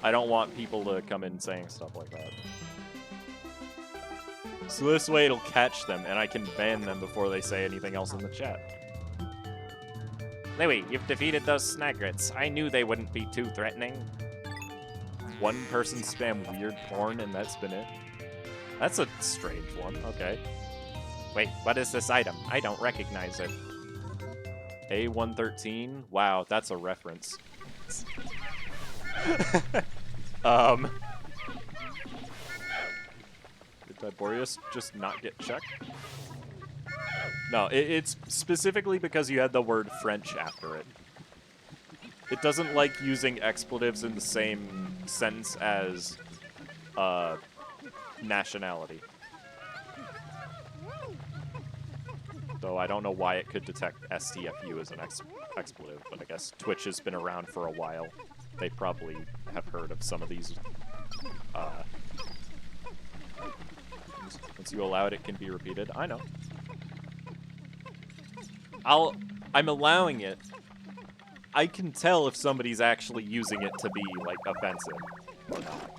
I don't want people to come in saying stuff like that. So this way it'll catch them, and I can ban them before they say anything else in the chat. Louie, you've defeated those Snagrets. I knew they wouldn't be too threatening. One person spam weird porn, and that's been it. That's a strange one. Okay. Wait, what is this item? I don't recognize it. A113? Wow, that's a reference. Did Boreas just not get checked? No, it's specifically because you had the word French after it. It doesn't like using expletives in the same sentence as nationality. Though I don't know why it could detect STFU as an expletive, but I guess Twitch has been around for a while. They probably have heard of some of these. Once you allow it, it can be repeated. I know. I'm allowing it. I can tell if somebody's actually using it to be, like, offensive or not.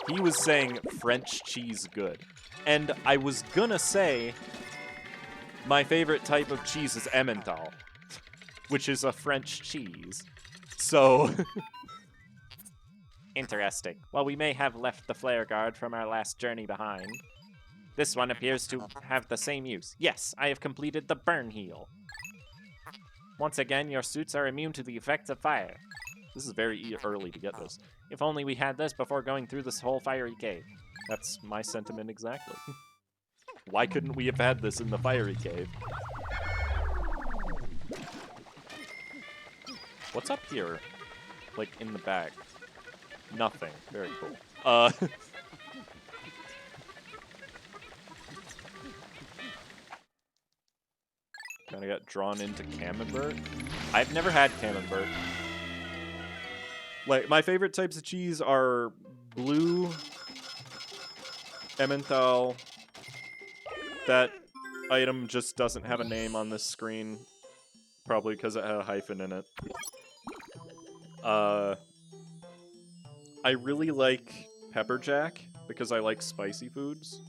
He was saying French cheese good. And I was gonna say my favorite type of cheese is Emmental, which is a French cheese. So... Interesting. Well, we may have left the flare guard from our last journey behind. This one appears to have the same use. Yes, I have completed the burn heal. Once again, your suits are immune to the effects of fire. This is very early to get this. If only we had this before going through this whole fiery cave. That's my sentiment exactly. Why couldn't we have had this in the fiery cave? What's up here? Like, in the back? Nothing. Very cool. Kinda got drawn into Camembert. I've never had Camembert. Like, my favorite types of cheese are blue, Emmental. That item just doesn't have a name on this screen. Probably because it had a hyphen in it. I really like pepper jack because I like spicy foods.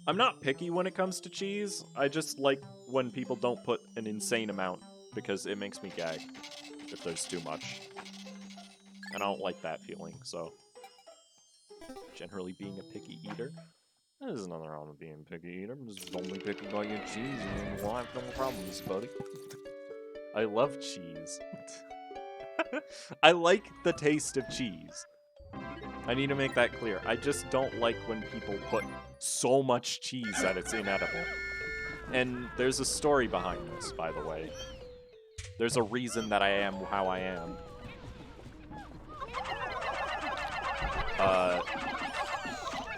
I'm not picky when it comes to cheese. I just like when people don't put an insane amount because it makes me gag if there's too much. And I don't like that feeling, so... Generally being a picky eater. There's nothing wrong with being a picky eater. I'm just only picky about your cheese and we'll have no problems, buddy. I love cheese. I like the taste of cheese. I need to make that clear. I just don't like when people put so much cheese that it's inedible. And there's a story behind this, by the way. There's a reason that I am how I am.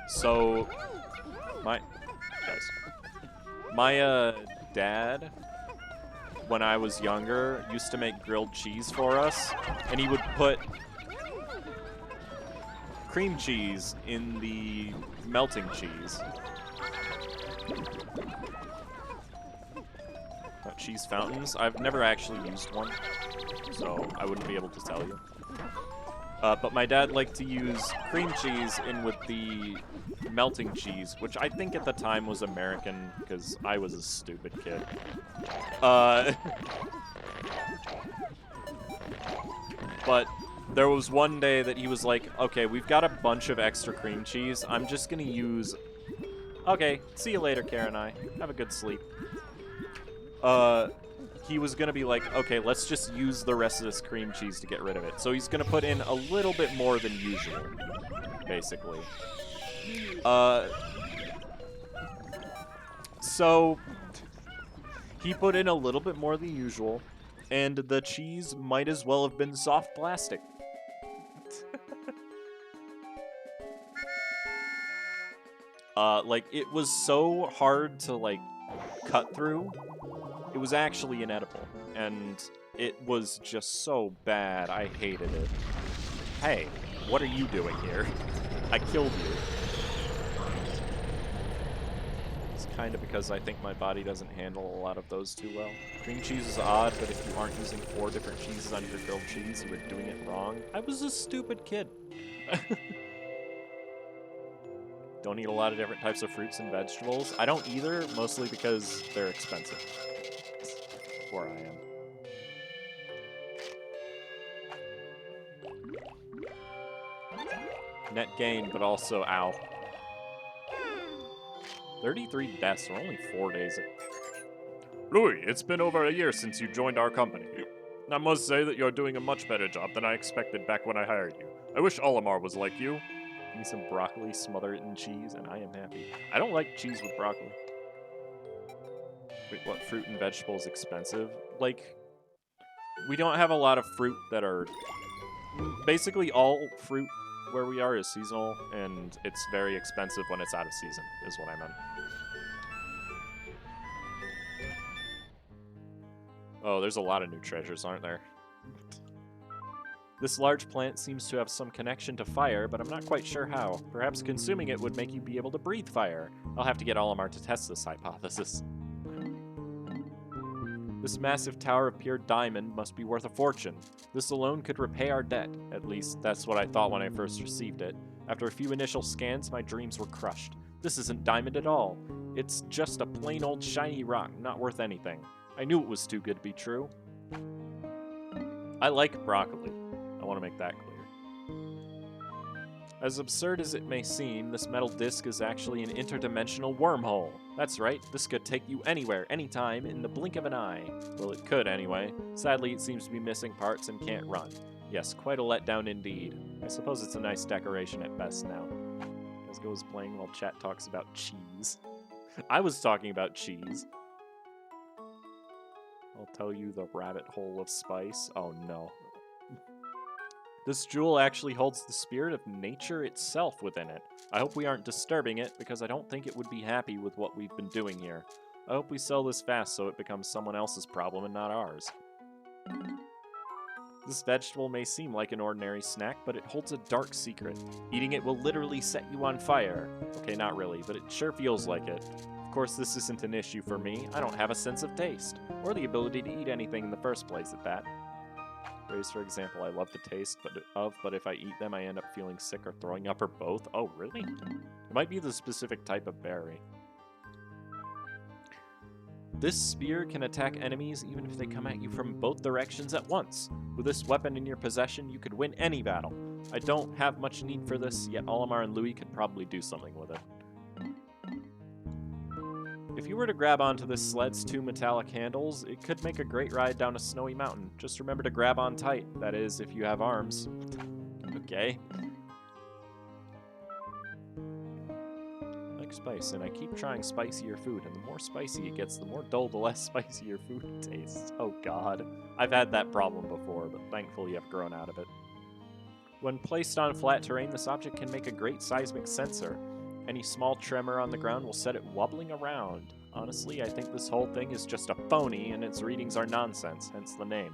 So, my dad, when I was younger, used to make grilled cheese for us, and he would put cream cheese in the melting cheese. Cheese fountains? I've never actually used one, so I wouldn't be able to tell you. But my dad liked to use cream cheese in with the melting cheese, which I think at the time was American, because I was a stupid kid. But there was one day that he was like, okay, we've got a bunch of extra cream cheese. I'm just going to use... Okay, see you later, Kara and I. Have a good sleep. He was going to be like, okay, let's just use the rest of this cream cheese to get rid of it. So he's going to put in a little bit more than usual, basically. So he put in a little bit more than usual, and the cheese might as well have been soft plastic. Like, it was so hard to, like, cut through. It was actually inedible, and it was just so bad. I hated it. Hey, what are you doing here? I killed you. It's kind of because I think my body doesn't handle a lot of those too well. Cream cheese is odd, but if you aren't using 4 different cheeses on your grilled cheese, you were doing it wrong. I was a stupid kid. Don't eat a lot of different types of fruits and vegetables. I don't either, mostly because they're expensive. Where I am. Net gain, but also ow. 33 deaths, or only 4 days. Louis, it's been over a year since you joined our company. I must say that you're doing a much better job than I expected back when I hired you. I wish Olimar was like you. Give me some broccoli, smother it in cheese, and I am happy. I don't like cheese with broccoli. Wait, what? Fruit and vegetables expensive? Like, we don't have a lot of fruit that are... Basically, all fruit where we are is seasonal, and it's very expensive when it's out of season, is what I meant. Oh, there's a lot of new treasures, aren't there? This large plant seems to have some connection to fire, but I'm not quite sure how. Perhaps consuming it would make you be able to breathe fire. I'll have to get Olimar to test this hypothesis. This massive tower of pure diamond must be worth a fortune. This alone could repay our debt. At least, that's what I thought when I first received it. After a few initial scans, my dreams were crushed. This isn't diamond at all. It's just a plain old shiny rock, not worth anything. I knew it was too good to be true. I like broccoli. I want to make that clear. As absurd as it may seem, this metal disc is actually an interdimensional wormhole. That's right, this could take you anywhere, anytime, in the blink of an eye. Well, it could anyway. Sadly, it seems to be missing parts and can't run. Yes, quite a letdown indeed. I suppose it's a nice decoration at best now. As goes playing while chat talks about cheese. I was talking about cheese. I'll tell you the rabbit hole of spice. Oh no. This jewel actually holds the spirit of nature itself within it. I hope we aren't disturbing it, because I don't think it would be happy with what we've been doing here. I hope we sell this fast so it becomes someone else's problem and not ours. This vegetable may seem like an ordinary snack, but it holds a dark secret. Eating it will literally set you on fire. Okay, not really, but it sure feels like it. Of course, this isn't an issue for me. I don't have a sense of taste, or the ability to eat anything in the first place at that. Berries, for example, I love the taste but if I eat them, I end up feeling sick or throwing up or both. Oh, really? It might be the specific type of berry. This spear can attack enemies even if they come at you from both directions at once. With this weapon in your possession, you could win any battle. I don't have much need for this, yet Olimar and Louie could probably do something with it. If you were to grab onto this sled's two metallic handles, it could make a great ride down a snowy mountain. Just remember to grab on tight. That is, if you have arms. Okay. I like spice, and I keep trying spicier food, and the more spicy it gets, the more dull, the less spicy your food tastes. Oh god. I've had that problem before, but thankfully I've grown out of it. When placed on flat terrain, this object can make a great seismic sensor. Any small tremor on the ground will set it wobbling around. Honestly, I think this whole thing is just a phony, and its readings are nonsense, hence the name.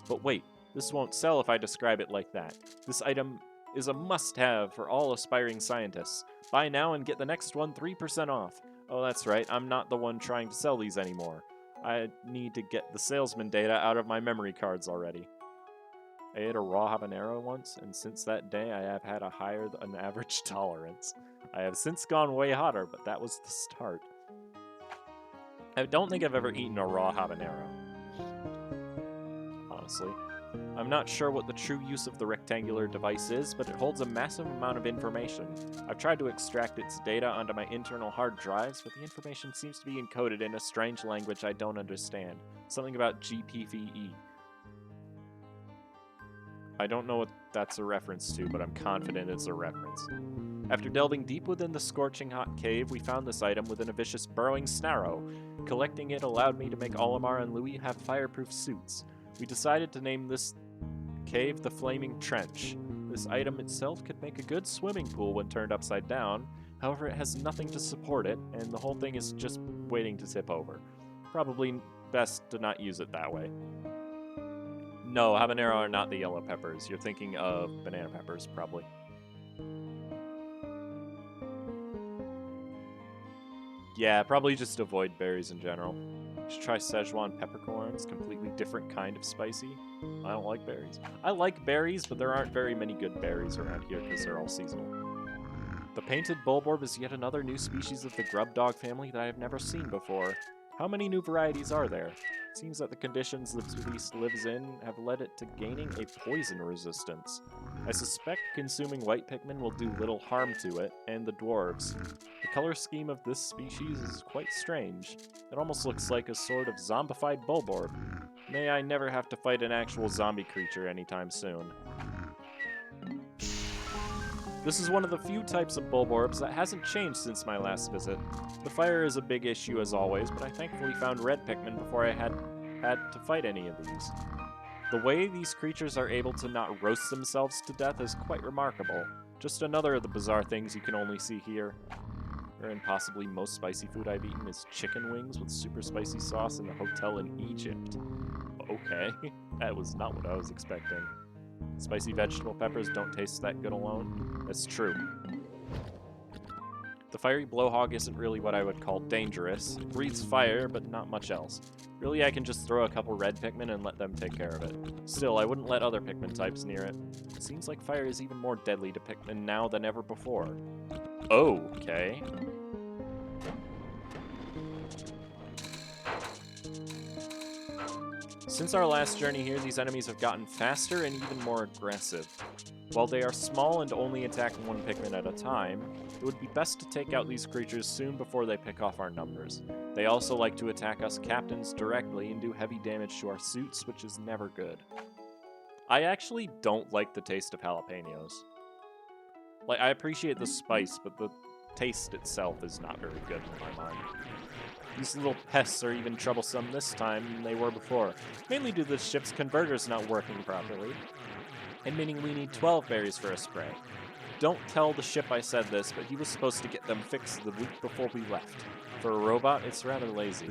But wait, this won't sell if I describe it like that. This item is a must-have for all aspiring scientists. Buy now and get the next one 3% off. Oh, that's right, I'm not the one trying to sell these anymore. I need to get the salesman data out of my memory cards already. I ate a raw habanero once, and since that day I have had a higher than average tolerance. I have since gone way hotter, but that was the start. I don't think I've ever eaten a raw habanero. Honestly. I'm not sure what the true use of the rectangular device is, but it holds a massive amount of information. I've tried to extract its data onto my internal hard drives, but the information seems to be encoded in a strange language I don't understand. Something about GPVE. I don't know what that's a reference to, but I'm confident it's a reference. After delving deep within the scorching hot cave, we found this item within a vicious burrowing snarrow. Collecting it allowed me to make Olimar and Louie have fireproof suits. We decided to name this cave the Flaming Trench. This item itself could make a good swimming pool when turned upside down, however it has nothing to support it, and the whole thing is just waiting to tip over. Probably best to not use it that way. No, habanero are not the yellow peppers. You're thinking of banana peppers, probably. Yeah, probably just avoid berries in general. You should try Szechuan peppercorns, completely different kind of spicy. I don't like berries. I like berries, but there aren't very many good berries around here because they're all seasonal. The painted Bulborb is yet another new species of the grub dog family that I have never seen before. How many new varieties are there? It seems that the conditions the beast lives in have led it to gaining a poison resistance. I suspect consuming white Pikmin will do little harm to it, and the dwarves. The color scheme of this species is quite strange. It almost looks like a sort of zombified Bulborb. May I never have to fight an actual zombie creature anytime soon. This is one of the few types of Bulborbs that hasn't changed since my last visit. The fire is a big issue as always, but I thankfully found red Pikmin before I had to fight any of these. The way these creatures are able to not roast themselves to death is quite remarkable. Just another of the bizarre things you can only see here. And possibly most spicy food I've eaten is chicken wings with super spicy sauce in a hotel in Egypt. Okay, that was not what I was expecting. Spicy vegetable peppers don't taste that good alone. That's true. The fiery blowhog isn't really what I would call dangerous. It breathes fire, but not much else. Really, I can just throw a couple red Pikmin and let them take care of it. Still, I wouldn't let other Pikmin types near it. It seems like fire is even more deadly to Pikmin now than ever before. Okay. Since our last journey here, these enemies have gotten faster and even more aggressive. While they are small and only attack one Pikmin at a time, it would be best to take out these creatures soon before they pick off our numbers. They also like to attack us captains directly and do heavy damage to our suits, which is never good. I actually don't like the taste of jalapenos. Like, I appreciate the spice, but the taste itself is not very good in my mind. These little pests are even troublesome this time than they were before, mainly due to the ship's converters not working properly, and meaning we need 12 berries for a spray. Don't tell the ship I said this, but he was supposed to get them fixed the week before we left. For a robot, it's rather lazy.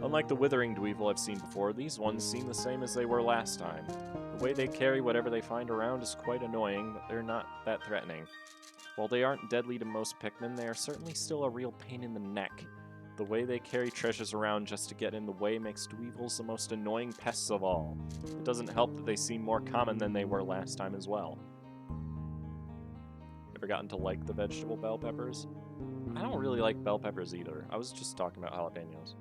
Unlike the withering Dweevil I've seen before, these ones seem the same as they were last time. The way they carry whatever they find around is quite annoying, but they're not that threatening. While they aren't deadly to most Pikmin, they are certainly still a real pain in the neck. The way they carry treasures around just to get in the way makes Dweevils the most annoying pests of all. It doesn't help that they seem more common than they were last time as well. Ever gotten to like the vegetable bell peppers? I don't really like bell peppers either. I was just talking about jalapenos.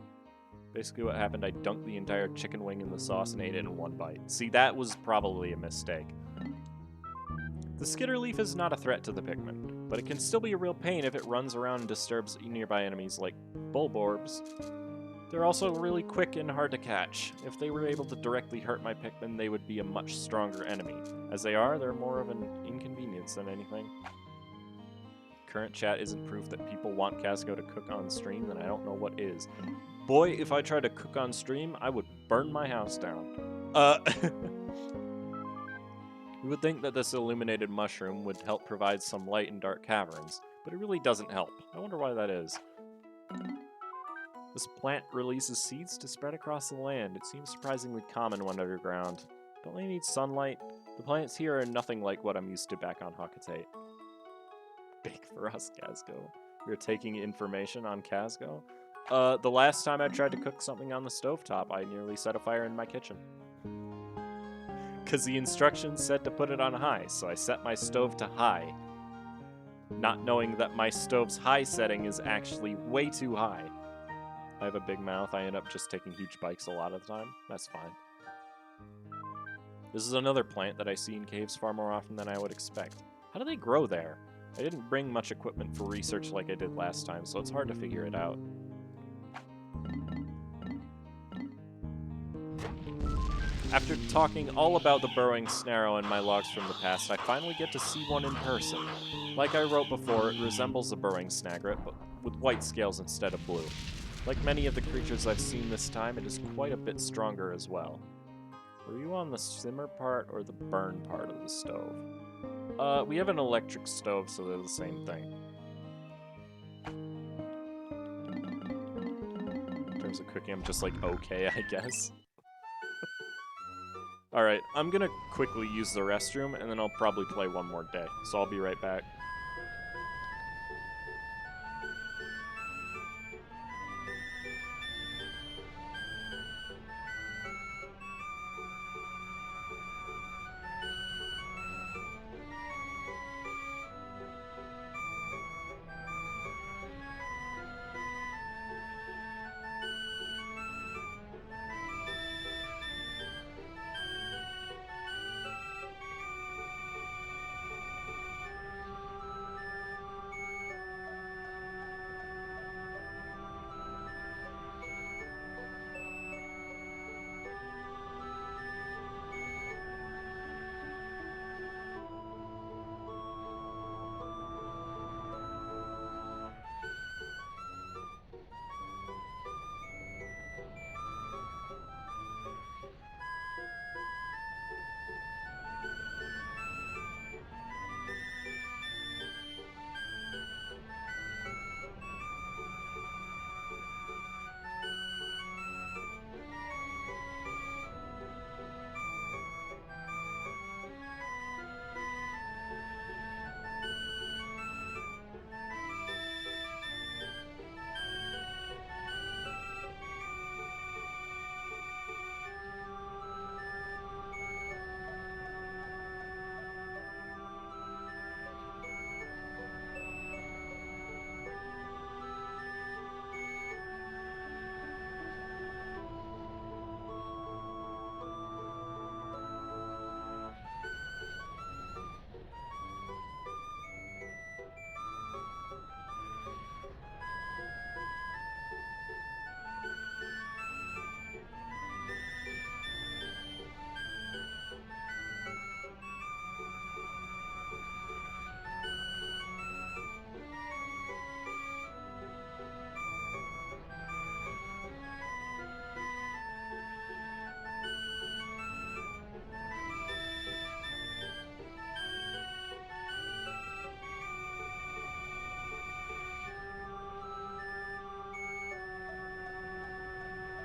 Basically what happened, I dunked the entire chicken wing in the sauce and ate it in one bite. See, that was probably a mistake. The skitter leaf is not a threat to the Pikmin, but it can still be a real pain if it runs around and disturbs nearby enemies like Bulborbs. They're also really quick and hard to catch. If they were able to directly hurt my Pikmin, they would be a much stronger enemy. As they are, they're more of an inconvenience than anything. Current chat isn't proof that people want Casco to cook on stream, then I don't know what is. Boy, if I tried to cook on stream, I would burn my house down. You would think that this illuminated mushroom would help provide some light in dark caverns, but it really doesn't help. I wonder why that is. This plant releases seeds to spread across the land. It seems surprisingly common when underground. Don't they need sunlight? The plants here are nothing like what I'm used to back on Hakatate. Big for us, Casco. We're taking information on Casco? The last time I tried to cook something on the stovetop, I nearly set a fire in my kitchen. Because the instructions said to put it on high, so I set my stove to high. Not knowing that my stove's high setting is actually way too high. I have a big mouth, I end up just taking huge bites a lot of the time. That's fine. This is another plant that I see in caves far more often than I would expect. How do they grow there? I didn't bring much equipment for research like I did last time, so it's hard to figure it out. After talking all about the burrowing Snarrow in my logs from the past, I finally get to see one in person. Like I wrote before, it resembles a burrowing Snagret, but with white scales instead of blue. Like many of the creatures I've seen this time, it is quite a bit stronger as well. Were you on the simmer part or the burn part of the stove? We have an electric stove, so they're the same thing. In terms of cooking, I'm just like, okay, I guess. Alright, I'm gonna quickly use the restroom, and then I'll probably play one more day. So I'll be right back.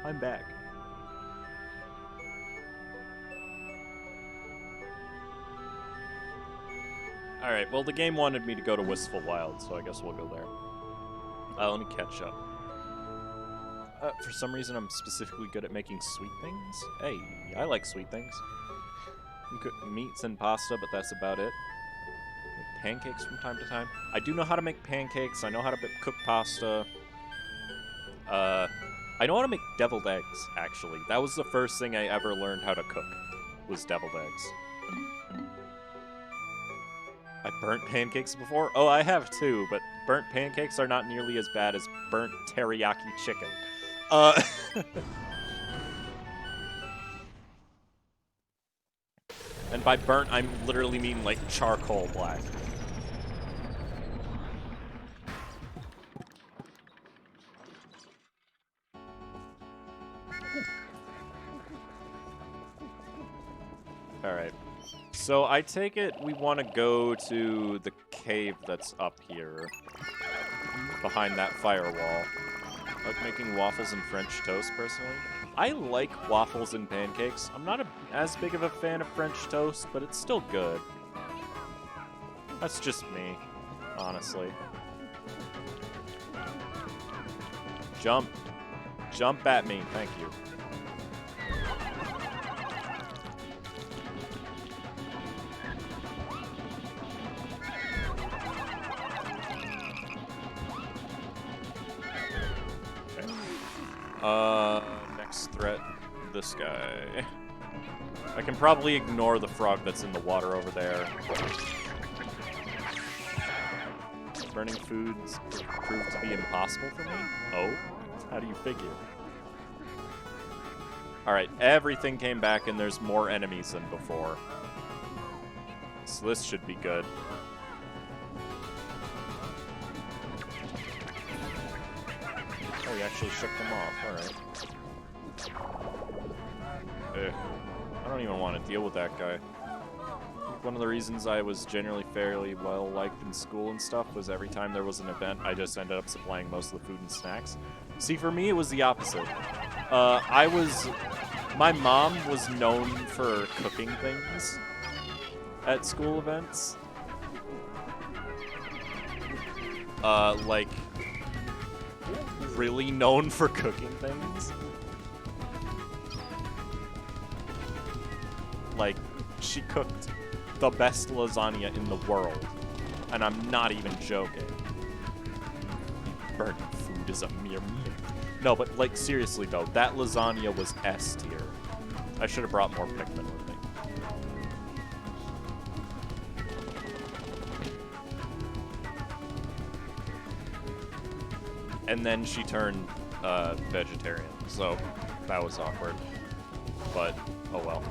I'm back. Alright, well, the game wanted me to go to Wistful Wild, so I guess we'll go there. Let me catch up. For some reason, I'm specifically good at making sweet things. Hey, I like sweet things. You cook meats and pasta, but that's about it. Make pancakes from time to time. I do know how to make pancakes. I know how to cook pasta. I know how to make deviled eggs, actually. That was the first thing I ever learned how to cook, was deviled eggs. I burnt pancakes before? Oh, I have too, but burnt pancakes are not nearly as bad as burnt teriyaki chicken. And by burnt, I literally mean like charcoal black. Alright. So I take it we want to go to the cave that's up here. Behind that firewall. I like making waffles and French toast, personally. I like waffles and pancakes. I'm not as big of a fan of French toast, but it's still good. That's just me, honestly. Jump. Jump at me. Thank you. Next threat, this guy. I can probably ignore the frog that's in the water over there. Burning foods proved to be impossible for me? Oh? How do you figure? Alright, everything came back and there's more enemies than before. So this should be good. Oh, he actually shook them off. Alright. I don't even want to deal with that guy. One of the reasons I was generally fairly well-liked in school and stuff was every time there was an event, I just ended up supplying most of the food and snacks. See, for me, it was the opposite. My mom was known for cooking things at school events. Like, really known for cooking things. Like, she cooked the best lasagna in the world. And I'm not even joking. Burnt food is a mere meal. No, but, like, seriously, though, that lasagna was S tier. I should have brought more Pikmin with me. And then she turned vegetarian, so that was awkward. But, oh well.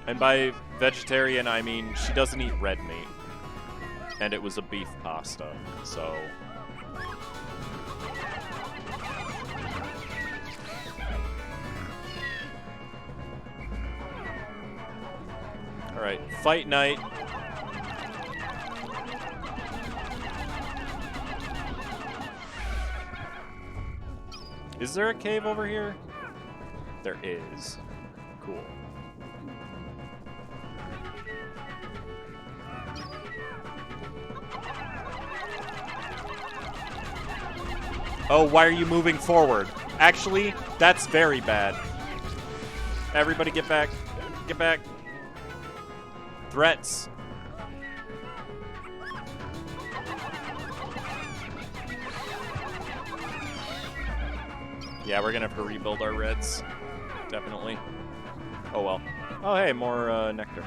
And by vegetarian, I mean she doesn't eat red meat. And it was a beef pasta, so... Alright, fight night. Is there a cave over here? There is. Cool. Oh, why are you moving forward? Actually, that's very bad. Everybody get back. Get back. Threats. Yeah, we're gonna have to rebuild our reds. Definitely. Oh well. Oh hey, more nectar.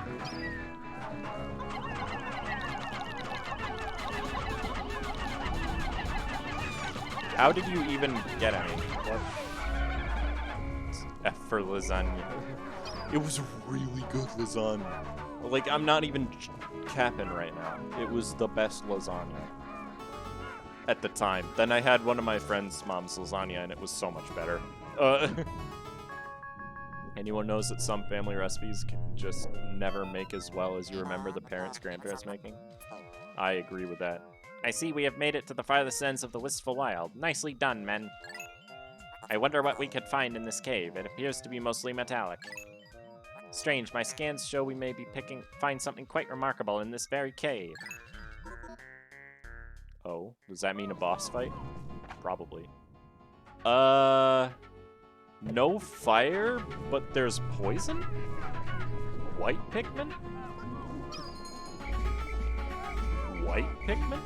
How did you even get at me? What? F for lasagna. It was really good lasagna. Like, I'm not even capping right now. It was the best lasagna. At the time. Then I had one of my friend's mom's lasagna, and it was so much better. Anyone knows that some family recipes can just never make as well as you remember the parents' grandparents making? I agree with that. I see we have made it to the farthest ends of the Wistful Wild. Nicely done, men. I wonder what we could find in this cave. It appears to be mostly metallic. Strange, my scans show we may be find something quite remarkable in this very cave. Oh, does that mean a boss fight? Probably. No fire, but there's poison? White Pikmin? White Pikmin?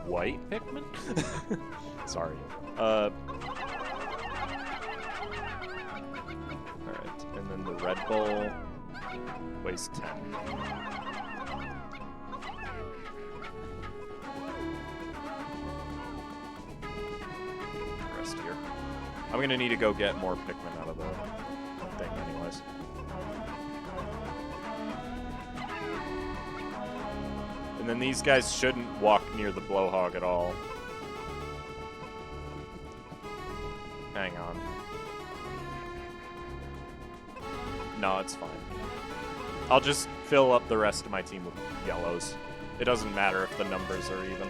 White Pikmin? Sorry. Alright, and then the Red Bull weighs 10. Rest here. I'm gonna need to go get more Pikmin out of the thing anyways. And then these guys shouldn't walk near the blowhog at all. Hang on. No, it's fine. I'll just fill up the rest of my team with yellows. It doesn't matter if the numbers are even.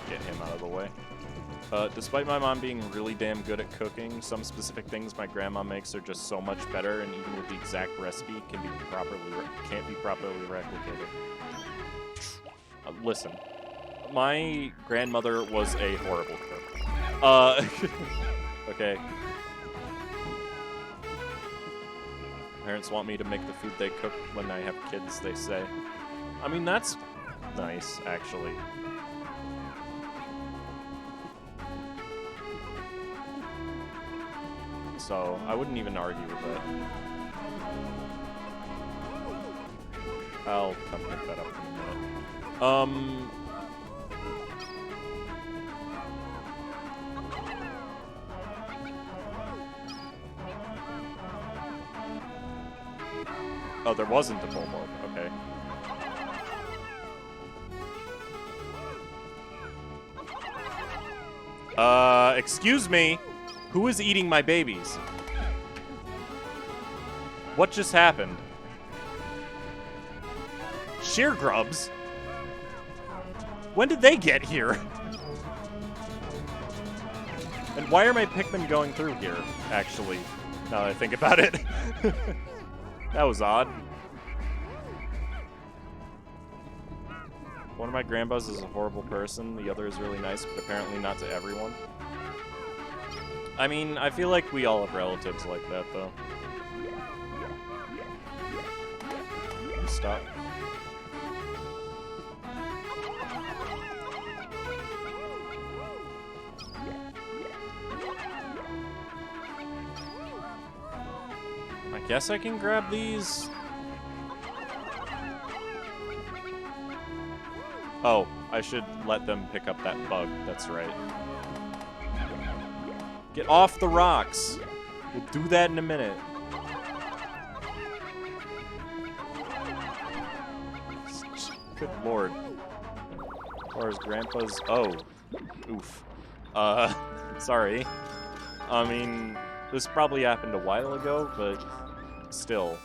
Get him out of the way. Despite my mom being really damn good at cooking, some specific things my grandma makes are just so much better, and even with the exact recipe, can't be properly replicated. Listen, my grandmother was a horrible cook. Okay. Parents want me to make the food they cook when I have kids, they say. I mean, that's nice, actually. So, I wouldn't even argue with that. I'll come pick that up in a minute. Oh, there wasn't a Bulborb. Okay. Excuse me? Who is eating my babies? What just happened? Sheer grubs? When did they get here? And why are my Pikmin going through here, actually? Now that I think about it. That was odd. One of my grandpas is a horrible person, the other is really nice, but apparently not to everyone. I mean, I feel like we all have relatives like that, though. Stop. I guess I can grab these. Oh, I should let them pick up that bug, that's right. Get off the rocks. We'll do that in a minute. Good lord. Or his grandpa's... Oh. Oof. Sorry. I mean, this probably happened a while ago, but still.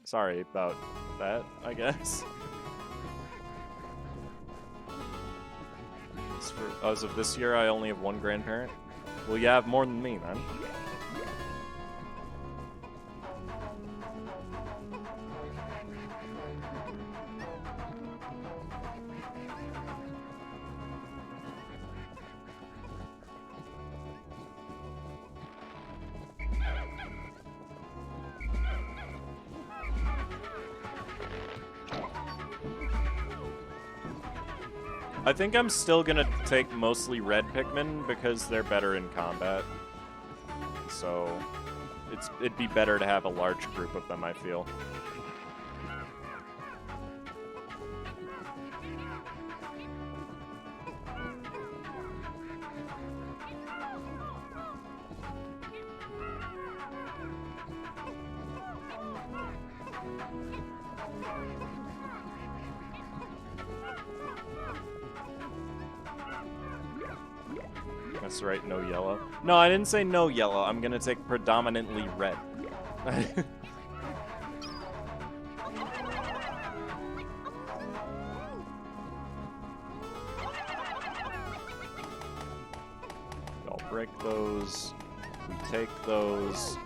Sorry about that, I guess. As of this year, I only have one grandparent. Well, you have more than me, man. I think I'm still gonna take mostly red Pikmin because they're better in combat. So it'd be better to have a large group of them, I feel. That's right, no yellow. No, I didn't say no yellow. I'm gonna take predominantly red. I'll break those. We take those.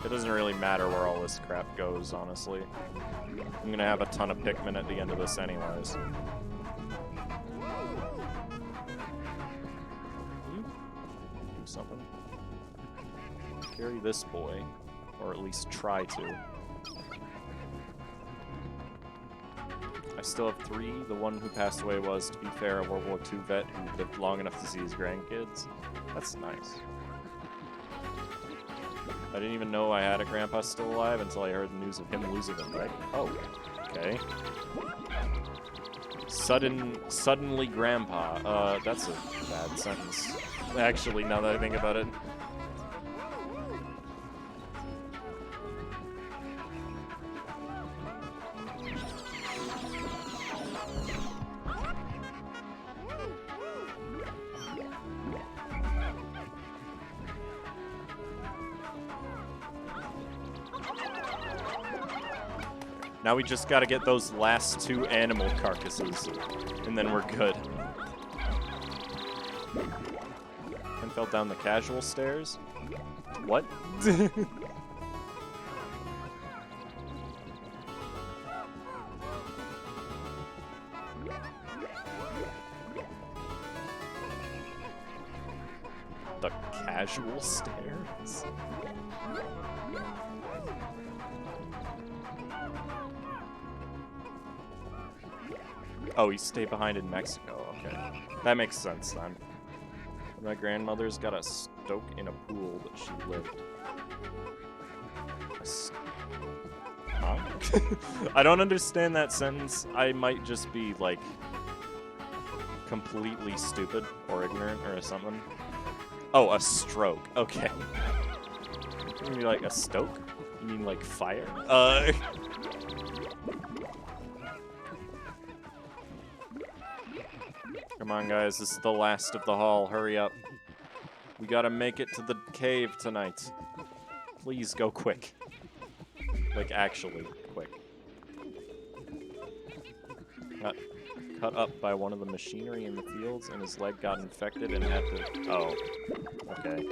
It doesn't really matter where all this crap goes, honestly. I'm gonna have a ton of Pikmin at the end of this anyways. Do something. Carry this boy. Or at least try to. I still have 3. The one who passed away was, to be fair, a World War II vet who lived long enough to see his grandkids. That's nice. I didn't even know I had a grandpa still alive until I heard the news of him losing a leg. Oh, okay. Suddenly grandpa. That's a bad sentence. Actually, now that I think about it. Now we just gotta get those last 2 animal carcasses, and then we're good. And fell down the casual stairs? What? The casual stairs? Oh, he stayed behind in Mexico. Okay. That makes sense, then. My grandmother's got a stoke in a pool that she lived. Huh? I don't understand that sentence. I might just be, like, completely stupid or ignorant or something. Oh, a stroke. Okay. You mean like a stoke? You mean like fire? Come on, guys. This is the last of the haul. Hurry up. We gotta make it to the cave tonight. Please go quick. Like, actually quick. Got cut up by one of the machinery in the fields, and his leg got infected and had to... Oh. Okay.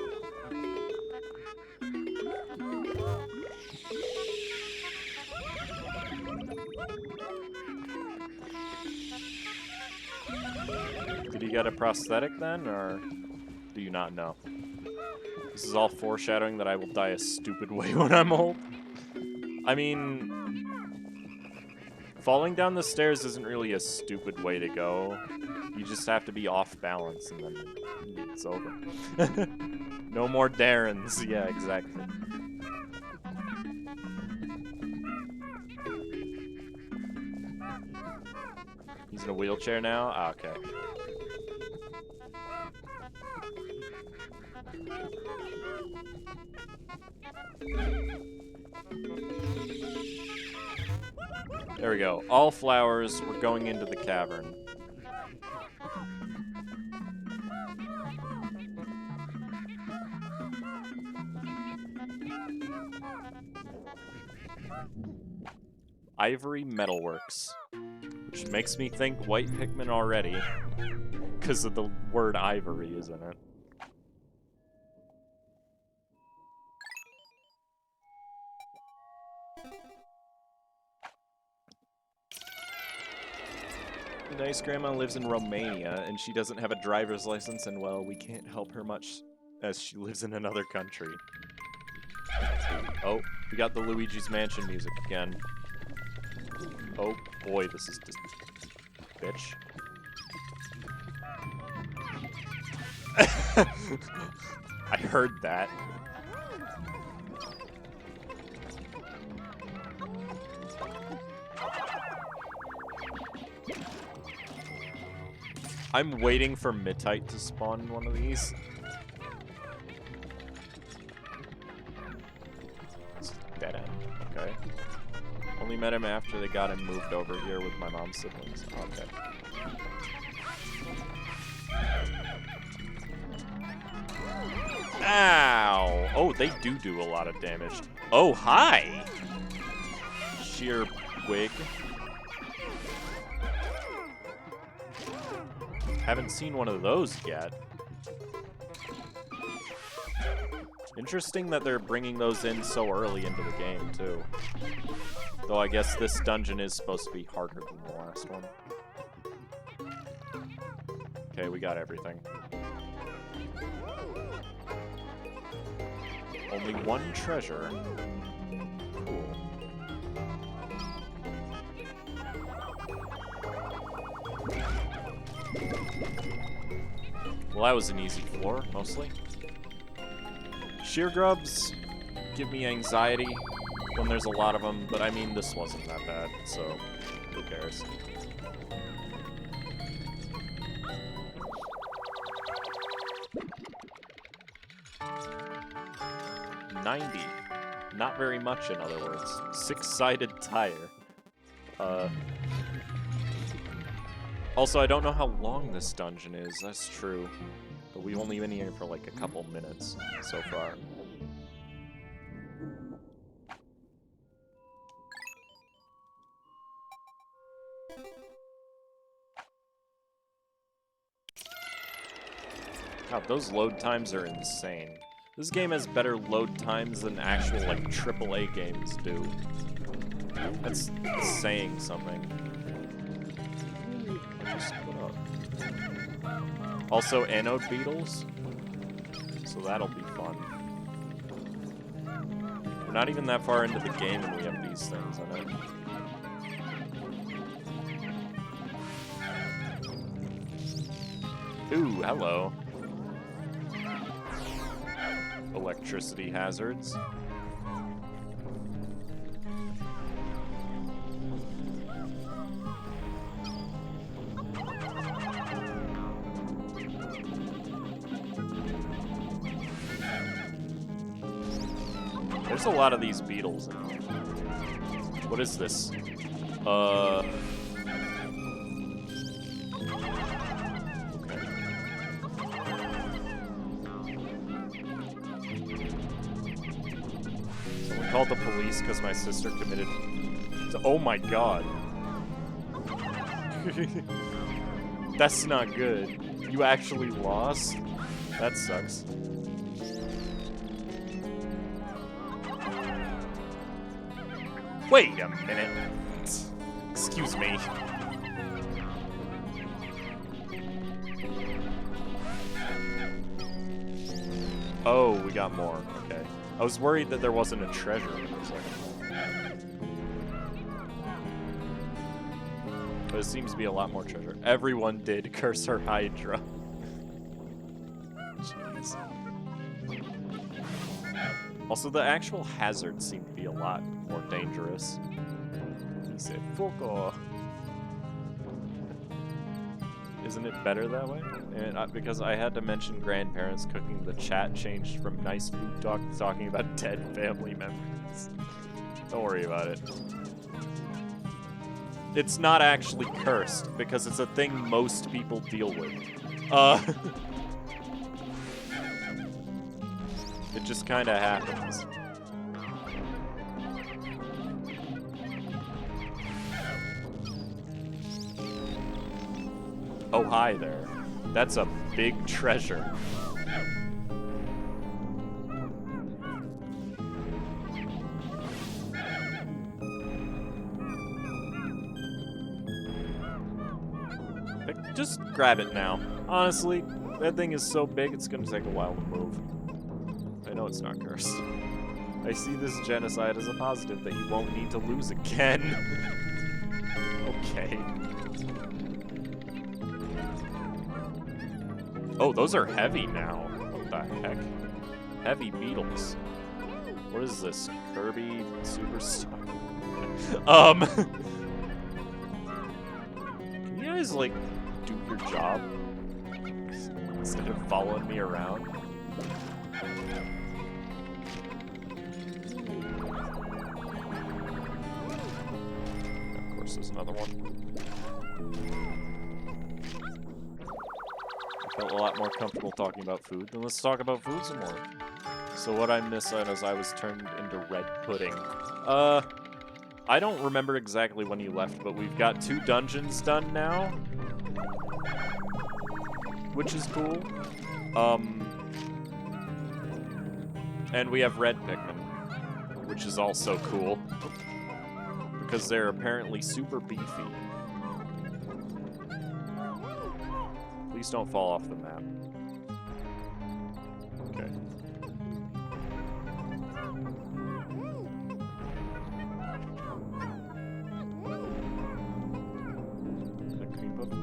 Did he get a prosthetic then, or do you not know? This is all foreshadowing that I will die a stupid way when I'm old. I mean, falling down the stairs isn't really a stupid way to go. You just have to be off balance and then it's over. No more Darrens. Yeah, exactly. He's in a wheelchair now? Ah, okay. There we go. All flowers. We're going into the cavern. Ivory Metalworks. Which makes me think white Pikmin already. Because of the word ivory, isn't it? Nice grandma lives in Romania, and she doesn't have a driver's license, and, well, we can't help her much as she lives in another country. Oh, we got the Luigi's Mansion music again. Oh boy, this is just... bitch. I heard that. I'm waiting for Midtite to spawn in one of these. It's dead end. Okay. Only met him after they got him moved over here with my mom's siblings. Okay. Ow! Oh, they do a lot of damage. Oh, hi! Sheer wig. Haven't seen one of those yet. Interesting that they're bringing those in so early into the game, too. Though I guess this dungeon is supposed to be harder than the last one. Okay, we got everything. Only one treasure. Cool. Well, that was an easy floor, mostly. Sheer grubs give me anxiety when there's a lot of them, but I mean, this wasn't that bad, so who cares? $90. Not very much, in other words. 6-sided tire. Also, I don't know how long this dungeon is, that's true. But we've only been here for like a couple minutes so far. God, those load times are insane. This game has better load times than actual, like, AAA games do. That's saying something. Just put up. Also, anode beetles. So that'll be fun. We're not even that far into the game and we have these things in it. Ooh, hello. Electricity hazards. There's a lot of these beetles in here. What is this? Called the police because my sister committed... Oh my god. That's not good. You actually lost? That sucks. Wait a minute. Excuse me. Oh, we got more. Okay. I was worried that there wasn't a treasure for a second. But it seems to be a lot more treasure. Everyone did Cursor Hydra. Jeez. Also, the actual hazards seem to be a lot more dangerous. He said, "Fuck off." Isn't it better that way? And because I had to mention grandparents cooking, the chat changed from nice food talk to talking about dead family members. Don't worry about it. It's not actually cursed, because it's a thing most people deal with. It just kinda happens. Oh, hi there. That's a big treasure. Just grab it now. Honestly, that thing is so big it's gonna take a while to move. I know it's not cursed. I see this genocide as a positive that you won't need to lose again. Okay. Oh, those are heavy now. What the heck? Heavy beetles. What is this? Kirby Superstar? Can you guys, like, do your job? Instead of following me around? there's another one. I felt a lot more comfortable talking about food. Then let's talk about food some more. So what I missed out is I was turned into red pudding. I don't remember exactly when you left, but we've got 2 dungeons done now, which is cool. And we have red Pikmin, which is also cool, because they're apparently super beefy. Please don't fall off the map. Okay.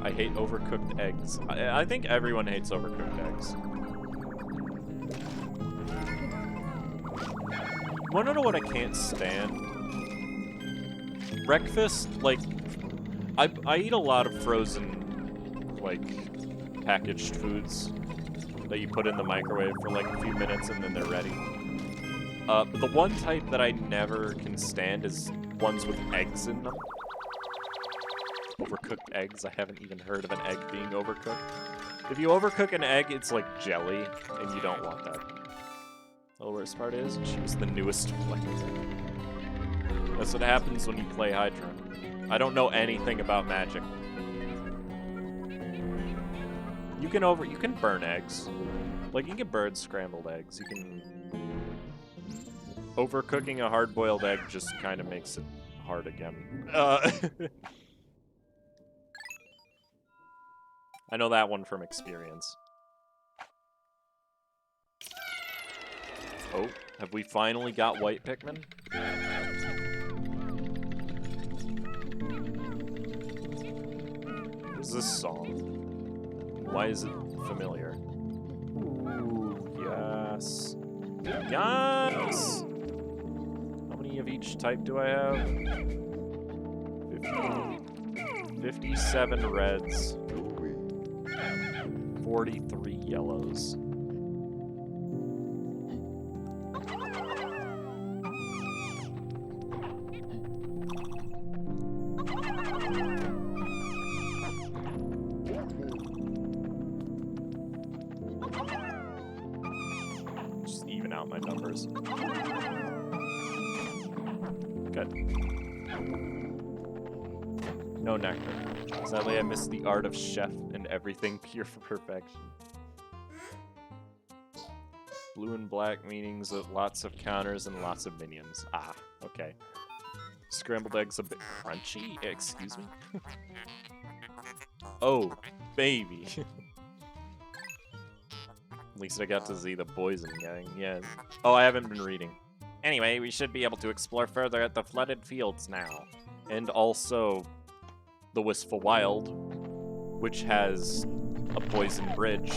I hate overcooked eggs. I think everyone hates overcooked eggs. Wanna know what I can't stand? Breakfast, like, I eat a lot of frozen, like, packaged foods that you put in the microwave for like a few minutes and then they're ready. But the one type that I never can stand is ones with eggs in them. Overcooked eggs. I haven't even heard of an egg being overcooked. If you overcook an egg, it's like jelly, and you don't want that. The worst part is, she was the newest player. That's what happens when you play Hydra. I don't know anything about magic. You can burn eggs. Like, you can burn scrambled eggs. You can... Overcooking a hard-boiled egg just kind of makes it hard again. I know that one from experience. Oh, have we finally got white Pikmin? What is this song? Why is it familiar? Ooh, yes. Yes! How many of each type do I have? 57 reds. 43 yellows. Just even out my numbers. Good. No nectar. Sadly, I missed the art of chef and everything pure for perfection. Blue and black meanings of lots of counters and lots of minions. Ah, okay. Scrambled eggs a bit crunchy? Excuse me? Oh, baby. At least I got to see the poison gang, yeah. Oh, I haven't been reading. Anyway, we should be able to explore further at the flooded fields now. And also the Wistful Wild, which has a poison bridge.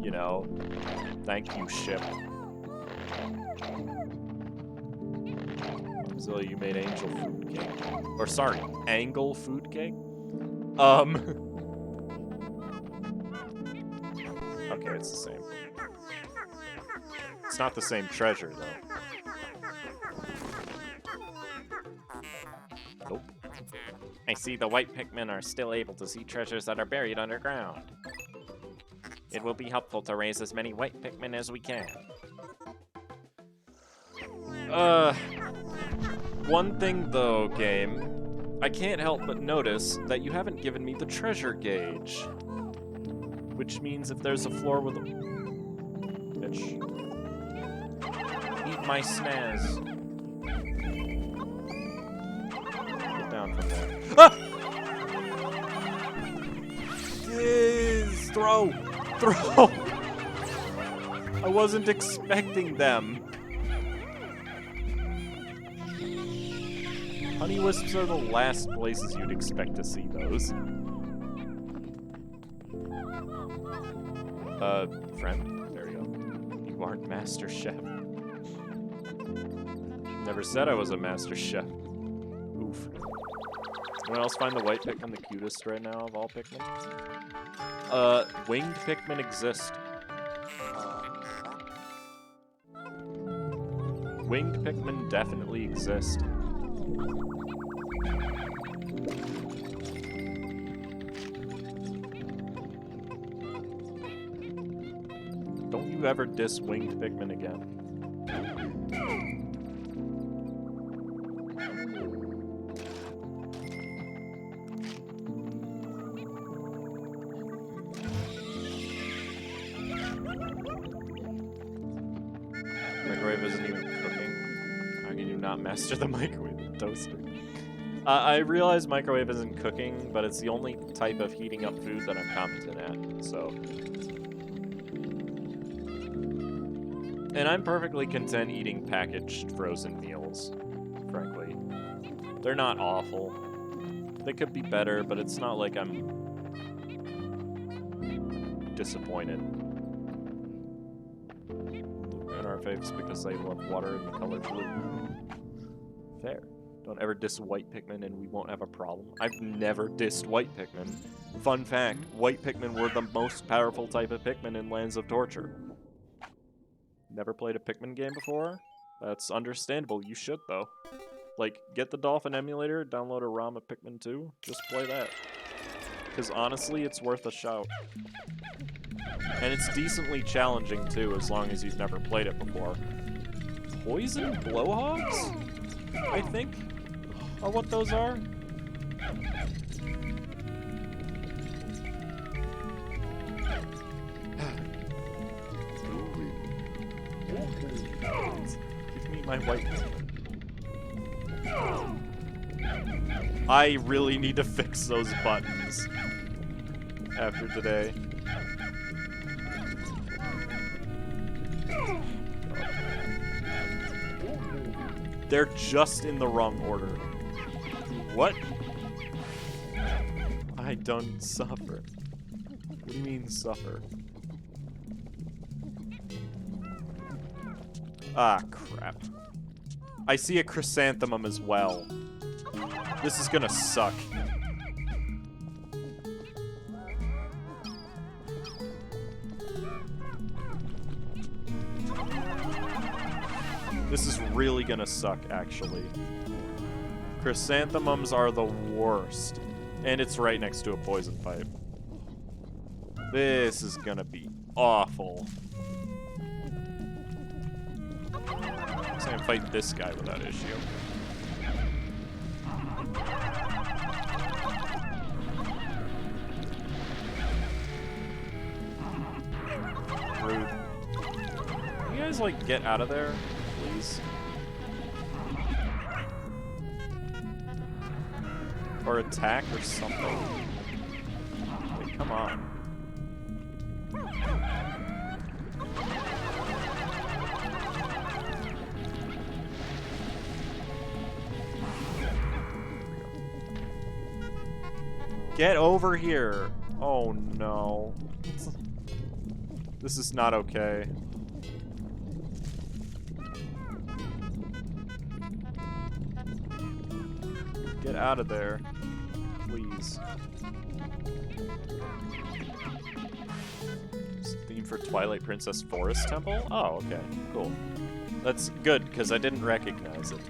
You know. Thank you, ship. So you made angel food cake. Or sorry, angle food cake? Okay, it's the same. It's not the same treasure, though. Nope. I see the white Pikmin are still able to see treasures that are buried underground. It will be helpful to raise as many white Pikmin as we can. One thing though, game. I can't help but notice that you haven't given me the treasure gauge. Which means if there's a floor with a... Bitch. Eat my snaz. Get down from there. Ah! Yes! Throw! Throw! I wasn't expecting them. Honey wisps are the last places you'd expect to see those. Friend? There we go. You aren't Master Chef. Never said I was a Master Chef. Oof. Someone else find the white Pikmin the cutest right now of all Pikmin? Winged Pikmin exist. Winged Pikmin definitely exist. you ever diss winged Pikmin again? Microwave isn't even cooking. How can you not master the microwave and toaster? I realize microwave isn't cooking, but it's the only type of heating up food that I'm competent at, so. And I'm perfectly content eating packaged frozen meals, frankly. They're not awful. They could be better, but it's not like I'm disappointed. In our faves because they love water and the color blue. Fair. Don't ever diss white Pikmin and we won't have a problem. I've never dissed white Pikmin. Fun fact, white Pikmin were the most powerful type of Pikmin in Lands of Torture. Never played a Pikmin game before? That's understandable. You should, though. Like, get the Dolphin emulator, download a ROM of Pikmin 2, just play that. Because honestly, it's worth a shout. And it's decently challenging, too, as long as you've never played it before. Poison blowhogs? I think are what those are. Give me my white. I really need to fix those buttons after today. They're just in the wrong order. What? I don't suffer. What do you mean, suffer? Ah, crap. I see a chrysanthemum as well. This is gonna suck. This is really gonna suck, actually. Chrysanthemums are the worst. And it's right next to a poison pipe. This is gonna be awful. I'm gonna fight this guy without issue. Rude. Can you guys, like, get out of there? Please. Or attack or something. Wait, come on. Get over here. Oh no. This is not okay. Get out of there, please. Theme for Twilight Princess Forest Temple? Oh, okay, cool. That's good, because I didn't recognize it.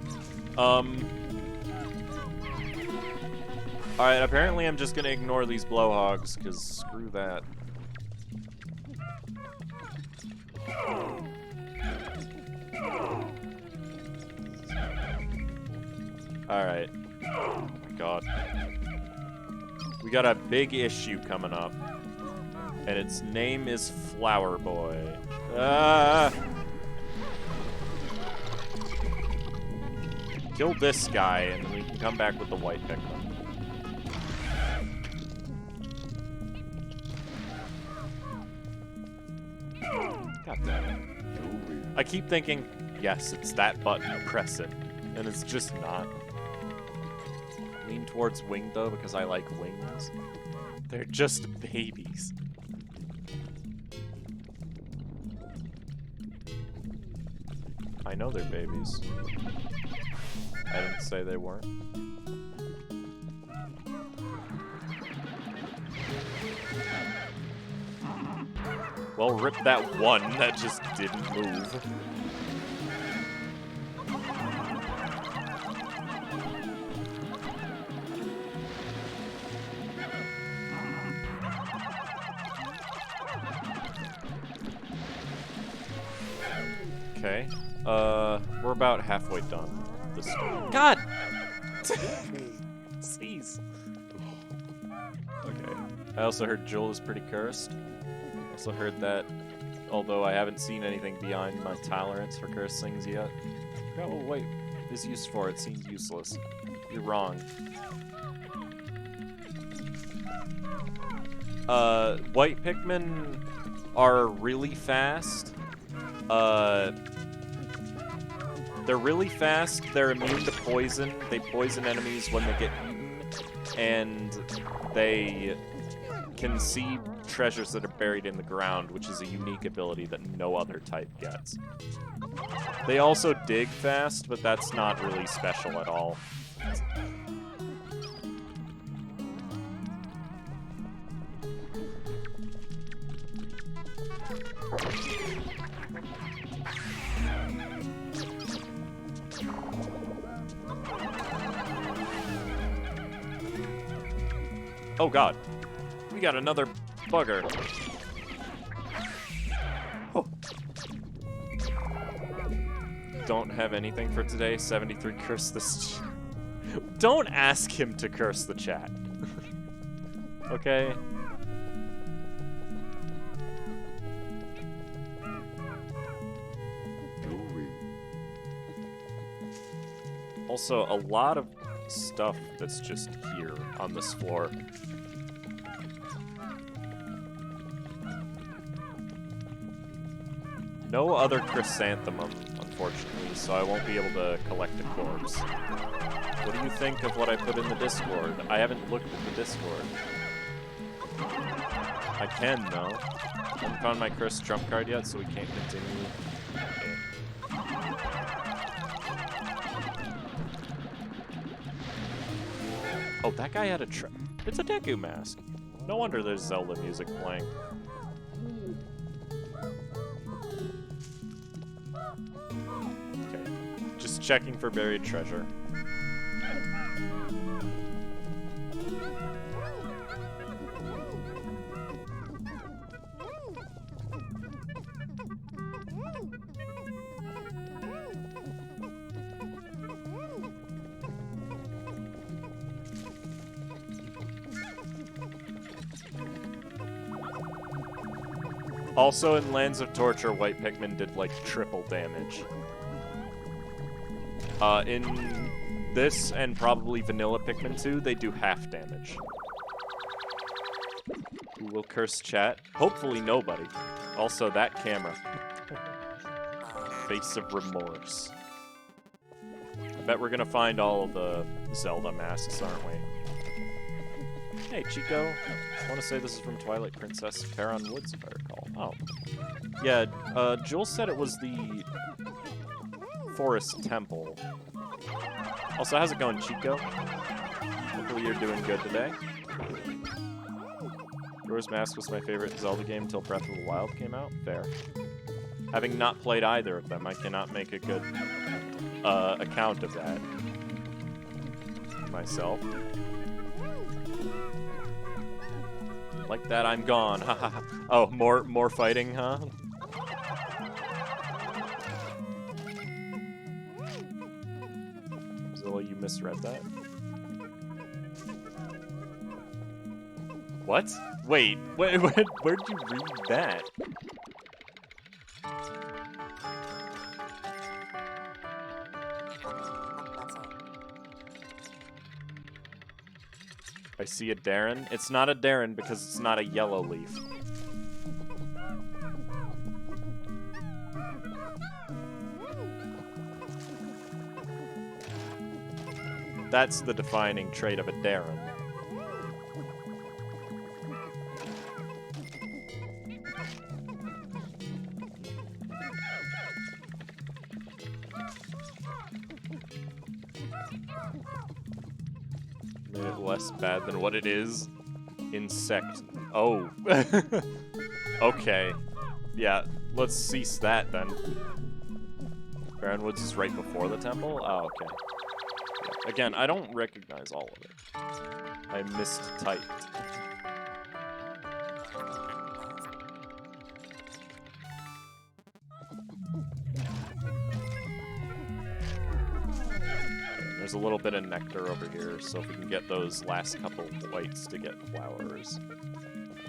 Alright, apparently I'm just gonna ignore these blowhogs, because screw that. Alright. Oh my god. We got a big issue coming up. And its name is Flower Boy. Ah! Kill this guy, and then we can come back with the white Pikmin. God damn it. I keep thinking, yes, it's that button, press it. And it's just not. Lean towards wing, though, because I like wings. They're just babies. I know they're babies. I didn't say they weren't. Well, rip that one that just didn't move. Okay. We're about halfway done. This God! Sneeze. Okay. I also heard Joel is pretty cursed. Also heard that, although I haven't seen anything beyond my tolerance for cursed things yet. Oh, wait. Is used for it seems useless. You're wrong. White Pikmin are really fast. They're really fast, they're immune to poison, they poison enemies when they get eaten, and they can see treasures that are buried in the ground, which is a unique ability that no other type gets. They also dig fast, but that's not really special at all. Oh god, we got another bugger. Oh. Don't have anything for today. 73 curse this. Don't ask him to curse the chat. Okay. Also, a lot of stuff that's just here on this floor. No other chrysanthemum, unfortunately, so I won't be able to collect a corpse. What do you think of what I put in the Discord? I haven't looked at the Discord. I can, though. I haven't found my cursed trump card yet, so we can't continue. Oh, that guy had a It's a Deku mask. No wonder there's Zelda music playing. Okay, just checking for buried treasure. Also, in Lands of Torture, White Pikmin did, like, triple damage. In this, and probably Vanilla Pikmin 2, they do half damage. Who will curse chat? Hopefully nobody. Also, that camera. Face of remorse. I bet we're gonna find all of the Zelda masks, aren't we? Hey, Chico. I want to say this is from Twilight Princess Farron Woods, if I recall. Oh. Yeah, Jules said it was the Forest Temple. Also, how's it going, Chico? Hopefully you're doing good today. Yours Mask was my favorite Zelda game until Breath of the Wild came out. Fair. Having not played either of them, I cannot make a good account of that myself. Like that, I'm gone. Oh, more fighting, huh? Zilla, you misread that. What? Wait, where'd you read that? I see a Darren. It's not a Darren because it's not a yellow leaf. That's the defining trait of a Darren. Made it less bad than what it is. Insect. Oh. Okay. Yeah, let's cease that then. Farron Woods is right before the temple? Oh, okay. Yeah. Again, I don't recognize all of it. I mistyped. there's a little bit of nectar over here, so if we can get those last couple whites to get flowers.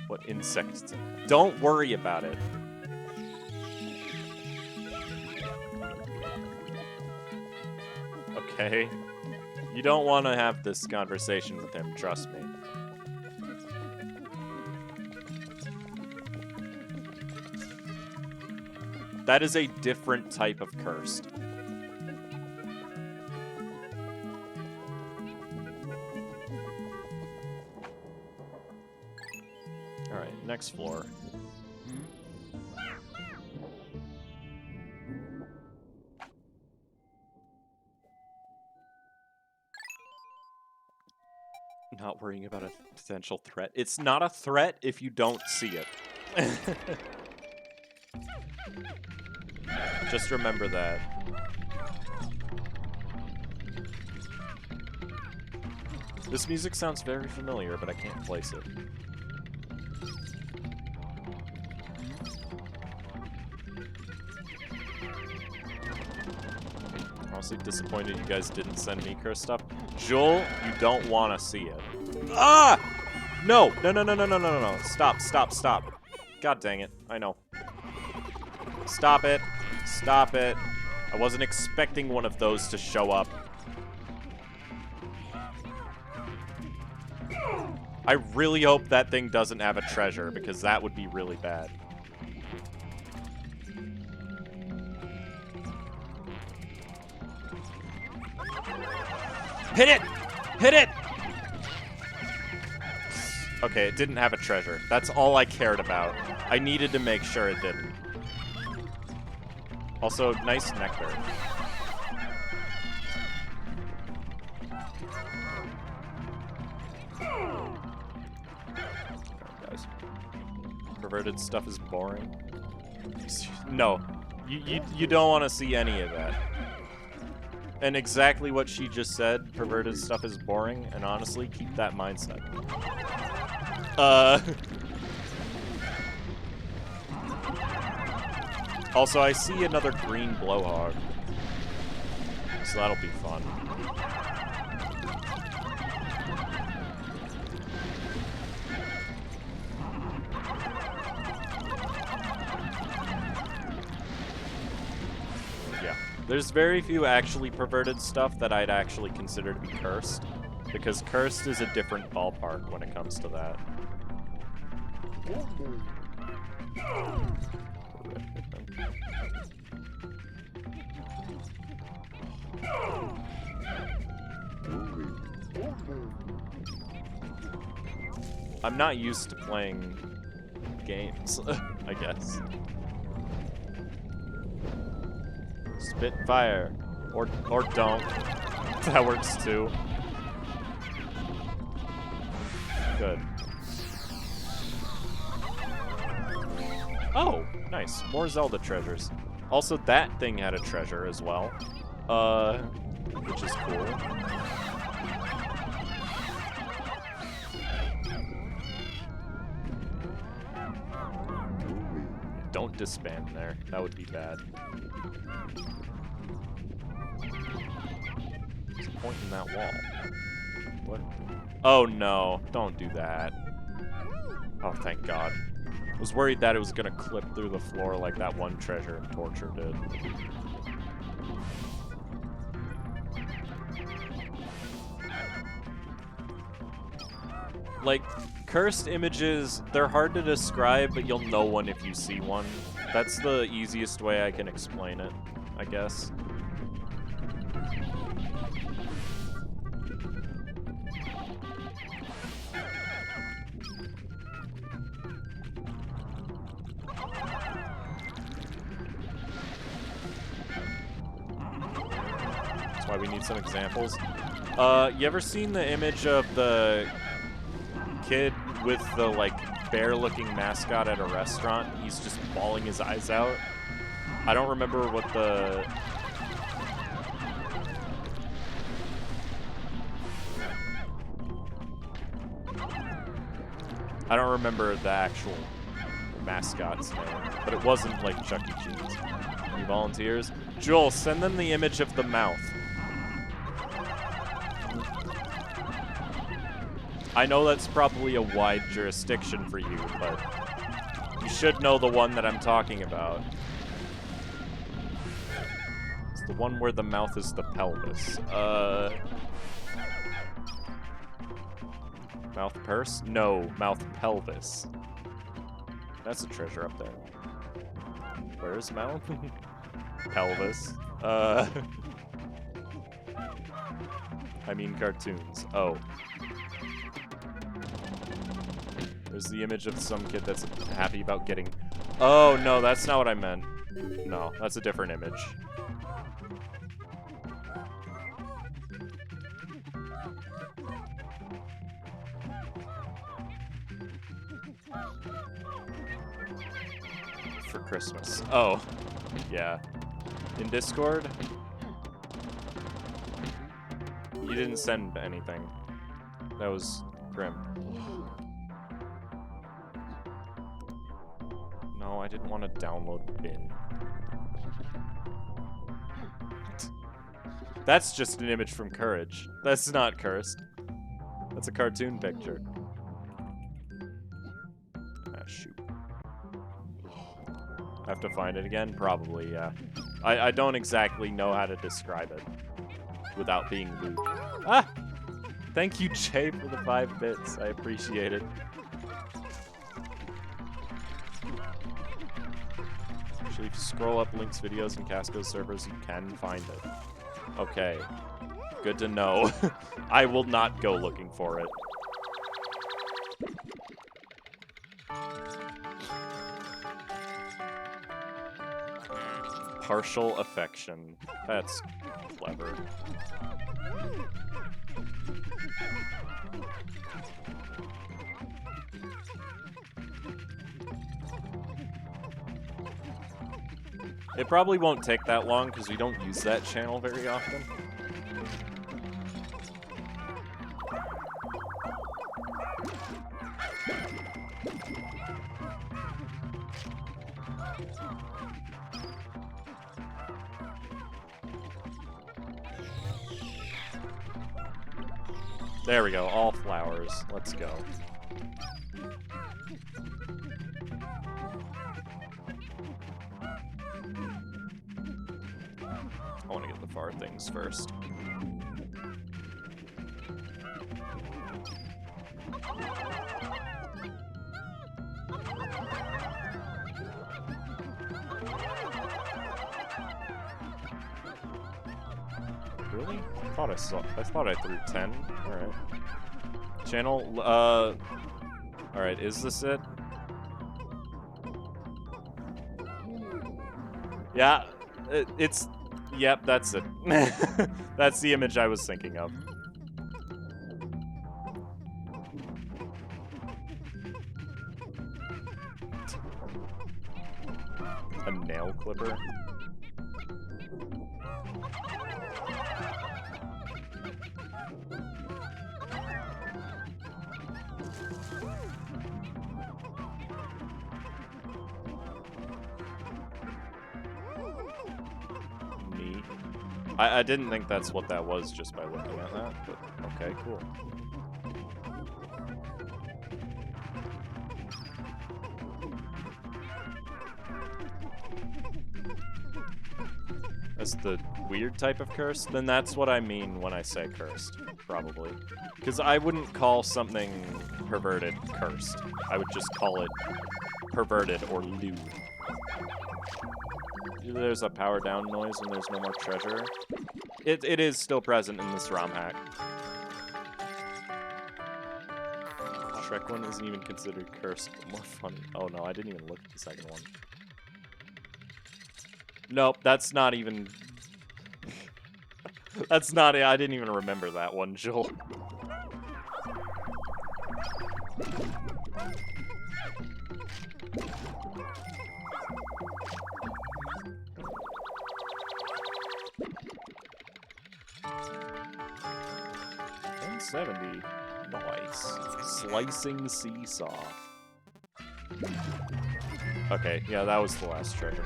What insects? Don't worry about it. Okay. You don't want to have this conversation with him, trust me. That is a different type of cursed. Alright, next floor. Not worrying about a potential threat. It's not a threat if you don't see it. Just remember that. This music sounds very familiar, but I can't place it. Honestly disappointed you guys didn't send me cursed stuff. Joel, you don't want to see it. Ah! No! No, no, no, no, no, no, no. Stop, stop, stop. God dang it. I know. Stop it. Stop it. I wasn't expecting one of those to show up. I really hope that thing doesn't have a treasure, because that would be really bad. Hit it! Hit it! Okay, it didn't have a treasure. That's all I cared about. I needed to make sure it didn't. Also, nice nectar. Guys. Perverted stuff is boring. No. You don't want to see any of that. And exactly what she just said, perverted stuff is boring, and honestly, keep that mindset. Also, I see another green blowhog. So that'll be fun. Yeah. There's very few actually perverted stuff that I'd actually consider to be cursed. Because cursed is a different ballpark when it comes to that. I'm not used to playing games, I guess. Spit fire. Or don't. That works too. Good. Oh, nice. More Zelda treasures. Also, that thing had a treasure as well. Which is cool. Don't disband there. That would be bad. There's a point in that wall. What? Oh no, don't do that. Oh, thank God. I was worried that it was gonna clip through the floor like that one treasure in Torture did. Like, cursed images, they're hard to describe, but you'll know one if you see one. That's the easiest way I can explain it, I guess. That's why we need some examples. You ever seen the image of the kid with the, like, bear-looking mascot at a restaurant? He's just bawling his eyes out. I don't remember what the... I don't remember the actual mascot's name, but it wasn't like Chuck E. Cheese. Any volunteers? Joel, send them the image of the mouth. I know that's probably a wide jurisdiction for you, but you should know the one that I'm talking about. It's the one where the mouth is the pelvis. Mouth purse? No, mouth pelvis. That's a treasure up there. Where's mouth? Pelvis. I mean cartoons. Oh. There's the image of some kid that's happy about getting... Oh, no, that's not what I meant. No, that's a different image. For Christmas. Oh, yeah. In Discord? You didn't send anything. That was grim. No, I didn't want to download bin. That's just an image from Courage. That's not cursed. That's a cartoon picture. Ah, shoot. I have to find it again? Probably, yeah. I don't exactly know how to describe it without being lewd. Ah! Thank you, Jay, for the 5 bits. I appreciate it. Actually, if you scroll up Link's videos and Casco's servers, you can find it. Okay. Good to know. I will not go looking for it. Partial affection. That's clever. It probably won't take that long because we don't use that channel very often. There we go, all flowers. Let's go. I want to get the far things first. Really? I thought I threw 10. Alright. Channel, alright, is this it? Yeah, it's... Yep, that's it. That's the image I was thinking of. A nail clipper? I didn't think that's what that was just by looking at that, but okay, cool. That's the weird type of curse? Then that's what I mean when I say cursed, probably. Because I wouldn't call something perverted cursed. I would just call it perverted or lewd. There's a power down noise when there's no more treasure. It is still present in this ROM hack. Shrek one isn't even considered cursed, but more funny. Oh no, I didn't even look at the second one. Nope, that's not even... That's not it. I didn't even remember that one, Joel. $170. Nice. Slicing seesaw. Okay, yeah, that was the last treasure.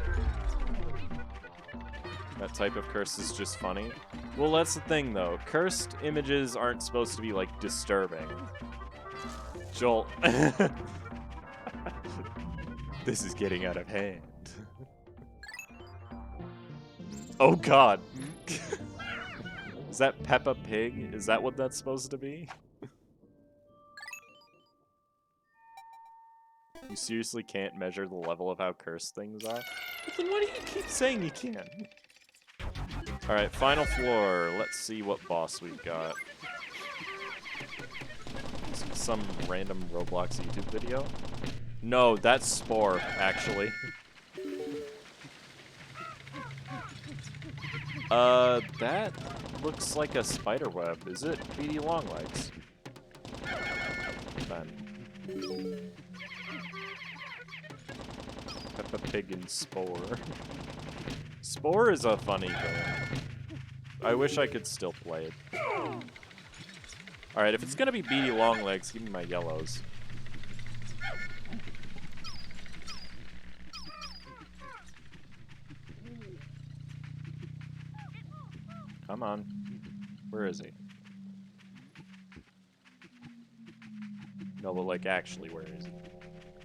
That type of curse is just funny. Well, that's the thing, though. Cursed images aren't supposed to be, like, disturbing. Joel. This is getting out of hand. Oh, God. Is that Peppa Pig? Is that what that's supposed to be? You seriously can't measure the level of how cursed things are? Then why do you keep saying you can? Alright, final floor. Let's see what boss we've got. Is it some random Roblox YouTube video? No, that's Spore, actually. That looks like a spider web. Is it Beady Longlegs? Then. Peppa Pig and Spore. Spore is a funny game. I wish I could still play it. Alright, if it's gonna be Beady Longlegs, give me my yellows. Come on. Where is he? No, but like actually, where is he?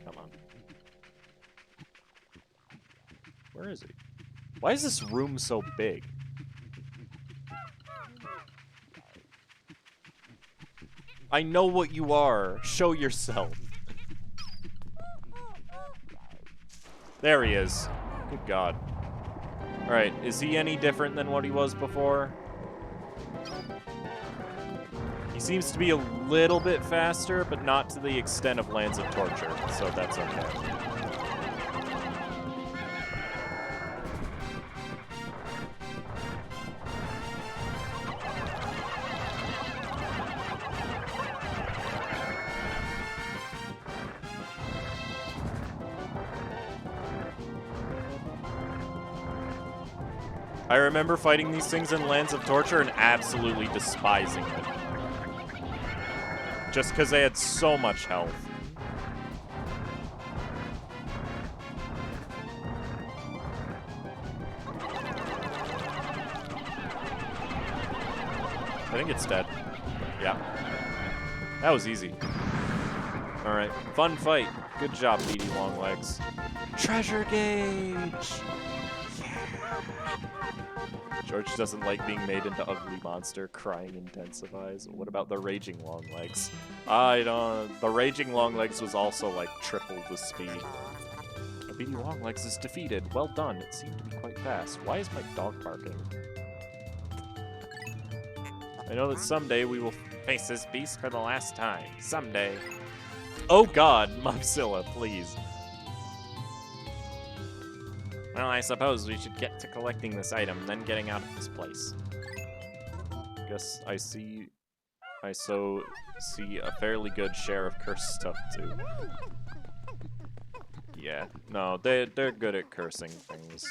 Come on. Where is he? Why is this room so big? I know what you are. Show yourself. There he is. Good God. Alright, is he any different than what he was before? He seems to be a little bit faster, but not to the extent of Lands of Torture, so that's okay. I remember fighting these things in Lands of Torture and absolutely despising it. Just because they had so much health. I think it's dead. Yeah. That was easy. Alright, fun fight. Good job, Beady Longlegs. Treasure gauge! George doesn't like being made into ugly monster. Crying intensifies. What about the Raging Longlegs? I don't... The Raging Longlegs was also, like, triple the speed. The Beady Longlegs is defeated. Well done. It seemed to be quite fast. Why is my dog barking? I know that someday we will face this beast for the last time. Someday. Oh God, Mopzilla, please. Well, I suppose we should get to collecting this item, then getting out of this place. Guess I see a fairly good share of cursed stuff too. Yeah, no, they're good at cursing things.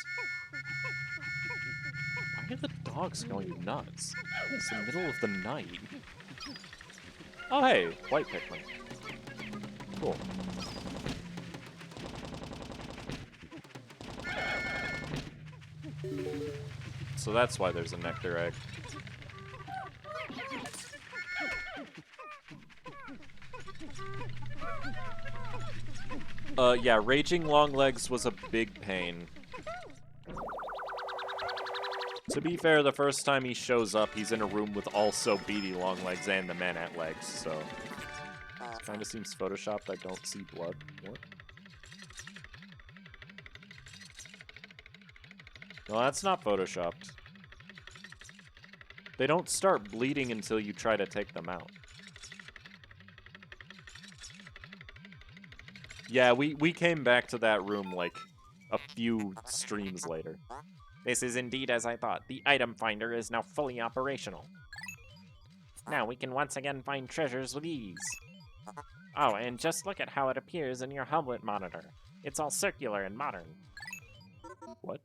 Why are the dogs going nuts? It's the middle of the night. Oh hey, white Pikmin. Cool. So that's why there's a nectar egg. Yeah, Raging Longlegs was a big pain. To be fair, the first time he shows up, he's in a room with also Beady Longlegs and the man at legs, so... This kind of seems photoshopped. I don't see blood. What? No, that's not photoshopped. They don't start bleeding until you try to take them out. Yeah, we came back to that room, like, a few streams later. This is indeed as I thought. The item finder is now fully operational. Now we can once again find treasures with ease. Oh, and just look at how it appears in your Hublet monitor. It's all circular and modern. What?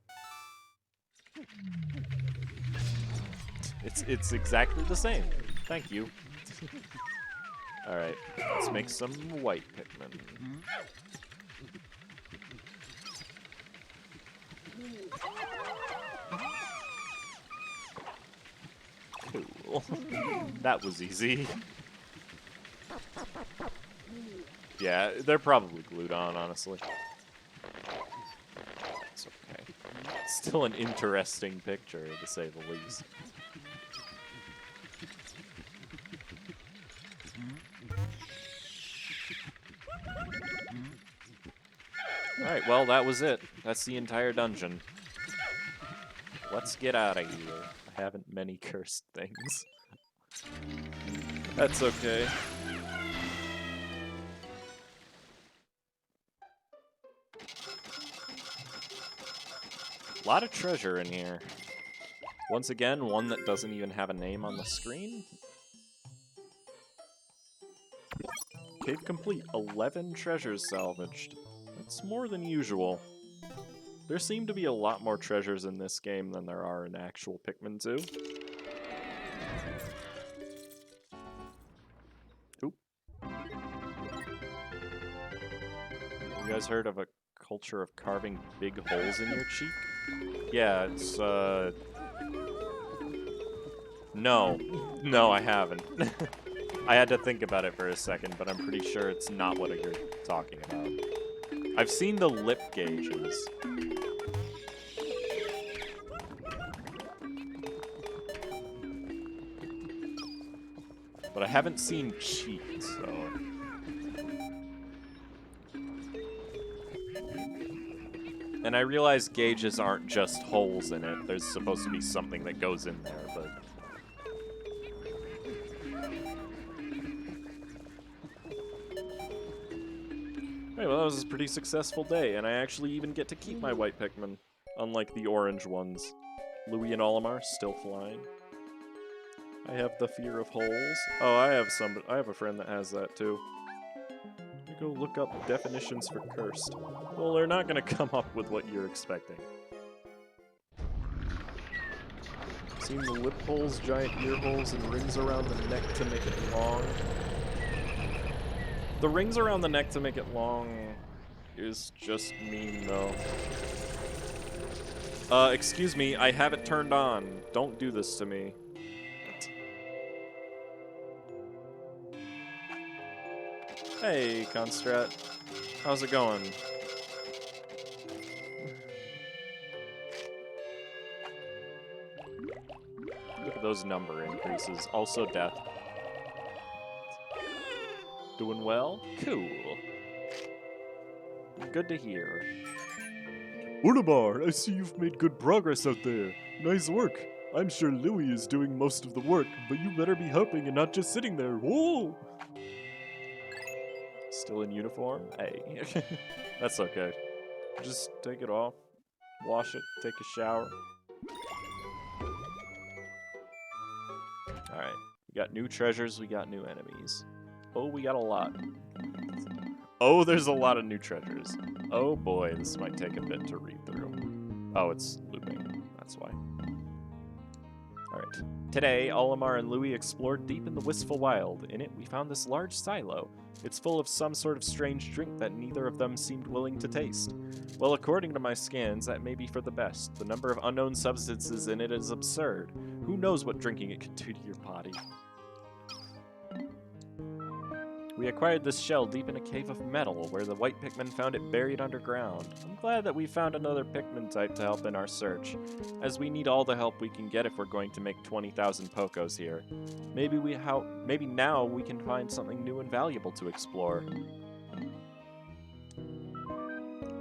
It's exactly the same. Thank you. Alright, let's make some white Pikmin. That was easy. Yeah, they're probably glued on, honestly. It's okay. Still an interesting picture, to say the least. Alright, well, that was it. That's the entire dungeon. Let's get out of here. I haven't many cursed things. That's okay. A lot of treasure in here. Once again, one that doesn't even have a name on the screen. Cave complete. 11 treasures salvaged. That's more than usual. There seem to be a lot more treasures in this game than there are in actual Pikmin 2. Oop. You guys heard of a culture of carving big holes in your cheek? Yeah, it's, No. No, I haven't. I had to think about it for a second, but I'm pretty sure it's not what you're talking about. I've seen the lip gauges. But I haven't seen cheeks, so... And I realize gauges aren't just holes in it. There's supposed to be something that goes in there, but... Alright, well, that was a pretty successful day, and I actually even get to keep my white Pikmin, unlike the orange ones. Louie and Olimar still flying. I have the fear of holes. Oh, I have a friend that has that too. Go look up definitions for cursed. Well, they're not gonna come up with what you're expecting. Seen the lip holes, giant ear holes, and rings around the neck to make it long. The rings around the neck to make it long is just mean, though. Excuse me, I have it turned on. Don't do this to me. Hey, Constrat. How's it going? Look at those number increases. Also death. Doing well? Cool. Good to hear. Untitled, I see you've made good progress out there. Nice work. I'm sure Louie is doing most of the work, but you better be helping and not just sitting there. Whoa! Still in uniform? Hey. That's okay. Just take it off. Wash it. Take a shower. Alright. We got new treasures. We got new enemies. Oh, we got a lot. Oh, there's a lot of new treasures. Oh boy, this might take a bit to read through. Oh, it's looping. That's why. Alright. Today, Olimar and Louie explored deep in the Wistful Wild. In it, we found this large silo. It's full of some sort of strange drink that neither of them seemed willing to taste. Well, according to my scans, that may be for the best. The number of unknown substances in it is absurd. Who knows what drinking it could do to your body? We acquired this shell deep in a cave of metal, where the white Pikmin found it buried underground. I'm glad that we found another Pikmin type to help in our search, as we need all the help we can get if we're going to make 20,000 Pokos here. Maybe now we can find something new and valuable to explore.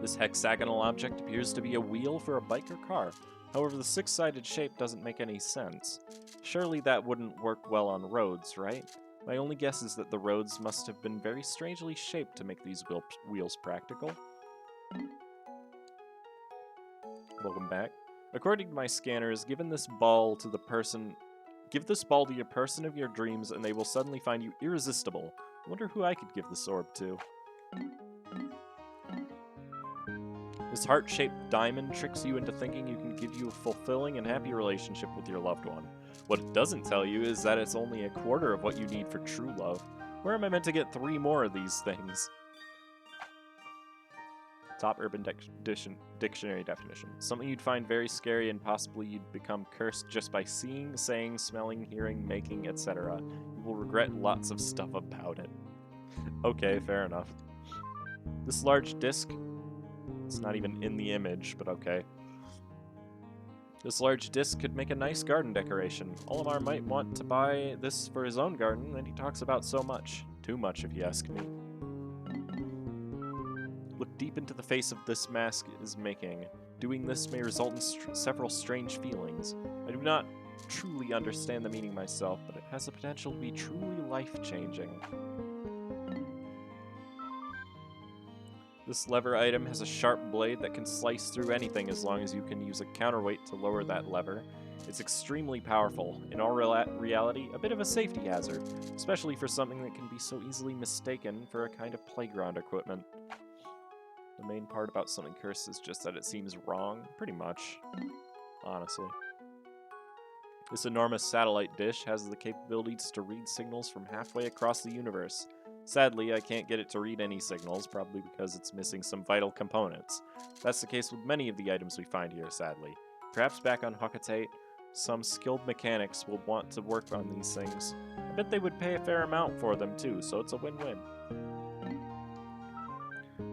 This hexagonal object appears to be a wheel for a bike or car. However, the six-sided shape doesn't make any sense. Surely that wouldn't work well on roads, right? My only guess is that the roads must have been very strangely shaped to make these wheels practical. Welcome back. According to my scanners, give this ball to your person of your dreams and they will suddenly find you irresistible. I wonder who I could give this orb to. This heart-shaped diamond tricks you into thinking you can give you a fulfilling and happy relationship with your loved one. What it doesn't tell you is that it's only a quarter of what you need for true love. Where am I meant to get 3 more of these things? Top Urban Dictionary definition. Something you'd find very scary and possibly you'd become cursed just by seeing, saying, smelling, hearing, making, etc. You will regret lots of stuff about it. Okay, fair enough. This large disc, it's not even in the image, but okay. This large disc could make a nice garden decoration. Olimar might want to buy this for his own garden, and he talks about so much. Too much, if you ask me. Look deep into the face of this mask is making. Doing this may result in several strange feelings. I do not truly understand the meaning myself, but it has the potential to be truly life-changing. This lever item has a sharp blade that can slice through anything as long as you can use a counterweight to lower that lever. It's extremely powerful, in all reality, a bit of a safety hazard, especially for something that can be so easily mistaken for a kind of playground equipment. The main part about something cursed is just that it seems wrong, pretty much, honestly. This enormous satellite dish has the capabilities to read signals from halfway across the universe. Sadly, I can't get it to read any signals, probably because it's missing some vital components. That's the case with many of the items we find here, sadly. Perhaps back on Hokkatate, some skilled mechanics will want to work on these things. I bet they would pay a fair amount for them too, so it's a win-win.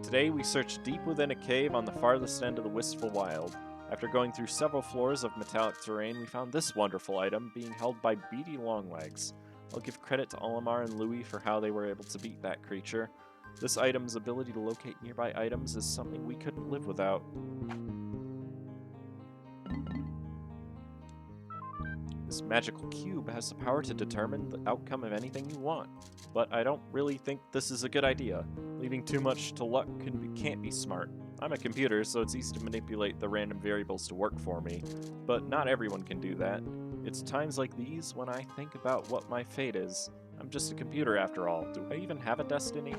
Today, we searched deep within a cave on the farthest end of the Wistful Wild. After going through several floors of metallic terrain, we found this wonderful item being held by Beady Longlegs. I'll give credit to Olimar and Louie for how they were able to beat that creature. This item's ability to locate nearby items is something we couldn't live without. This magical cube has the power to determine the outcome of anything you want, but I don't really think this is a good idea. Leaving too much to luck can't be smart. I'm a computer, so it's easy to manipulate the random variables to work for me, but not everyone can do that. It's times like these when I think about what my fate is. I'm just a computer after all. Do I even have a destiny?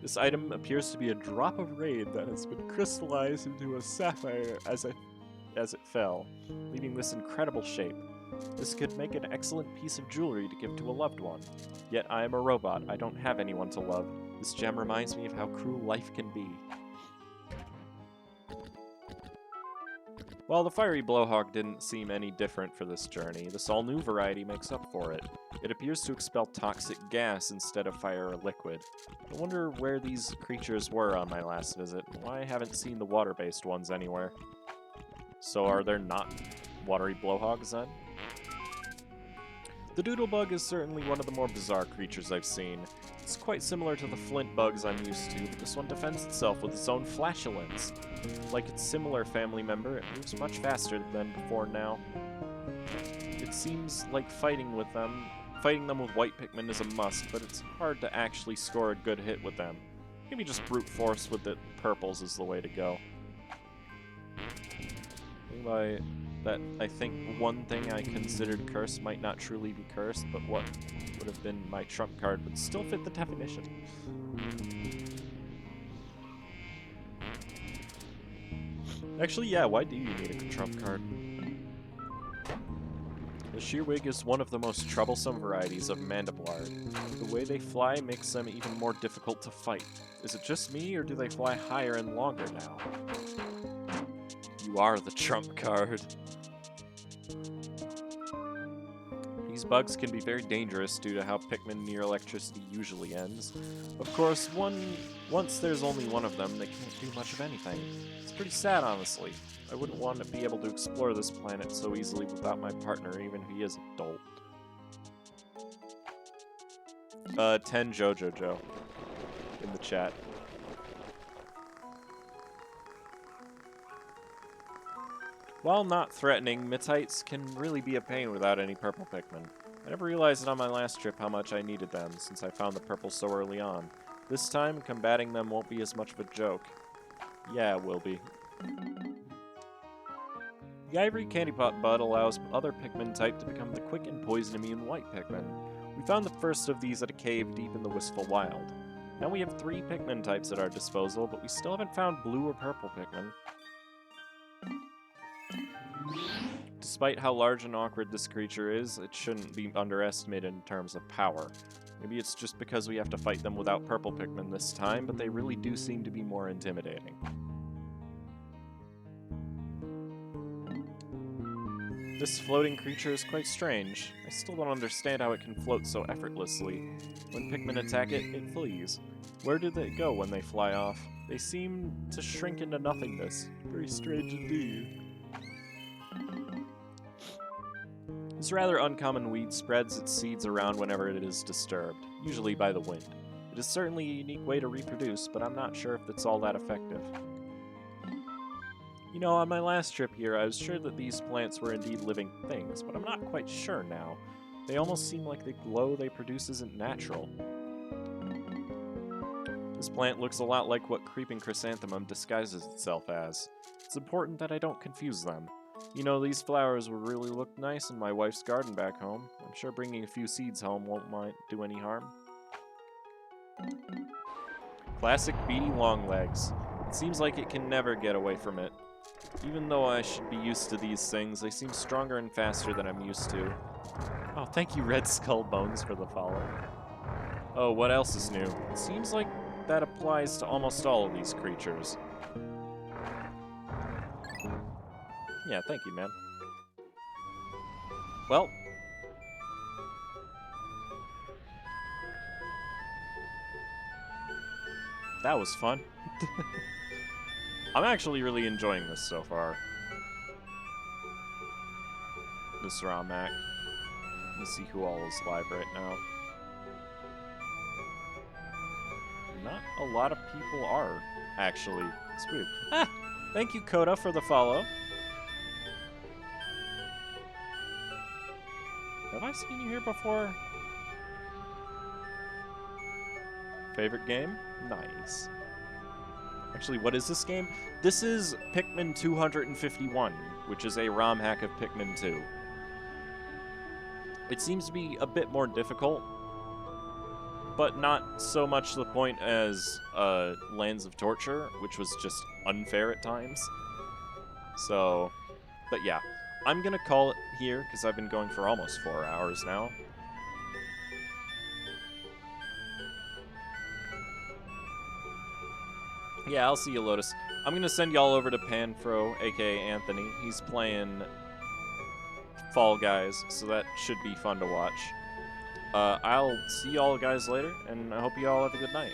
This item appears to be a drop of rain that has been crystallized into a sapphire as it fell, leaving this incredible shape. This could make an excellent piece of jewelry to give to a loved one. Yet I am a robot. I don't have anyone to love. This gem reminds me of how cruel life can be. While the fiery blowhog didn't seem any different for this journey, this all-new variety makes up for it. It appears to expel toxic gas instead of fire or liquid. I wonder where these creatures were on my last visit, and why I haven't seen the water-based ones anywhere. So are there not watery blowhogs then? The doodlebug is certainly one of the more bizarre creatures I've seen. It's quite similar to the flint bugs I'm used to, but this one defends itself with its own flatulence. Like its similar family member, it moves much faster than before now. It seems like fighting them with white Pikmin is a must, but it's hard to actually score a good hit with them. Maybe just brute force with the purples is the way to go. By that, I think one thing I considered cursed might not truly be cursed, but what would have been my trump card would still fit the definition. Actually, yeah, why do you need a trump card? The Shearwig is one of the most troublesome varieties of Mandiblard. The way they fly makes them even more difficult to fight. Is it just me, or do they fly higher and longer now? You are the trump card. These bugs can be very dangerous due to how Pikmin near electricity usually ends. Of course, once there's only one of them, they can't do much of anything. It's pretty sad, honestly. I wouldn't want to be able to explore this planet so easily without my partner, even if he is a dolt. 10 Joe in the chat. While not threatening, Mittites can really be a pain without any purple Pikmin. I never realized on my last trip how much I needed them, since I found the purple so early on. This time, combating them won't be as much of a joke. Yeah, it will be. The Ivory Candy Pot Bud allows other Pikmin type to become the quick and poison-immune white Pikmin. We found the first of these at a cave deep in the Wistful Wild. Now we have 3 Pikmin types at our disposal, but we still haven't found blue or purple Pikmin. Despite how large and awkward this creature is, it shouldn't be underestimated in terms of power. Maybe it's just because we have to fight them without purple Pikmin this time, but they really do seem to be more intimidating. This floating creature is quite strange. I still don't understand how it can float so effortlessly. When Pikmin attack it, it flees. Where do they go when they fly off? They seem to shrink into nothingness. Very strange indeed. This rather uncommon weed spreads its seeds around whenever it is disturbed, usually by the wind. It is certainly a unique way to reproduce, but I'm not sure if it's all that effective. You know, on my last trip here, I was sure that these plants were indeed living things, but I'm not quite sure now. They almost seem like the glow they produce isn't natural. This plant looks a lot like what creeping chrysanthemum disguises itself as. It's important that I don't confuse them. You know, these flowers would really look nice in my wife's garden back home. I'm sure bringing a few seeds home won't do any harm. Classic beady longlegs. It seems like it can never get away from it. Even though I should be used to these things, they seem stronger and faster than I'm used to. Oh, thank you, Red Skull Bones, for the follow. Oh, what else is new? It seems like that applies to almost all of these creatures. Yeah, thank you, man. Well. That was fun. I'm actually really enjoying this so far. This Ramak. Let's see who all is live right now. Not a lot of people are, actually. It's weird. Ah! Thank you, Coda, for the follow. Have I seen you here before? Favorite game? Nice. Actually, what is this game? This is Pikmin 251, which is a ROM hack of Pikmin 2. It seems to be a bit more difficult, but not so much to the point as Lands of Torture, which was just unfair at times. So, but yeah. I'm gonna call it here, because I've been going for almost 4 hours now. Yeah, I'll see you, Lotus. I'm gonna send y'all over to Panfro, aka Anthony. He's playing Fall Guys, so that should be fun to watch. I'll see y'all guys later, and I hope you all have a good night.